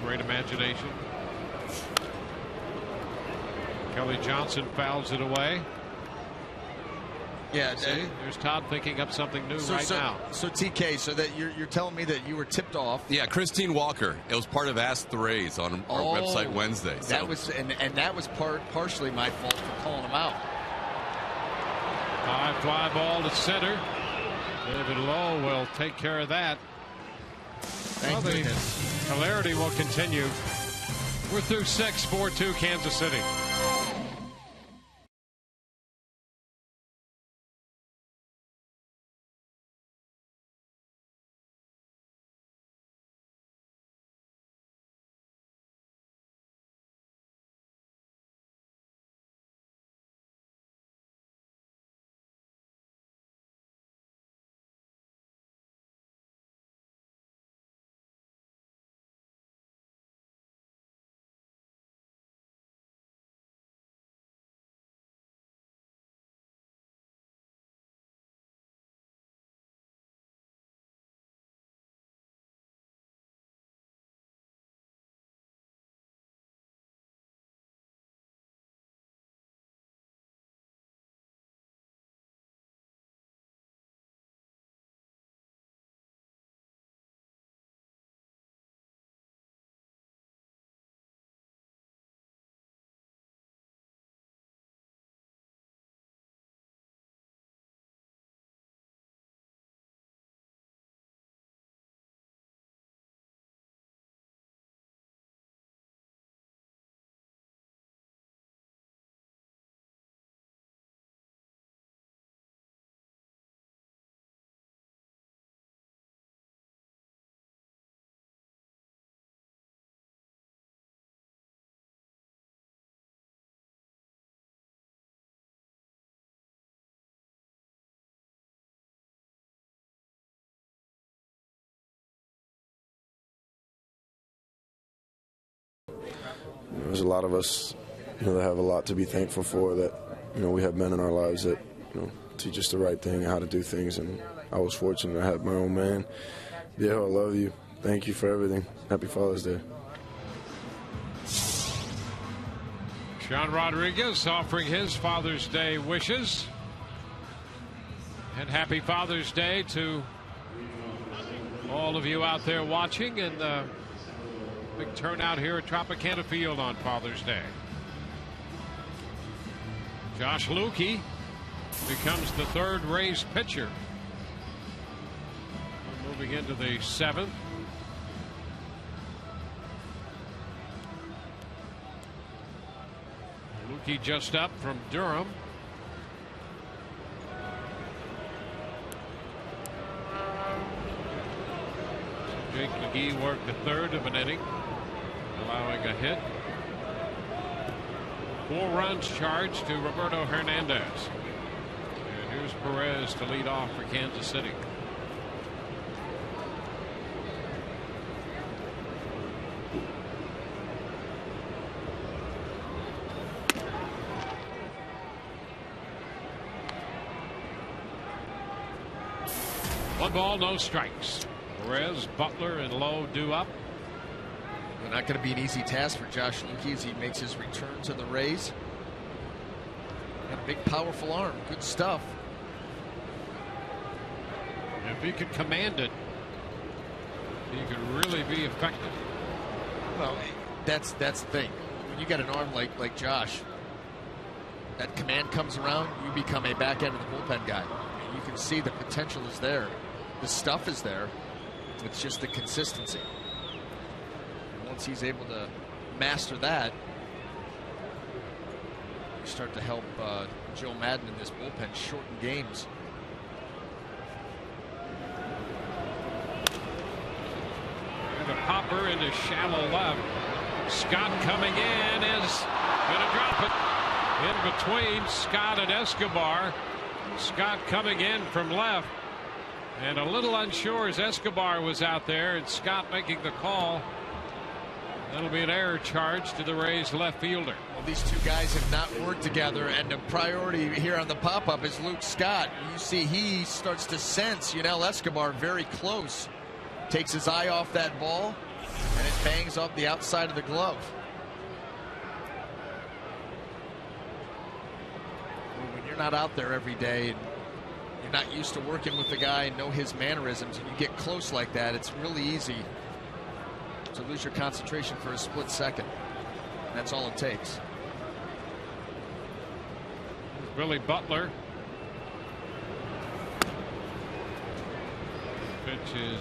Speaker 3: Great imagination. Kelly Johnson fouls it away.
Speaker 8: Yeah,
Speaker 3: see, there's Todd thinking up something new now.
Speaker 8: So TK, so that you're telling me that you were tipped off.
Speaker 1: Yeah, Christine Walker. It was part of Ask the Rays on our website Wednesday. So.
Speaker 8: That was and that was partially my fault for calling him out.
Speaker 3: High fly ball to center. David Lowe will take care of that.
Speaker 8: Thank goodness.
Speaker 3: Hilarity will continue. We're through 6, 4-2 Kansas City.
Speaker 11: There's a lot of us, that have a lot to be thankful for. That we have men in our lives that teach us the right thing and how to do things. And I was fortunate to have my own man. Yeah, I love you. Thank you for everything. Happy Father's Day.
Speaker 3: Sean Rodriguez offering his Father's Day wishes. And happy Father's Day to all of you out there watching, and big turnout here at Tropicana Field on Father's Day. Josh Lukey becomes the third Rays pitcher. We're moving into the 7th. Lukey just up from Durham. Jake McGee worked the third of an inning, allowing a hit. 4 runs charged to Roberto Hernandez. And here's Perez to lead off for Kansas City. One ball, no strikes. Perez, Butler, and Lowe due up.
Speaker 8: Not going to be an easy task for Josh Lukey as he makes his return to the Rays. Got a big, powerful arm. Good stuff.
Speaker 3: If he could command it, he could really be effective.
Speaker 8: Well, that's the thing. When you got an arm like Josh, that command comes around, you become a back end of the bullpen guy. You can see the potential is there. The stuff is there. It's just the consistency. And once he's able to master that, you start to help Joe Madden in this bullpen shorten games.
Speaker 3: And a popper into shallow left. Scott coming in is going to drop it in between Scott and Escobar. Scott coming in from left. And a little unsure as Escobar was out there, and Scott making the call. That'll be an error charge to the Rays left fielder.
Speaker 8: Well, these two guys have not worked together, and the priority here on the pop-up is Luke Scott. You see he starts to sense Yunel Escobar very close. Takes his eye off that ball, and it bangs off the outside of the glove. When you're not out there every day, and you're not used to working with the guy and know his mannerisms, and you get close like that, it's really easy to lose your concentration for a split second. And that's all it takes.
Speaker 3: Billy Butler. Pitch is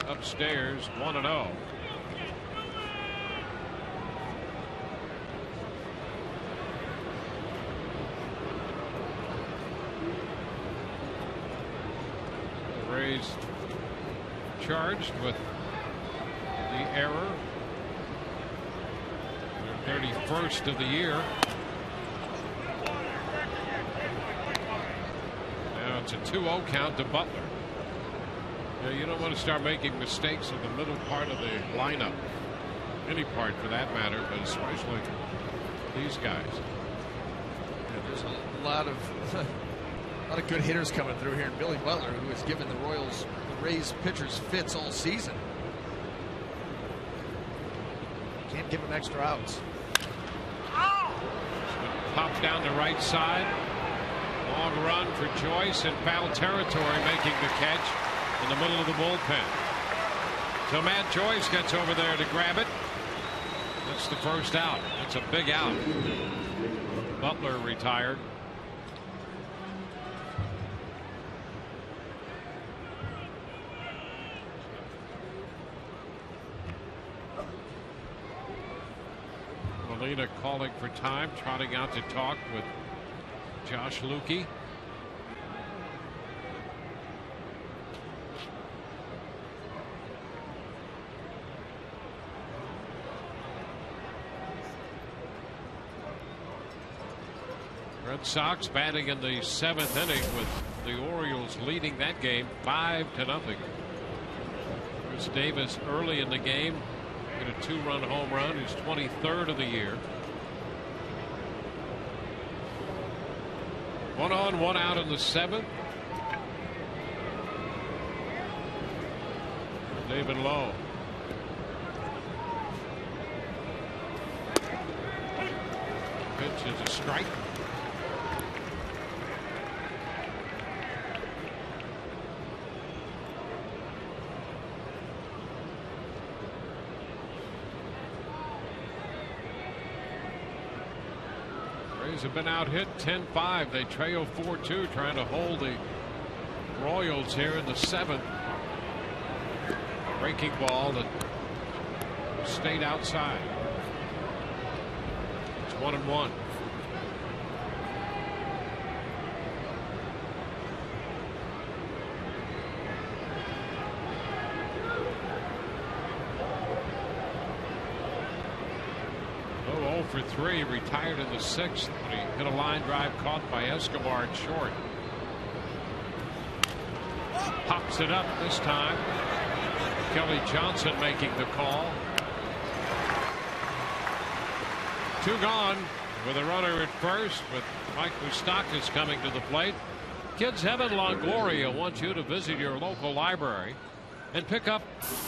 Speaker 3: upstairs, 1-0. Rays charged with the error. Their 31st of the year. Now it's a 2-0 count to Butler. You don't want to start making mistakes in the middle part of the lineup. Any part for that matter, but especially these guys.
Speaker 8: Yeah, there's a lot of good hitters coming through here, and Billy Butler, who has given the Rays pitchers fits all season. Can't give him extra outs.
Speaker 3: Popped down the right side. Long run for Joyce in foul territory, making the catch in the middle of the bullpen. So Matt Joyce gets over there to grab it. That's the first out. That's a big out. Butler retired. Molina calling for time, trotting out to talk with Josh Lukey. Red Sox batting in the 7th inning with the Orioles leading that game 5-0. There's Davis early in the game. Hit a 2-run home run. His 23rd of the year. 1 on, 1 out in the 7th. David Lowe. Pitch is a strike. Rays have been out hit 10-5. They trail 4-2, trying to hold the Royals here in the 7th. Breaking ball that stayed outside. It's 1-1. For 3, retired in the 6th when he hit a line drive caught by Escobar at short. Pops it up this time. Kelly Johnson making the call. 2 gone with a runner at first, with Mike Moustakas coming to the plate. Kids Heaven Longoria wants you to visit your local library and pick up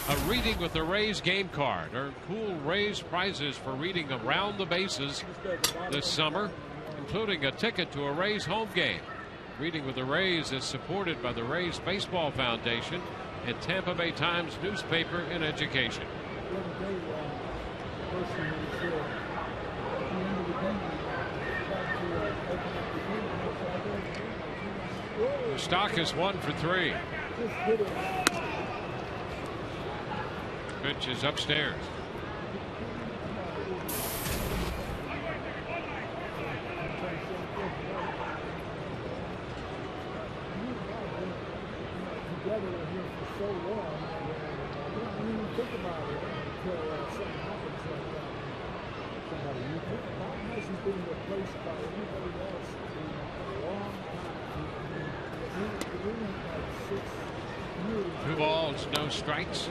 Speaker 3: a Reading with the Rays game card. Earn cool Rays prizes for reading around the bases this summer, including a ticket to a Rays home game. Reading with the Rays is supported by the Rays Baseball Foundation and Tampa Bay Times newspaper and education. Moustakas 1 for 3. Pitch is upstairs. Two balls, no strikes.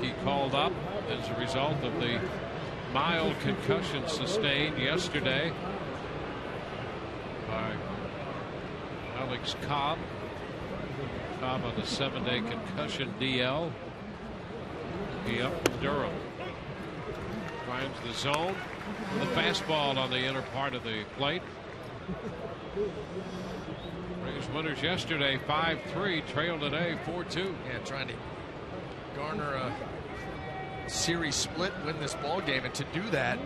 Speaker 3: He called up as a result of the mild concussion sustained yesterday by Alex Cobb. Cobb on the 7-day concussion DL. He up from Durham. Finds the zone. The fastball on the inner part of the plate. Rays winners yesterday 5-3, trailed today 4-2.
Speaker 8: Yeah, trying to garner a series split, win this ball game, and to do that,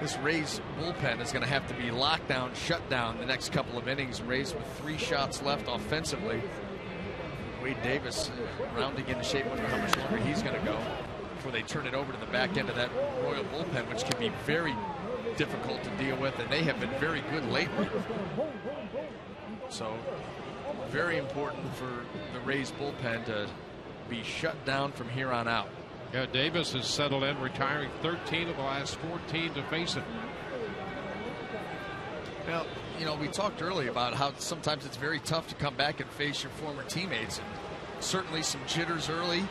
Speaker 8: this Rays bullpen is going to have to be locked down, shut down the next couple of innings. Rays with 3 shots left offensively. Wade Davis rounding into shape. Wonder how much longer he's going to go before they turn it over to the back end of that Royal bullpen, which can be very difficult to deal with, and they have been very good lately. So very important for the Rays bullpen to be shut down from here on out.
Speaker 3: Yeah, Davis has settled in, retiring 13 of the last 14 to face it.
Speaker 8: Now, you know, we talked earlier about how sometimes it's very tough to come back and face your former teammates, and certainly some jitters early.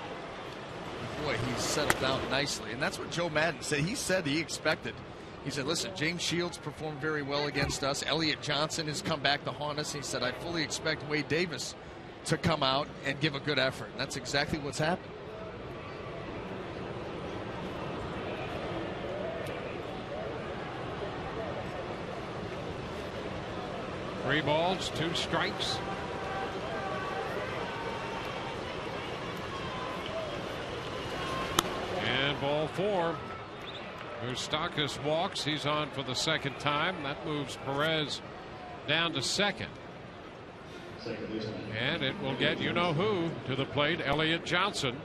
Speaker 8: Boy, he's settled down nicely, and that's what Joe Maddon said. He said he expected. He said, listen, James Shields performed very well against us. Elliott Johnson has come back to haunt us. He said, I fully expect Wade Davis to come out and give a good effort. And that's exactly what's happened.
Speaker 3: 3 balls, 2 strikes. And ball 4. Moustakas walks. He's on for the second time. That moves Perez down to second. And it will get you-know-who to the plate, Elliott Johnson.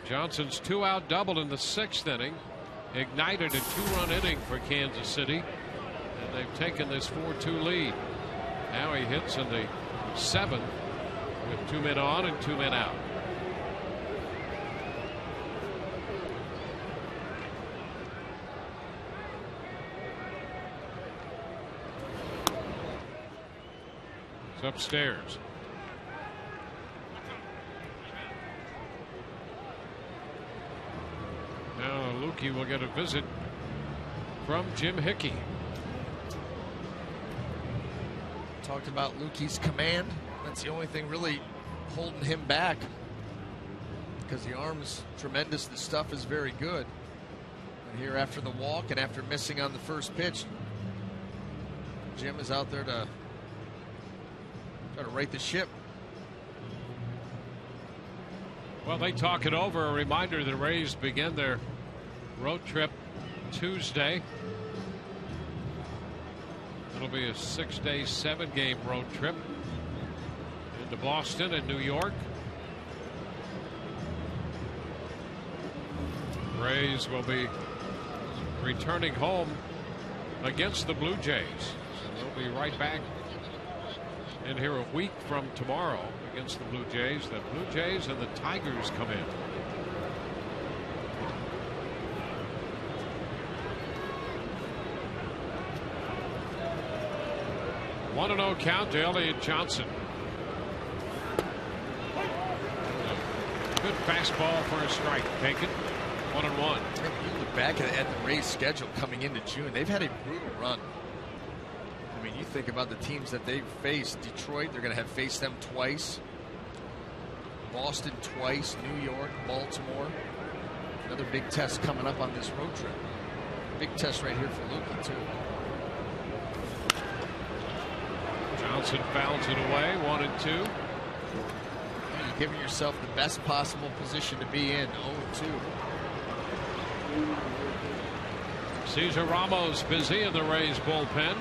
Speaker 3: Johnson's 2-out double in the 6th inning ignited a 2-run inning for Kansas City, and they've taken this 4-2 lead. Now he hits in the 7th with 2 men on and 2 men out. It's upstairs. Now Lukey will get a visit from Jim Hickey.
Speaker 8: Talked about Lukey's command. That's the only thing really holding him back, because the arm is tremendous. The stuff is very good. And here after the walk and after missing on the first pitch, Jim is out there to try to right the ship.
Speaker 3: Well, they talk it over. A reminder, the Rays begin their road trip Tuesday. It'll be a 6-day, 7-game road trip into Boston and New York. Rays will be returning home against the Blue Jays. So they'll be right back in here a week from tomorrow against the Blue Jays. The Blue Jays and the Tigers come in. One 1-0 count to Elliott Johnson. Good fastball for a strike. Taken. 1-1.
Speaker 8: You look back at the Rays' schedule coming into June. They've had a brutal run. I mean, you think about the teams that they've faced. Detroit, they're going to have faced them twice. Boston twice. New York, Baltimore. Another big test coming up on this road trip. Big test right here for Lukey, too.
Speaker 3: Johnson fouls it away. 1-2.
Speaker 8: You're giving yourself the best possible position to be in. 0-2.
Speaker 3: Cesar Ramos busy in the Rays bullpen.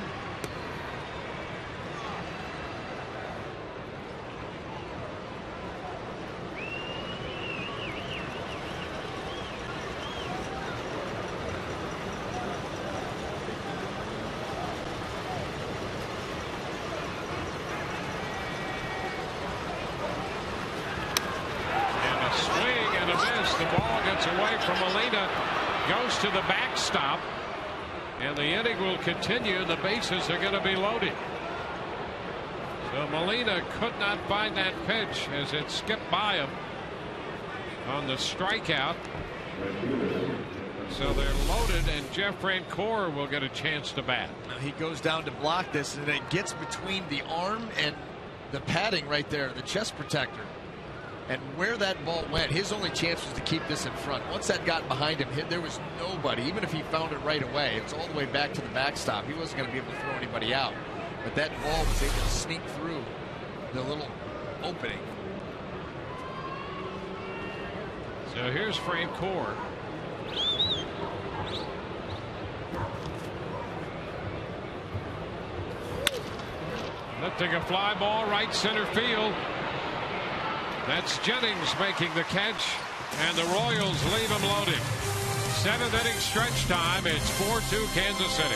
Speaker 3: Goes to the backstop, and the inning will continue. The bases are going to be loaded. So Molina could not find that pitch as it skipped by him on the strikeout. So they're loaded, and Jeff Francoeur will get a chance to bat.
Speaker 8: Now he goes down to block this, and it gets between the arm and the padding right there, the chest protector. And where that ball went, his only chance was to keep this in front. Once that got behind him, there was nobody. Even if he found it right away, it's all the way back to the backstop. He wasn't going to be able to throw anybody out. But that ball was able to sneak through the little opening.
Speaker 3: So here's Francoeur. Lifting a fly ball right center field. That's Jennings making the catch, and the Royals leave him loaded. 7th inning stretch time. It's 4-2 Kansas City.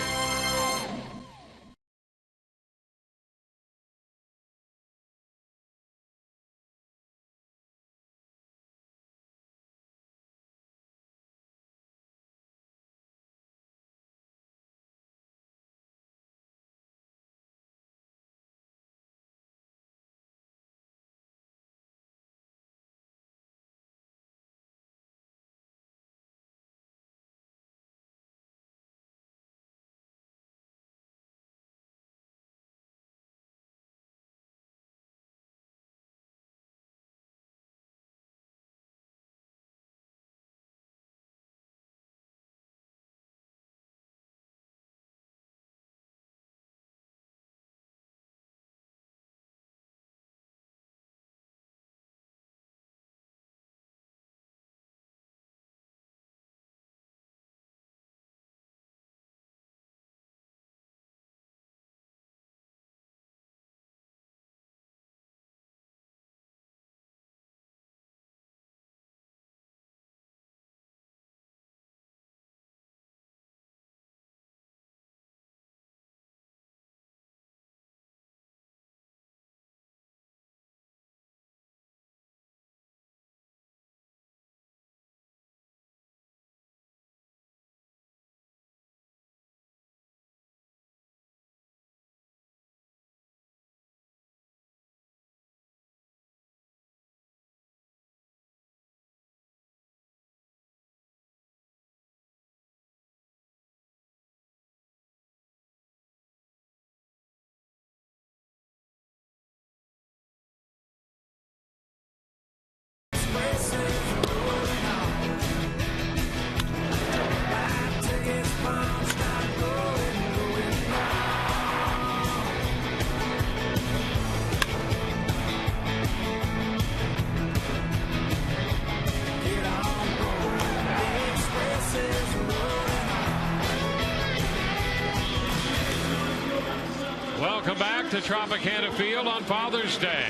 Speaker 3: Welcome back to Tropicana Field on Father's Day.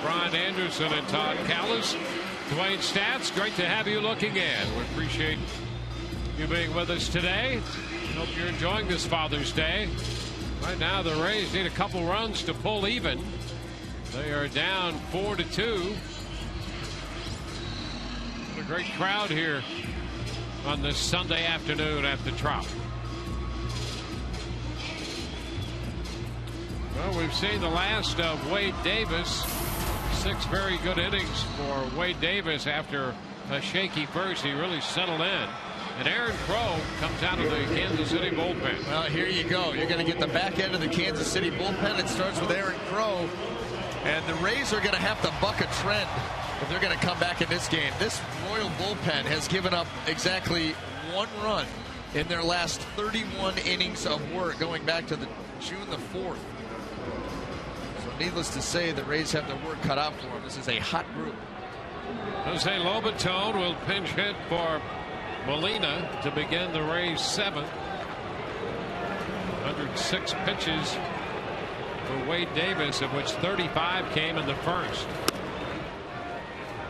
Speaker 3: Brian Anderson and Todd Callis. Dwayne Stats, great to have you looking in. We appreciate you being with us today. Hope you're enjoying this Father's Day. Right now the Rays need a couple runs to pull even. They are down 4-2. What a great crowd here on this Sunday afternoon at the Trop. Well, we've seen the last of Wade Davis. 6 very good innings for Wade Davis after a shaky first. He really settled in. And Aaron Crow comes out of the Kansas City bullpen.
Speaker 8: Well, here you go. You're going to get the back end of the Kansas City bullpen. It starts with Aaron Crow. And the Rays are going to have to buck a trend if they're going to come back in this game. This Royal bullpen has given up exactly 1 run in their last 31 innings of work going back to the June the 4th. Needless to say, the Rays have their work cut out for them. This is a hot group.
Speaker 3: Jose Lobaton will pinch hit for Molina to begin the Rays' 7th. 106 pitches for Wade Davis, of which 35 came in the first.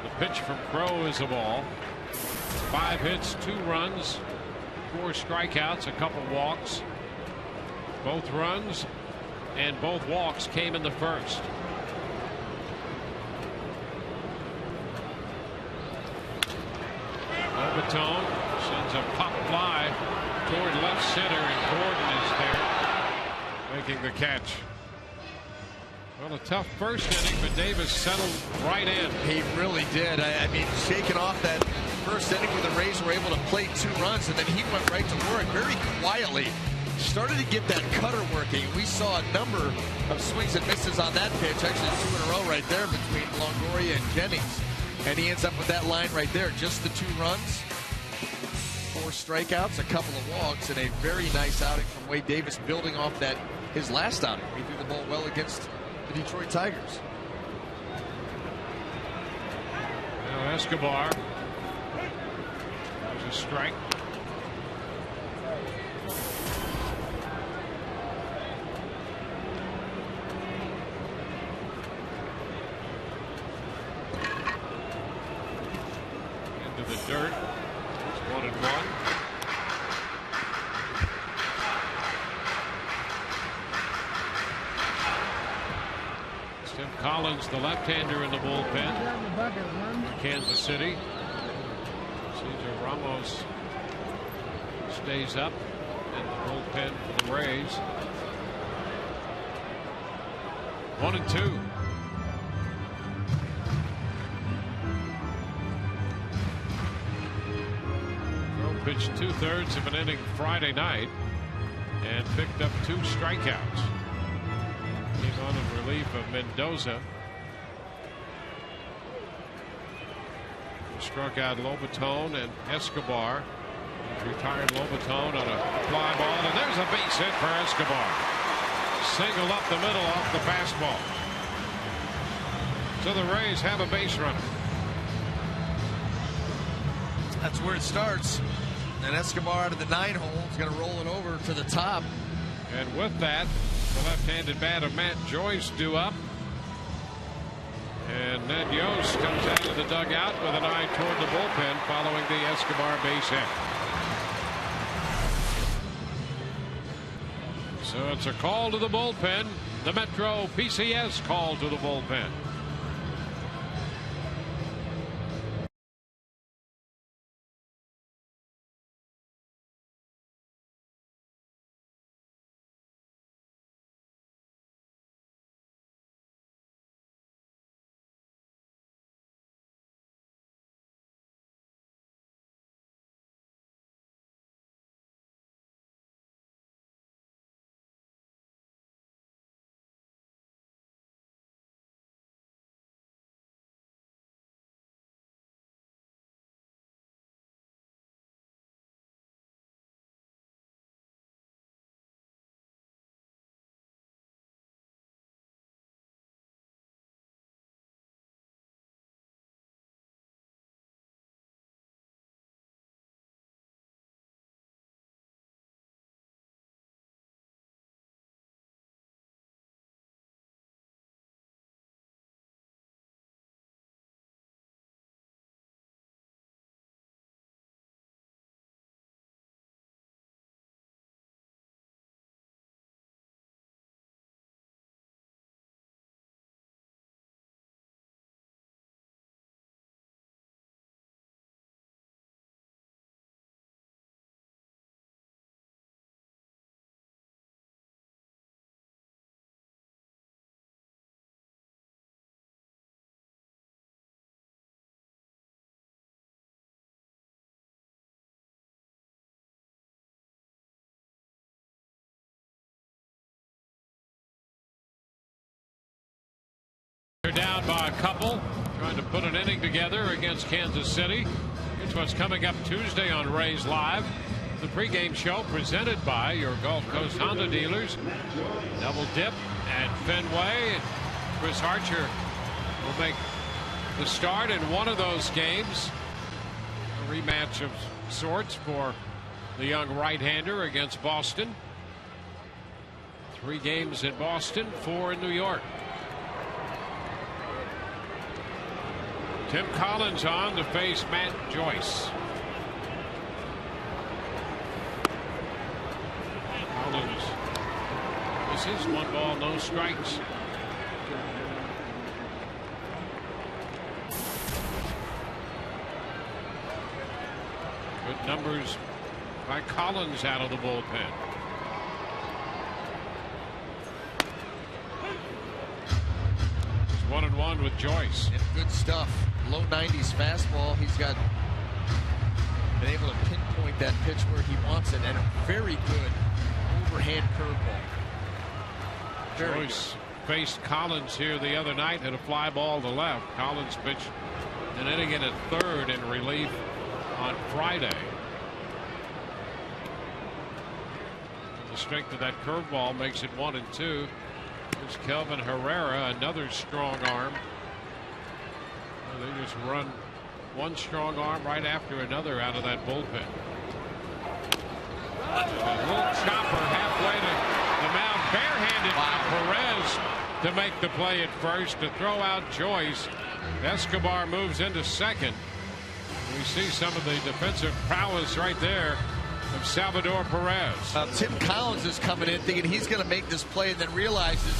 Speaker 3: The pitch from Crow is a ball. 5 hits, 2 runs, 4 strikeouts, a couple walks. Both runs and both walks came in the first. Lobaton sends a pop fly toward left center, and Gordon is there making the catch. Well, a tough first inning, but Davis settled right in.
Speaker 8: He really did. I mean, shaking off that first inning where the Rays were able to play 2 runs, and then he went right to work very quietly. Started to get that cutter working. We saw a number of swings and misses on that pitch. Actually 2 in a row right there between Longoria and Jennings. And he ends up with that line right there. Just the 2 runs, 4 strikeouts, a couple of walks, and a very nice outing from Wade Davis, building off that his last outing. He threw the ball well against the Detroit Tigers.
Speaker 3: Now Escobar. There's a strike. The dirt. 1-1. Tim Collins, the left-hander in the bullpen for Kansas City. Cesar Ramos stays up in the bullpen for the Rays. 1-2. Crow pitched 2/3 of an inning Friday night and picked up 2 strikeouts. Came on in relief of Mendoza. Struck out Lobaton and Escobar. Retired Lobaton on a fly ball, and there's a base hit for Escobar. Single up the middle off the fastball. So the Rays have a base runner.
Speaker 8: That's where it starts. And Escobar out of the 9 hole is going to roll it over to the top.
Speaker 3: And with that, the left-handed bat of Matt Joyce due up. And Ned Yost comes out of the dugout with an eye toward the bullpen following the Escobar base hit. So it's a call to the bullpen. The Metro PCS call to the bullpen. They're down by a couple, trying to put an inning together against Kansas City. It's what's coming up Tuesday on Rays Live. The pregame show presented by your Gulf Coast Honda dealers. Double Dip at Fenway. And Chris Archer will make the start in one of those games. A rematch of sorts for the young right-hander against Boston. 3 games in Boston, 4 in New York. Tim Collins on to face Matt Joyce. Collins. This is 1 ball, no strikes. Good numbers by Collins out of the bullpen. It's 1-1 with Joyce.
Speaker 8: And good stuff. Low 90s fastball. He's been able to pinpoint that pitch where he wants it, and a very good overhand curveball.
Speaker 3: Joyce faced Collins here the other night, hit a fly ball to left. Collins pitched an inning in at 3rd in relief on Friday. The strength of that curveball makes it 1-2. There's Kelvin Herrera, another strong arm. They just run one strong arm right after another out of that bullpen. A little chopper halfway to the mound, barehanded by Perez to make the play at first to throw out Joyce. Escobar moves into second. We see some of the defensive prowess right there of Salvador Perez.
Speaker 8: Tim Collins is coming in thinking he's going to make this play and then realizes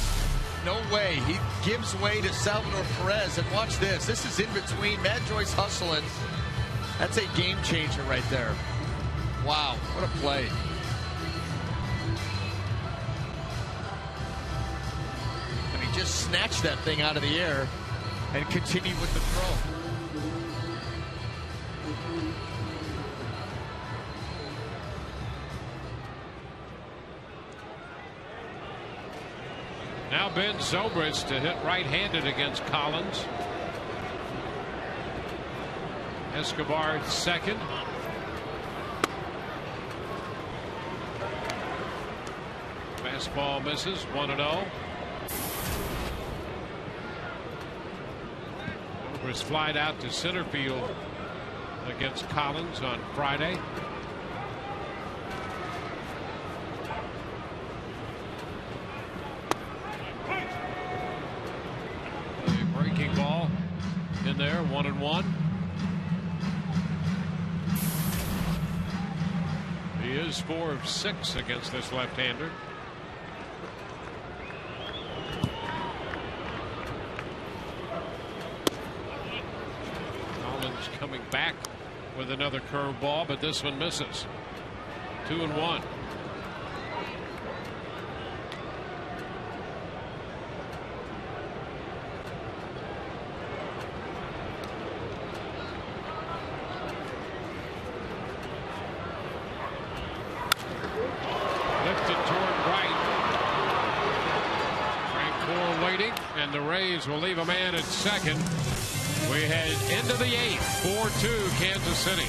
Speaker 8: no way. He gives way to Salvador Perez. And watch this. This is in between. Matt Joyce hustling. That's a game changer right there. Wow, what a play. And he just snatched that thing out of the air and continued with the throw.
Speaker 3: Now Ben Zobrist to hit right-handed against Collins. Escobar second. Fastball misses, 1-0. Zobrist flied out to center field against Collins on Friday. Ball in there, 1-1. He is 4 of 6 against this left-hander. Collins coming back with another curveball, but this one misses. 2-1. And the Rays will leave a man at second. We head into the 8th, 4-2 Kansas City.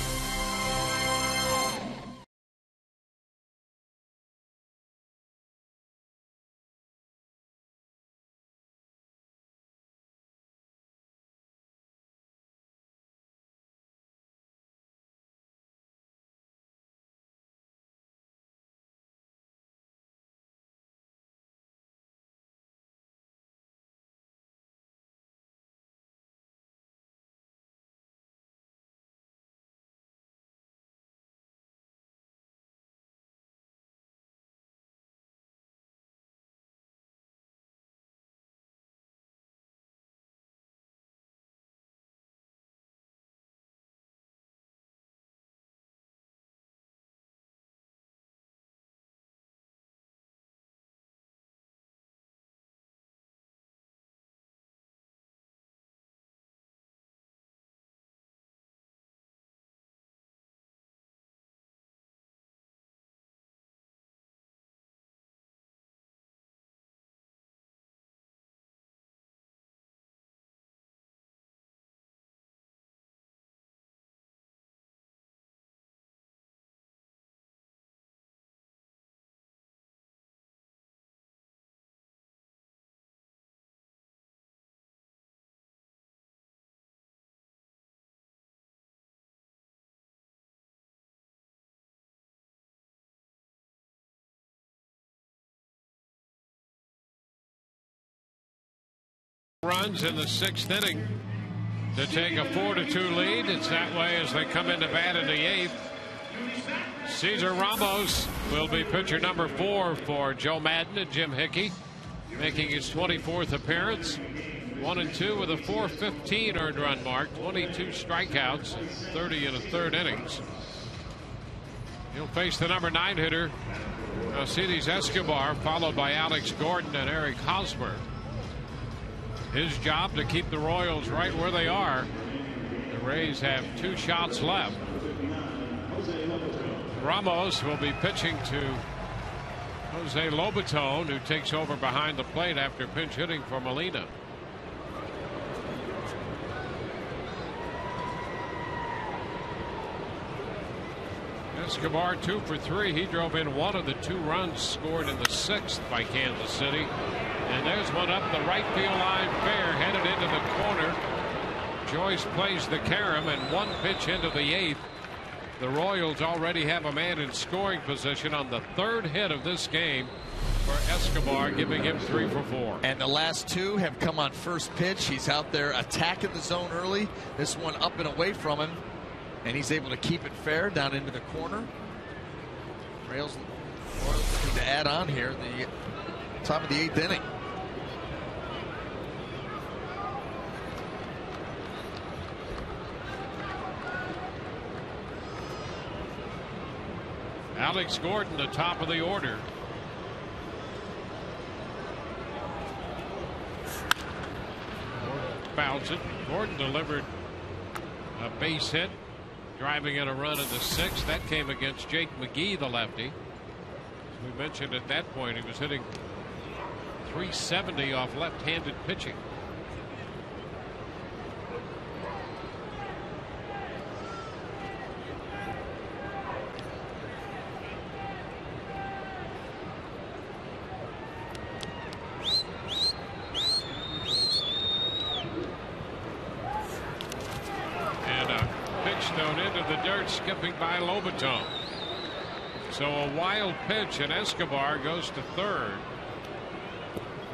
Speaker 3: Runs in the 6th inning to take a 4-2 lead. It's that way as they come into bat in the 8th. Cesar Ramos will be pitcher number 4 for Joe Madden and Jim Hickey, making his 24th appearance. 1-2 with a .415 earned run mark, 22 strikeouts, 30 in the 3rd innings. He'll face the number 9 hitter, Alcides Escobar, followed by Alex Gordon and Eric Hosmer. His job to keep the Royals right where they are. The Rays have 2 shots left. Ramos will be pitching to Jose Lobaton, who takes over behind the plate after pinch hitting for Molina. Escobar 2 for 3. He drove in 1 of the 2 runs scored in the 6th by Kansas City. And there's one up the right field line fair, headed into the corner. Joyce plays the carom, and 1 pitch into the 8th. The Royals already have a man in scoring position on the 3rd hit of this game for Escobar, giving him 3 for 4.
Speaker 8: And the last 2 have come on first pitch. He's out there attacking the zone early. This one up and away from him. And he's able to keep it fair down into the corner. Royals looking to add on here in the top of the 8th inning.
Speaker 3: Alex Gordon, the top of the order. Fouls it. Gordon delivered a base hit, driving in a run in the 6th. That came against Jake McGee, the lefty. As we mentioned at that point, he was hitting .370 off left-handed pitching. Skipping by Lobaton. So a wild pitch, and Escobar goes to third.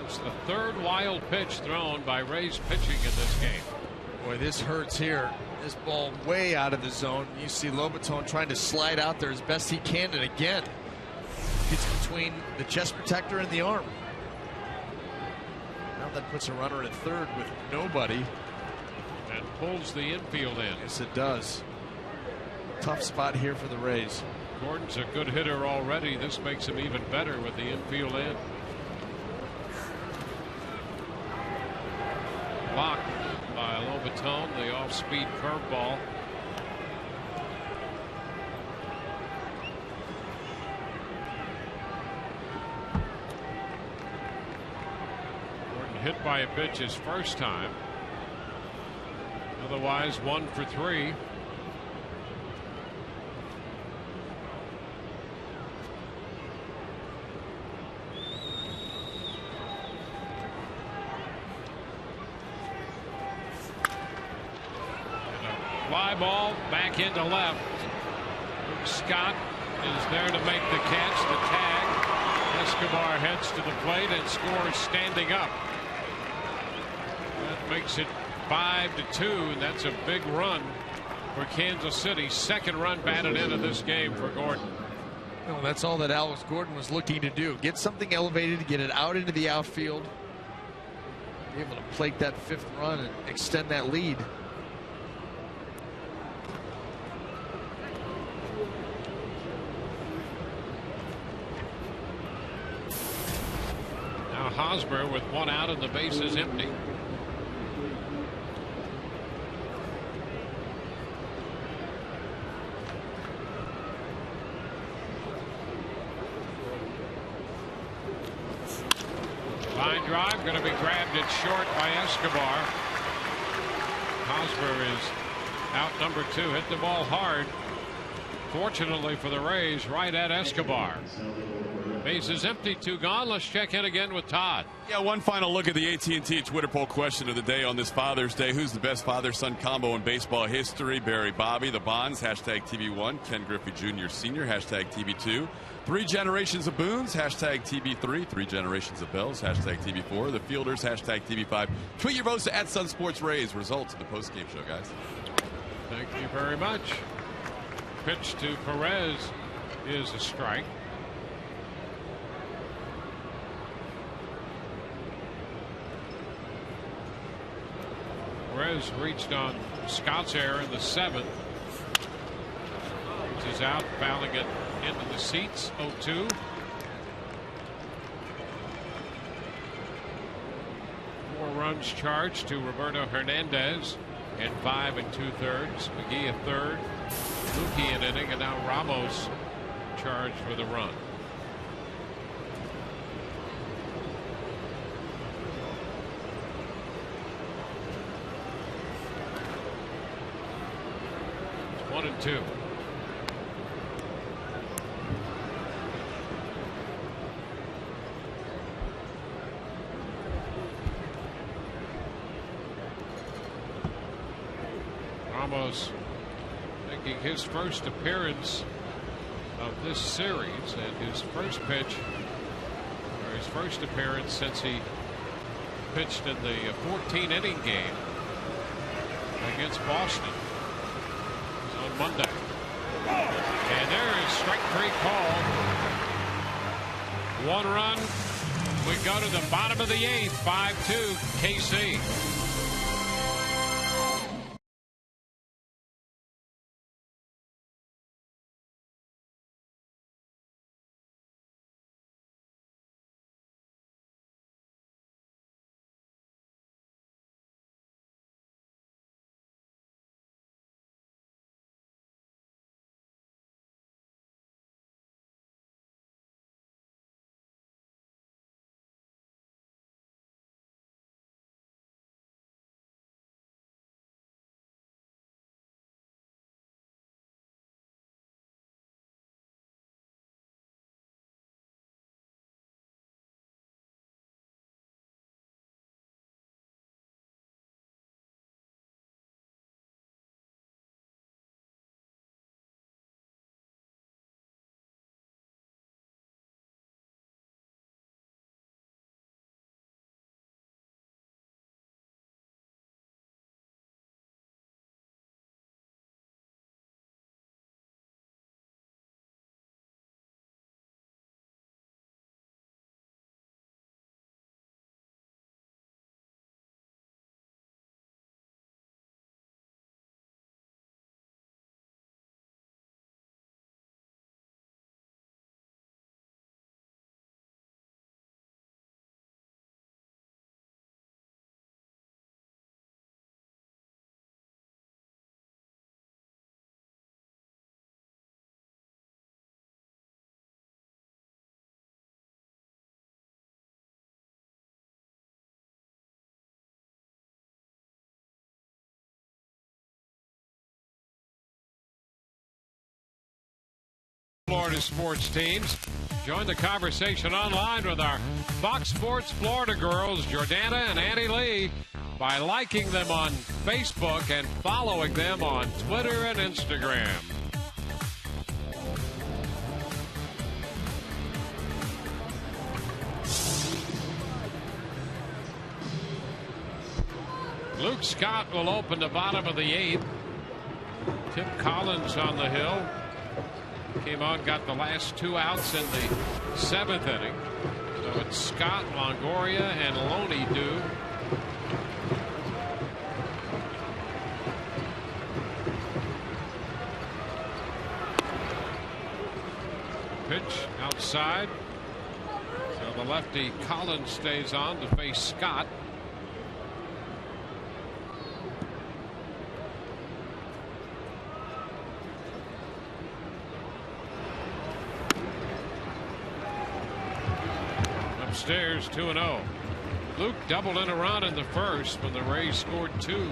Speaker 3: It's the 3rd wild pitch thrown by Rays pitching in this game.
Speaker 8: Boy, this hurts here. This ball way out of the zone. You see Lobaton trying to slide out there as best he can, and again gets between the chest protector and the arm. Now that puts a runner at third with nobody.
Speaker 3: And pulls the infield in.
Speaker 8: Yes, it does. Tough spot here for the Rays.
Speaker 3: Gordon's a good hitter already. This makes him even better with the infield in. Blocked by Lobaton, the off-speed curveball. Gordon hit by a pitch his first time. Otherwise 1 for 3. Fly ball back into left. Scott is there to make the catch. The tag. Escobar heads to the plate and scores standing up. That makes it 5-2, and that's a big run for Kansas City. 2nd run batted into this game for Gordon.
Speaker 8: Well, that's all that Alex Gordon was looking to do. Get something elevated, get it out into the outfield. Be able to plate that 5th run and extend that lead.
Speaker 3: Hosmer with 1 out and the base is empty. Line drive going to be grabbed at short by Escobar. Hosmer is out number 2. Hit the ball hard. Fortunately for the Rays, right at Escobar. Base is empty, 2 gone. Let's check in again with Todd.
Speaker 1: Yeah, one final look at the AT&T Twitter poll question of the day on this Father's Day. Who's the best father-son combo in baseball history? Barry Bobby, the Bonds, hashtag TB1. Ken Griffey Jr. Sr., hashtag TB2. 3 generations of Boones, hashtag TB3. 3 generations of Bells, hashtag TB4. The Fielders, hashtag TB5. Tweet your votes at Sun Sports Rays. Results of the post-game show, guys.
Speaker 3: Thank you very much. Pitch to Perez is a strike. Perez reached on Scott's error in the 7th. Which is out, fouling it into the seats. 0-2. 4 runs charged to Roberto Hernandez in 5 2/3. McGee a third. Mookie an inning, and now Ramos charged with a run. It's 1-2. Ramos making his first appearance of this series, and his first pitch, or his first appearance since he pitched in the 14-inning game against Boston. He's on Monday. And there is strike 3 called. 1 run. We go to the bottom of the 8th. 5-2 KC. Florida sports teams. Join the conversation online with our Fox Sports Florida girls, Jordana and Annie Lee, by liking them on Facebook and following them on Twitter and Instagram. Luke Scott will open the bottom of the 8th. Tim Collins on the hill. Came on, got the last 2 outs in the 7th inning. So it's Scott, Longoria, and Loney due. Pitch outside. So the lefty Collins stays on to face Scott. Upstairs 2-0. Luke doubled in a run in the first when the Rays scored 2,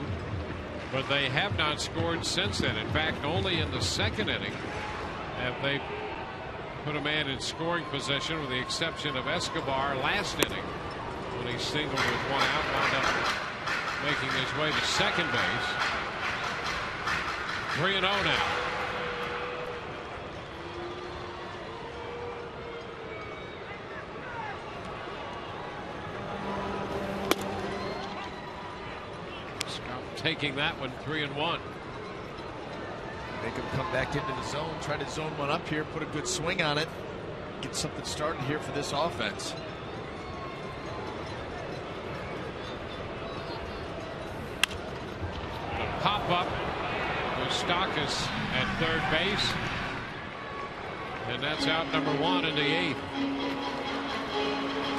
Speaker 3: but they have not scored since then. In fact, only in the 2nd inning have they put a man in scoring position, with the exception of Escobar last inning when he singled with 1 out, wound up making his way to second base. 3-0 now. Taking that one 3-1.
Speaker 8: Make him come back into the zone, try to zone one up here, put a good swing on it, get something started here for this offense.
Speaker 3: A pop up with Stockus at third base, and that's out number 1 in the 8th.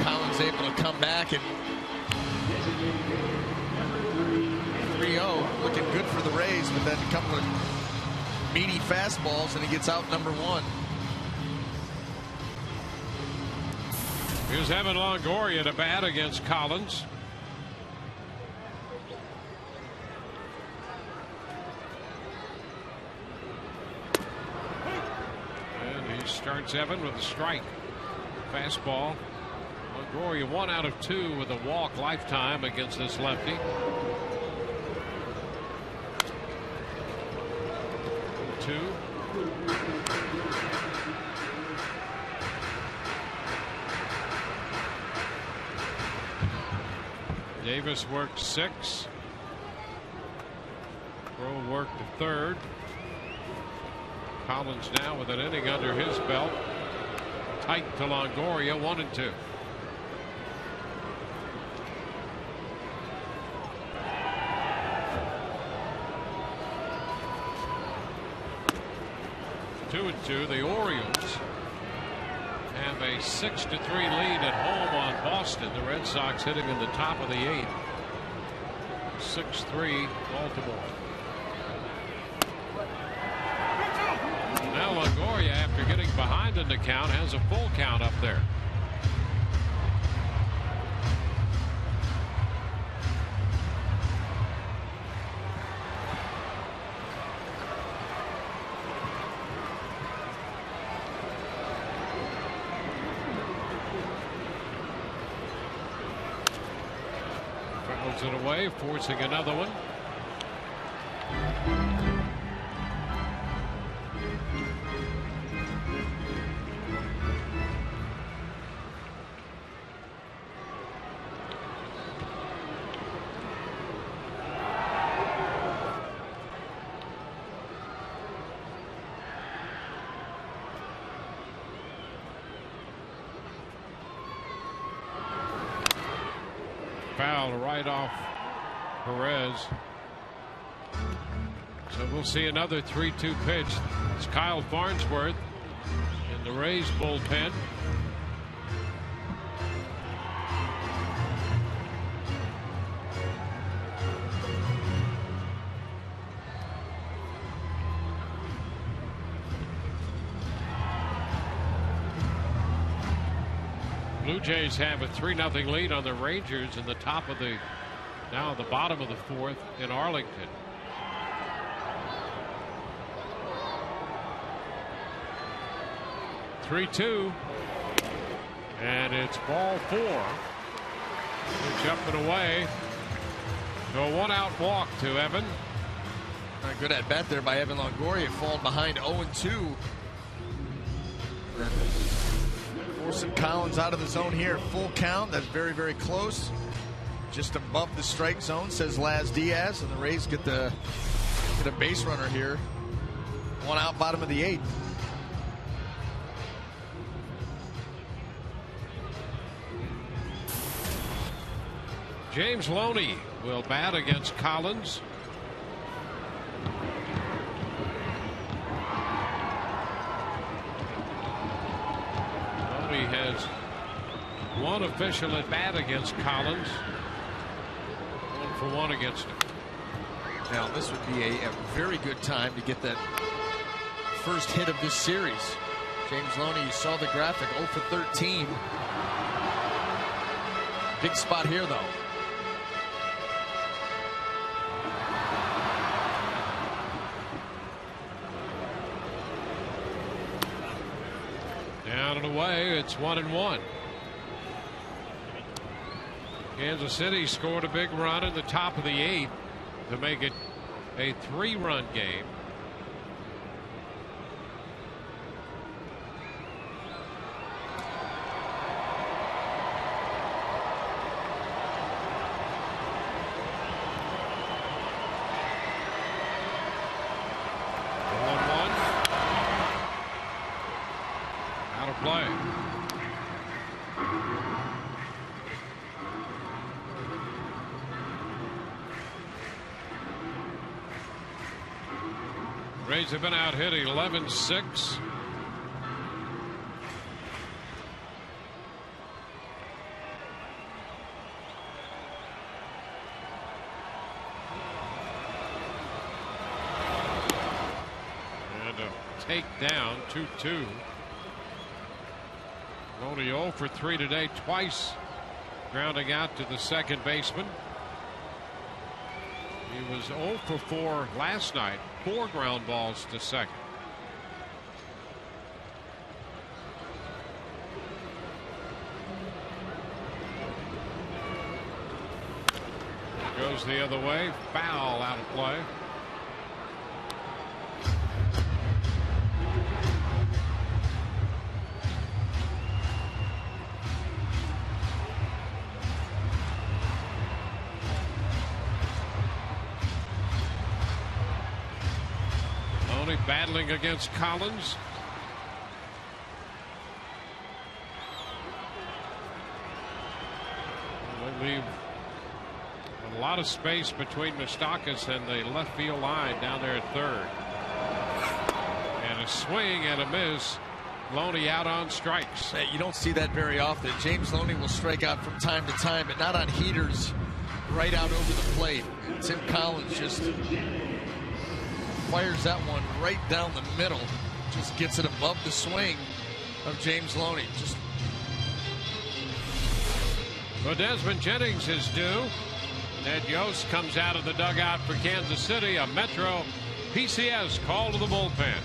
Speaker 8: Collins able to come back and 3-0, looking good for the Rays, but then a couple of meaty fastballs and he gets out number 1.
Speaker 3: Here's Evan Longoria to bat against Collins. And he starts Evan with a strike. Fastball. Longoria 1 out of 2 with a walk lifetime against this lefty. 2. Davis worked 6. Crow worked the 3rd. Collins now with an inning under his belt. Tight to Longoria, 1-2. Two and two. The Orioles have a 6-3 lead at home on Boston. The Red Sox hitting in the top of the 8th. 6-3 Baltimore. Now Longoria, after getting behind in the count, has a full count up there. It away, forcing another one. Foul right off Perez. So we'll see another 3-2 pitch. It's Kyle Farnsworth in the Rays bullpen. Blue Jays have a 3-0 lead on the Rangers in the top of the bottom of the 4th in Arlington. (3-2) and it's ball 4. Pitch up and away. So a 1-out walk to Evan.
Speaker 8: Good at bat there by Evan Longoria, falling behind 0-2. Forcing Collins out of the zone here. Full count. That's very, very close. Just above the strike zone, says Laz Diaz, and the Rays get a base runner here. 1 out, bottom of the 8th.
Speaker 3: James Loney will bat against Collins. Loney has 1 official at bat against Collins. 1 for 1 against him.
Speaker 8: Now this would be a very good time to get that first hit of this series. James Loney, you saw the graphic, 0 for 13. Big spot here though.
Speaker 3: Down and away, it's 1-1. Kansas City scored a big run in the top of the 8th to make it a 3-run game. Out of play. Rays have been out hit 11-6. And a takedown, 2-2. Only 0 for 3 today, twice grounding out to the second baseman. He was 0 for 4 last night, 4 ground balls to second. Goes the other way, foul, out of play. battling against Collins. They leave a lot of space between Moustakas and the left field line down there at third. And a swing and a miss. Loney out on strikes.
Speaker 8: Hey, you don't see that very often. James Loney will strike out from time to time, but not on heaters right out over the plate. And Tim Collins just fires that one right down the middle. Just gets it above the swing of James Loney.
Speaker 3: Well, Desmond Jennings is due. Ned Yost comes out of the dugout for Kansas City. A Metro PCS call to the bullpen.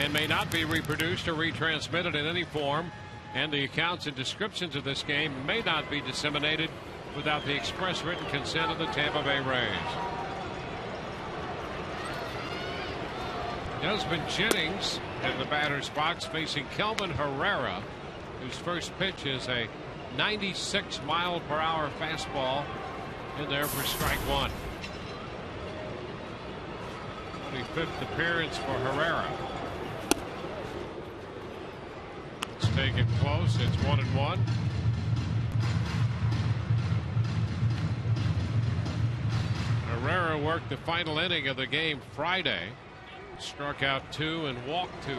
Speaker 3: And may not be reproduced or retransmitted in any form, and the accounts and descriptions of this game may not be disseminated without the express written consent of the Tampa Bay Rays. Desmond Jennings in the batter's box facing Kelvin Herrera, whose first pitch is a 96-mile-per-hour fastball in there for strike one. 25th appearance for Herrera. Let's take it close. It's 1-1. Herrera worked the final inning of the game Friday. Struck out 2 and walked 2.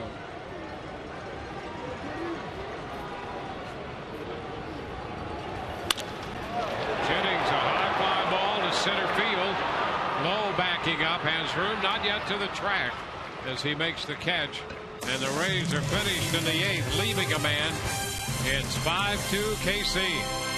Speaker 3: Jennings, a high fly ball to center field. Low backing up, has room, not yet to the track as he makes the catch. And the Rays are finished in the 8th, leaving a man. It's 5-2 KC.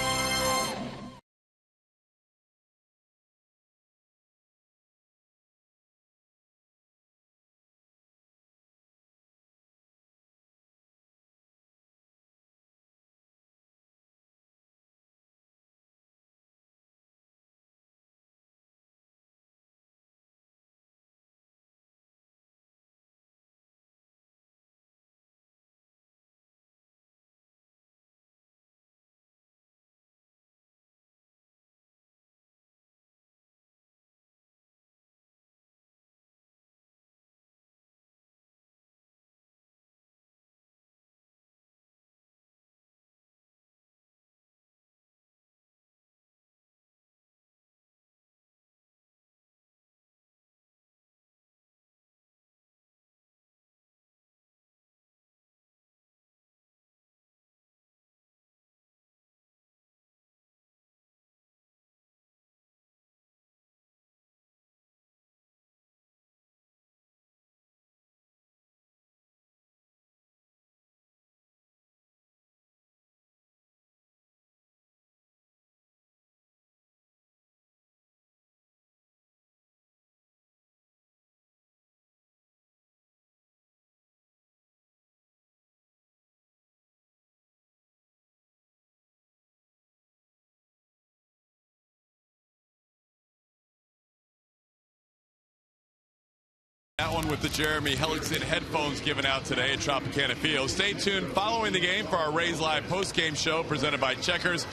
Speaker 1: That one with the Jeremy Hellickson headphones given out today at Tropicana Field. Stay tuned following the game for our Rays Live post-game show presented by Checkers.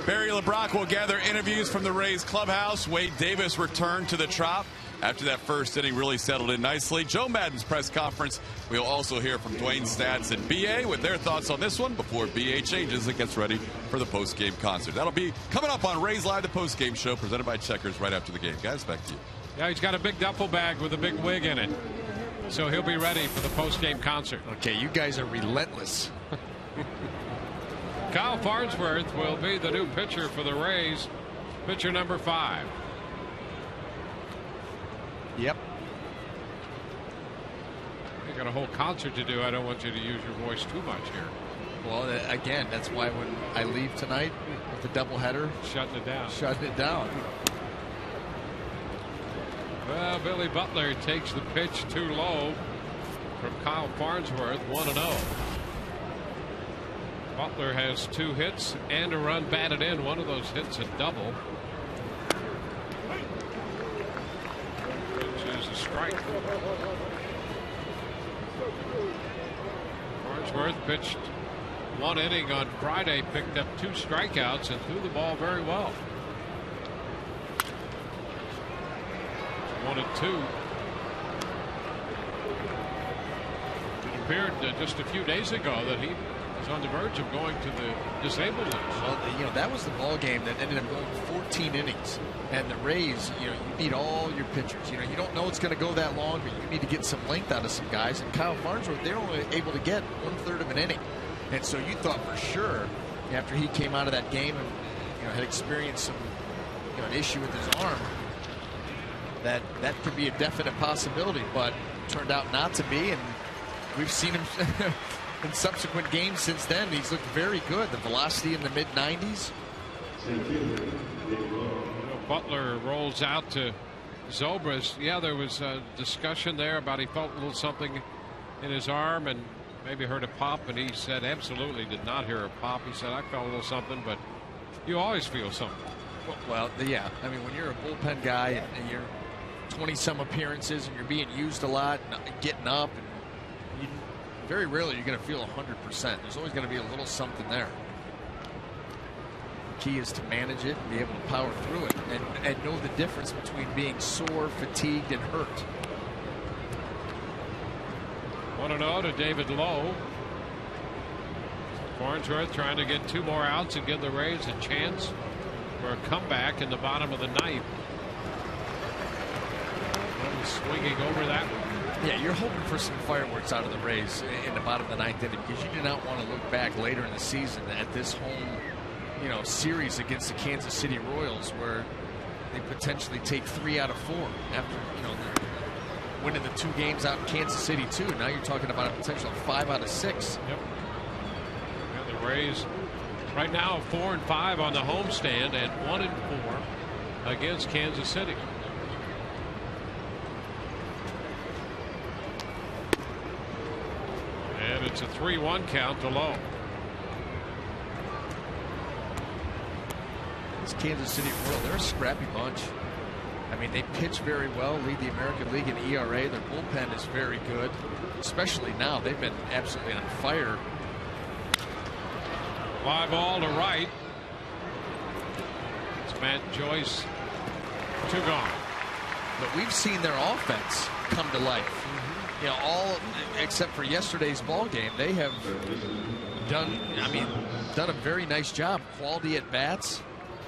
Speaker 1: Barry LeBrock will gather interviews from the Rays clubhouse. Wade Davis returned to the Trop after that first inning really settled in nicely. Joe Madden's press conference. We'll also hear from Dwayne Stats and BA with their thoughts on this one before BA changes and gets ready for the post-game concert. That'll be coming up on Rays Live, the post-game show presented by Checkers right after the game. Guys, back to you.
Speaker 3: Yeah, he's got a big duffel bag with a big wig in it. So he'll be ready for the post-game concert.
Speaker 8: Okay, you guys are relentless.
Speaker 3: Kyle Farnsworth will be the new pitcher for the Rays. Pitcher number 5.
Speaker 8: Yep.
Speaker 3: You got a whole concert to do. I don't want you to use your voice too much here.
Speaker 8: Well, again, that's why when I leave tonight with the doubleheader,
Speaker 3: shutting it down.
Speaker 8: Shutting it down.
Speaker 3: Well, Billy Butler takes the pitch too low from Kyle Farnsworth, 1-0. Butler has 2 hits and a run batted in. One of those hits a double. Which is a strike. Farnsworth pitched 1 inning on Friday, picked up 2 strikeouts and threw the ball very well. 1-2. It appeared just a few days ago that he was on the verge of going to the disabled list.
Speaker 8: Well, that was the ball game that ended up going 14 innings. And the Rays, you need all your pitchers. You don't know it's going to go that long, but you need to get some length out of some guys. And Kyle Farnsworth, they're only able to get 1/3 of an inning. And so you thought for sure after he came out of that game and had experienced some an issue with his arm, that could be a definite possibility, but turned out not to be, and we've seen him in subsequent games since then. He's looked very good. The velocity in the mid-90s.
Speaker 3: Butler rolls out to Zobrist. Yeah, there was a discussion there about he felt a little something in his arm and maybe heard a pop, and he said absolutely did not hear a pop. He said, I felt a little something, but you always feel something.
Speaker 8: Well, yeah. I mean, when you're a bullpen guy and you're 20-some appearances and you're being used a lot and getting up, and very rarely you're going to feel 100%. There's always going to be a little something there. The key is to manage it and be able to power through it and know the difference between being sore, fatigued, and hurt.
Speaker 3: 1-0 to David Lowe. Farnsworth trying to get 2 more outs and give the Rays a chance for a comeback in the bottom of the 9th. Swinging over that one.
Speaker 8: Yeah, you're hoping for some fireworks out of the Rays in the bottom of the 9th inning because you do not want to look back later in the season at this home, series against the Kansas City Royals where they potentially take 3 out of 4 after winning the 2 games out in Kansas City too. Now you're talking about a potential 5 out of 6.
Speaker 3: Yep. Yeah, the Rays right now 4-5 on the homestand and 1-4 against Kansas City. And it's a 3-1 count to Lowe.
Speaker 8: This Kansas City Royals, they're a scrappy bunch. I mean, they pitch very well, lead the American League in ERA. Their bullpen is very good, especially now. They've been absolutely on fire.
Speaker 3: Fly ball to right. It's Matt Joyce. 2 gone.
Speaker 8: But we've seen their offense come to life. All except for yesterday's ball game, they have done a very nice job. Quality at bats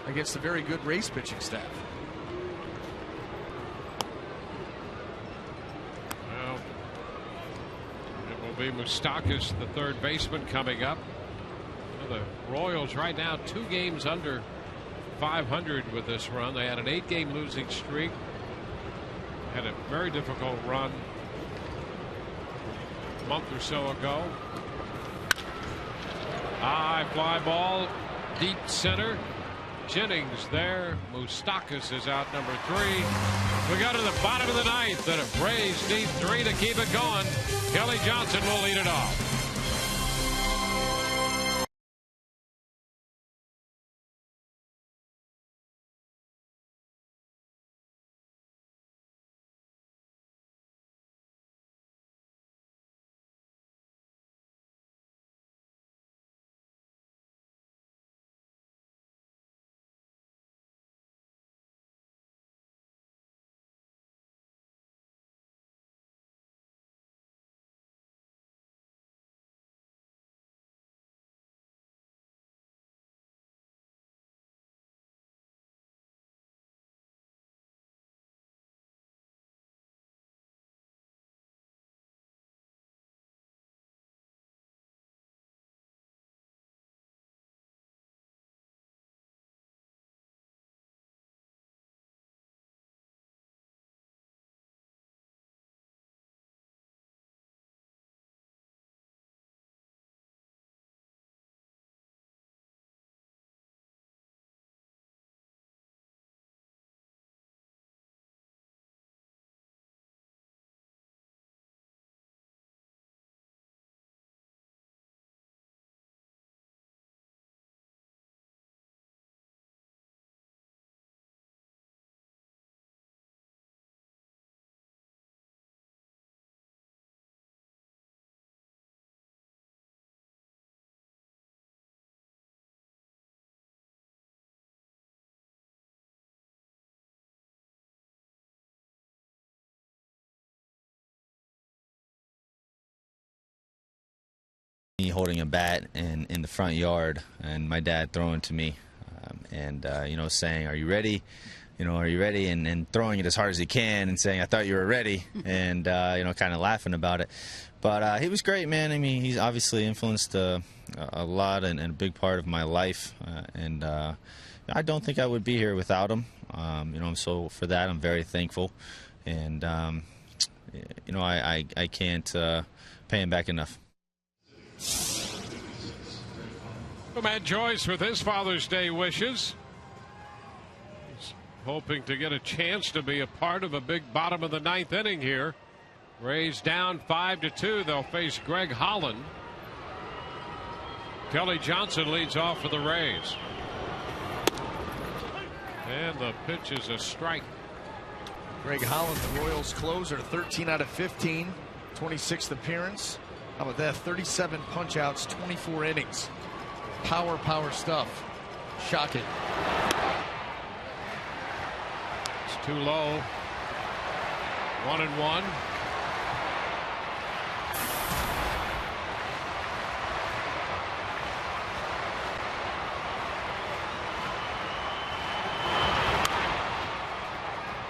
Speaker 8: against a very good Rays pitching staff.
Speaker 3: Well, it will be Moustakas, the 3rd baseman, coming up. The Royals right now 2 games under 500 with this run. They had an 8-game losing streak. Had a very difficult run a month or so ago. High fly ball, deep center. Jennings there. Moustakas is out, number 3. We go to the bottom of the 9th. The Rays need 3 to keep it going. Kelly Johnson will lead it off.
Speaker 7: me holding a bat in the front yard, and my dad throwing to me, you know, saying, "Are you ready? You know, are you ready?" And throwing it as hard as he can and saying, "I thought you were ready," and you know, kind of laughing about it. But he was great, man. I mean, he's obviously influenced a lot and a big part of my life, and I don't think I would be here without him. You know, so for that, I'm very thankful, and you know, I can't pay him back enough.
Speaker 3: Matt Joyce with his Father's Day wishes. He's hoping to get a chance to be a part of a big bottom of the ninth inning here. Rays down 5-2. They'll face Greg Holland. Kelly Johnson leads off for the Rays. And the pitch is a strike.
Speaker 8: Greg Holland, the Royals closer, 13 out of 15, 26th appearance. How about that? 37 punch-outs, 24 innings. Power stuff. Shocking.
Speaker 3: It's too low. 1-1.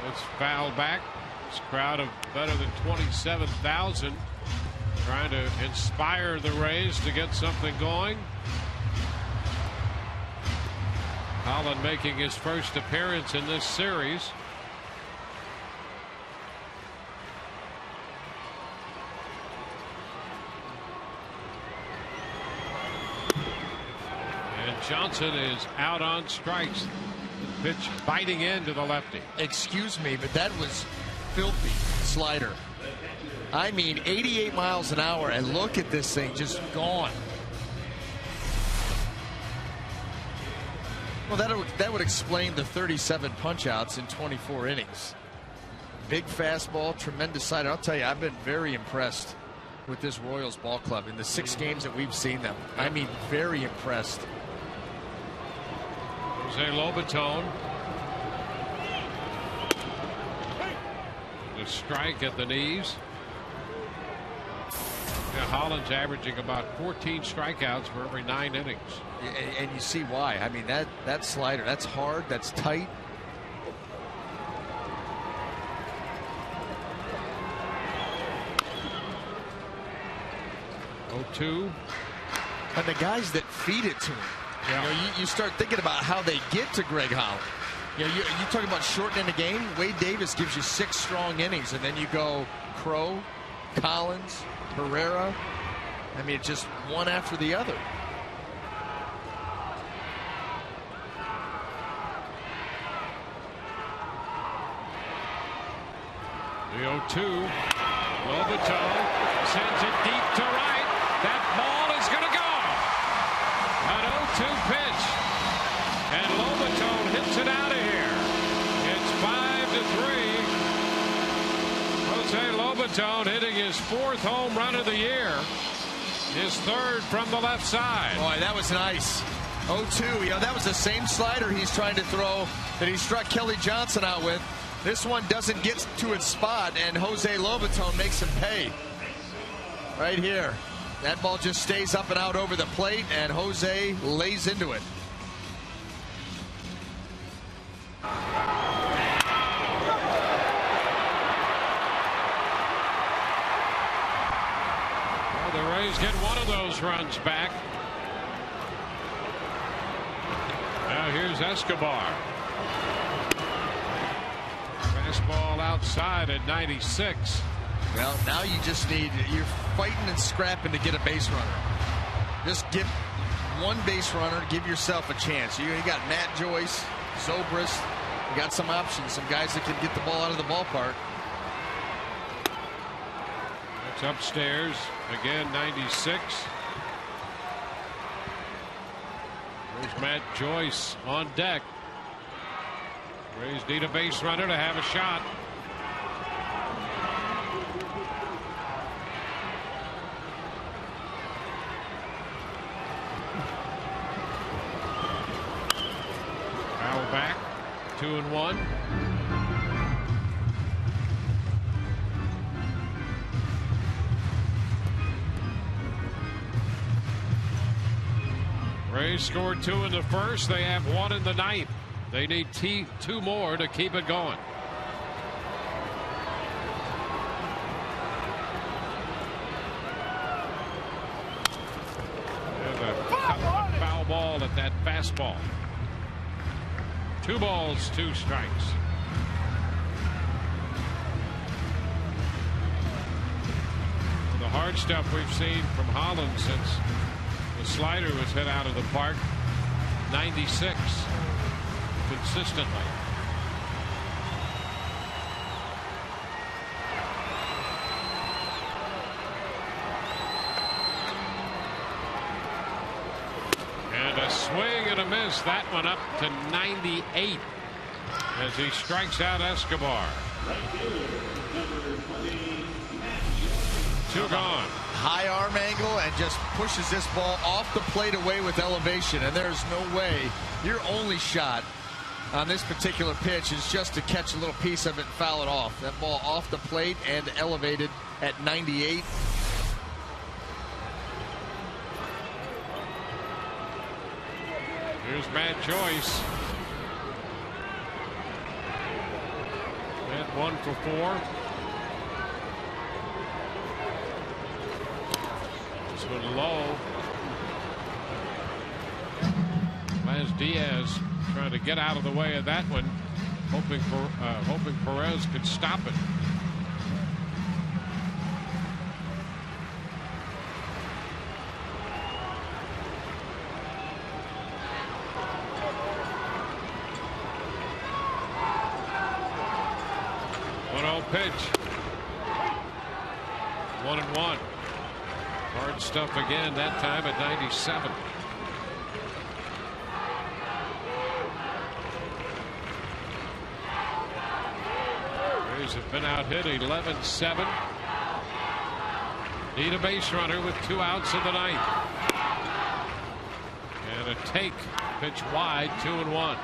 Speaker 3: It's fouled back. This crowd of better than 27,000 trying to inspire the Rays to get something going. Holland making his first appearance in this series. And Johnson is out on strikes. The pitch biting into the lefty.
Speaker 8: Excuse me, but that was filthy slider. I mean, 88 miles an hour, and look at this thing just gone. Well, that would explain the 37 punch-outs in 24 innings. Big fastball, tremendous slider. I'll tell you, I've been very impressed with this Royals ball club in the 6 games that we've seen them. I mean, very impressed.
Speaker 3: Jose Lobaton. The strike at the knees. Yeah, Holland's averaging about 14 strikeouts for every 9 innings.
Speaker 8: And you see why. I mean, that slider, that's hard, that's tight.
Speaker 3: Two.
Speaker 8: And the guys that feed it to him.
Speaker 3: Yeah.
Speaker 8: You know, you start thinking about how they get to Greg Holland. You know, you talk about shortening the game. Wade Davis gives you 6 strong innings, and then you go Crow, Collins, Herrera. I mean, it's just one after the other.
Speaker 3: The 0-2. Lobaton sends it deep to right. That ball is going to go. An 0-2 pitch. And Lobaton hits it out of here. It's 5-3. Jose Lobaton hitting his 4th home run of the year. His 3rd from the left side.
Speaker 8: Boy, that was nice. 0-2. You know, that was the same slider he's trying to throw that he struck Kelly Johnson out with. This one doesn't get to its spot, and Jose Lobaton makes him pay. Right here. That ball just stays up and out over the plate, and Jose lays into it.
Speaker 3: Well, the Rays get one of those runs back. Now here's Escobar. Fastball outside at 96.
Speaker 8: Well, now you just need, you're fighting and scrapping to get a base runner. Just get one base runner, give yourself a chance. You got Matt Joyce, Zobrist. You got some options, some guys that can get the ball out of the ballpark.
Speaker 3: It's upstairs. Again, 96. There's Matt Joyce on deck. Rays need a base runner to have a shot. Foul back. 2-1. Rays scored 2 in the first. They have 1 in the ninth. They need 2 more to keep it going. There's a foul ball at that fastball. 2 balls, 2 strikes. The hard stuff we've seen from Holland since the slider was hit out of the park. 96 consistently. And a swing and a miss. That one up to 98 as he strikes out Escobar. 2 gone.
Speaker 8: High arm angle and just pushes this ball off the plate away with elevation, and there's no way. Your only shot on this particular pitch is just to catch a little piece of it and foul it off. That ball off the plate and elevated at 98.
Speaker 3: Here's Matt Joyce. At 1 for 4. This one low. As Diaz trying to get out of the way of that one, hoping Perez could stop it. Pitch. 1-1. Hard stuff again, that time at 97. Rays have been out hit 11-7. Need a base runner with 2 outs in the ninth. And a take. Pitch wide, 2-1.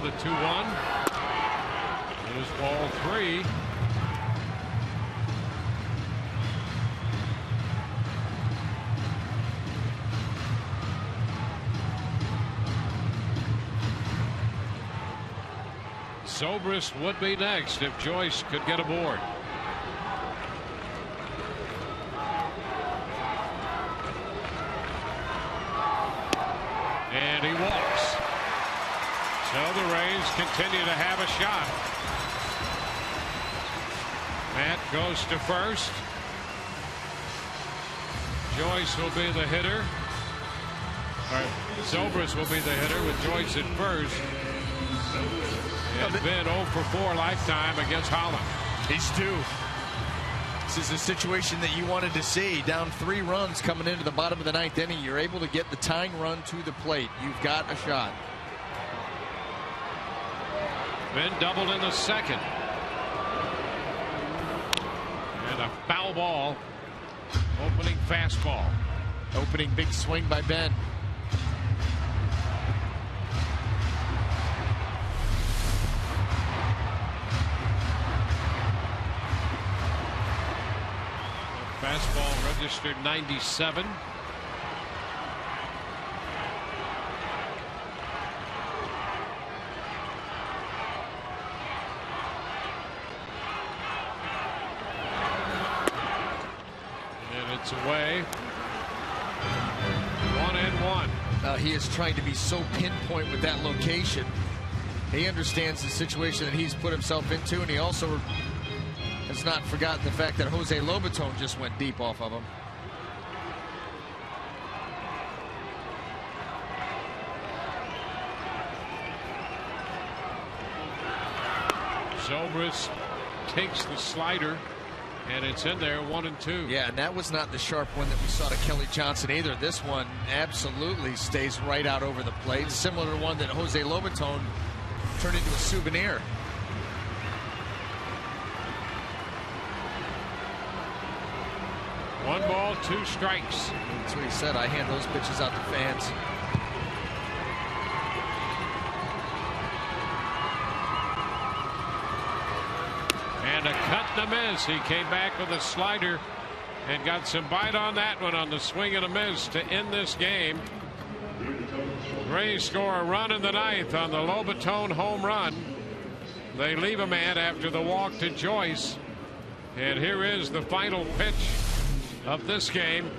Speaker 3: The 2-1. There's ball 3. Zobrist would be next if Joyce could get aboard. And he walks. So the Rays continue to have a shot. Matt goes to first. Joyce will be the hitter. Zobrist will be the hitter with Joyce at first. And Ben 0 for 4 lifetime against Holland.
Speaker 8: He's due. This is a situation that you wanted to see. Down 3 runs coming into the bottom of the 9th inning. You're able to get the tying run to the plate. You've got a shot.
Speaker 3: Ben doubled in the second. And a foul ball. Opening fastball.
Speaker 8: Opening big swing by Ben.
Speaker 3: Fastball registered 97. Away. 1-1.
Speaker 8: He is trying to be so pinpoint with that location. He understands the situation that he's put himself into, and he also has not forgotten the fact that Jose Lobaton just went deep off of him.
Speaker 3: Zobrist takes the slider. And it's in there, 1-2.
Speaker 8: Yeah, and that was not the sharp one that we saw to Kelly Johnson either. This one absolutely stays right out over the plate. Similar to one that Jose Lobaton turned into a souvenir.
Speaker 3: 1 ball, 2 strikes.
Speaker 8: That's what he said. I hand those pitches out to fans.
Speaker 3: And a cut and a miss. He came back with a slider and got some bite on that one on the swing and a miss to end this game. Rays score a run in the 9th on the Lobaton home run. They leave a man after the walk to Joyce. And here is the final pitch of this game.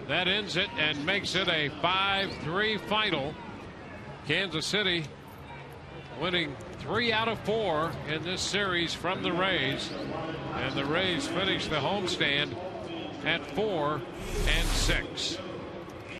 Speaker 3: That ends it and makes it a 5-3 final. Kansas City winning 3 out of 4 in this series from the Rays. And the Rays finish the homestand at 4-6.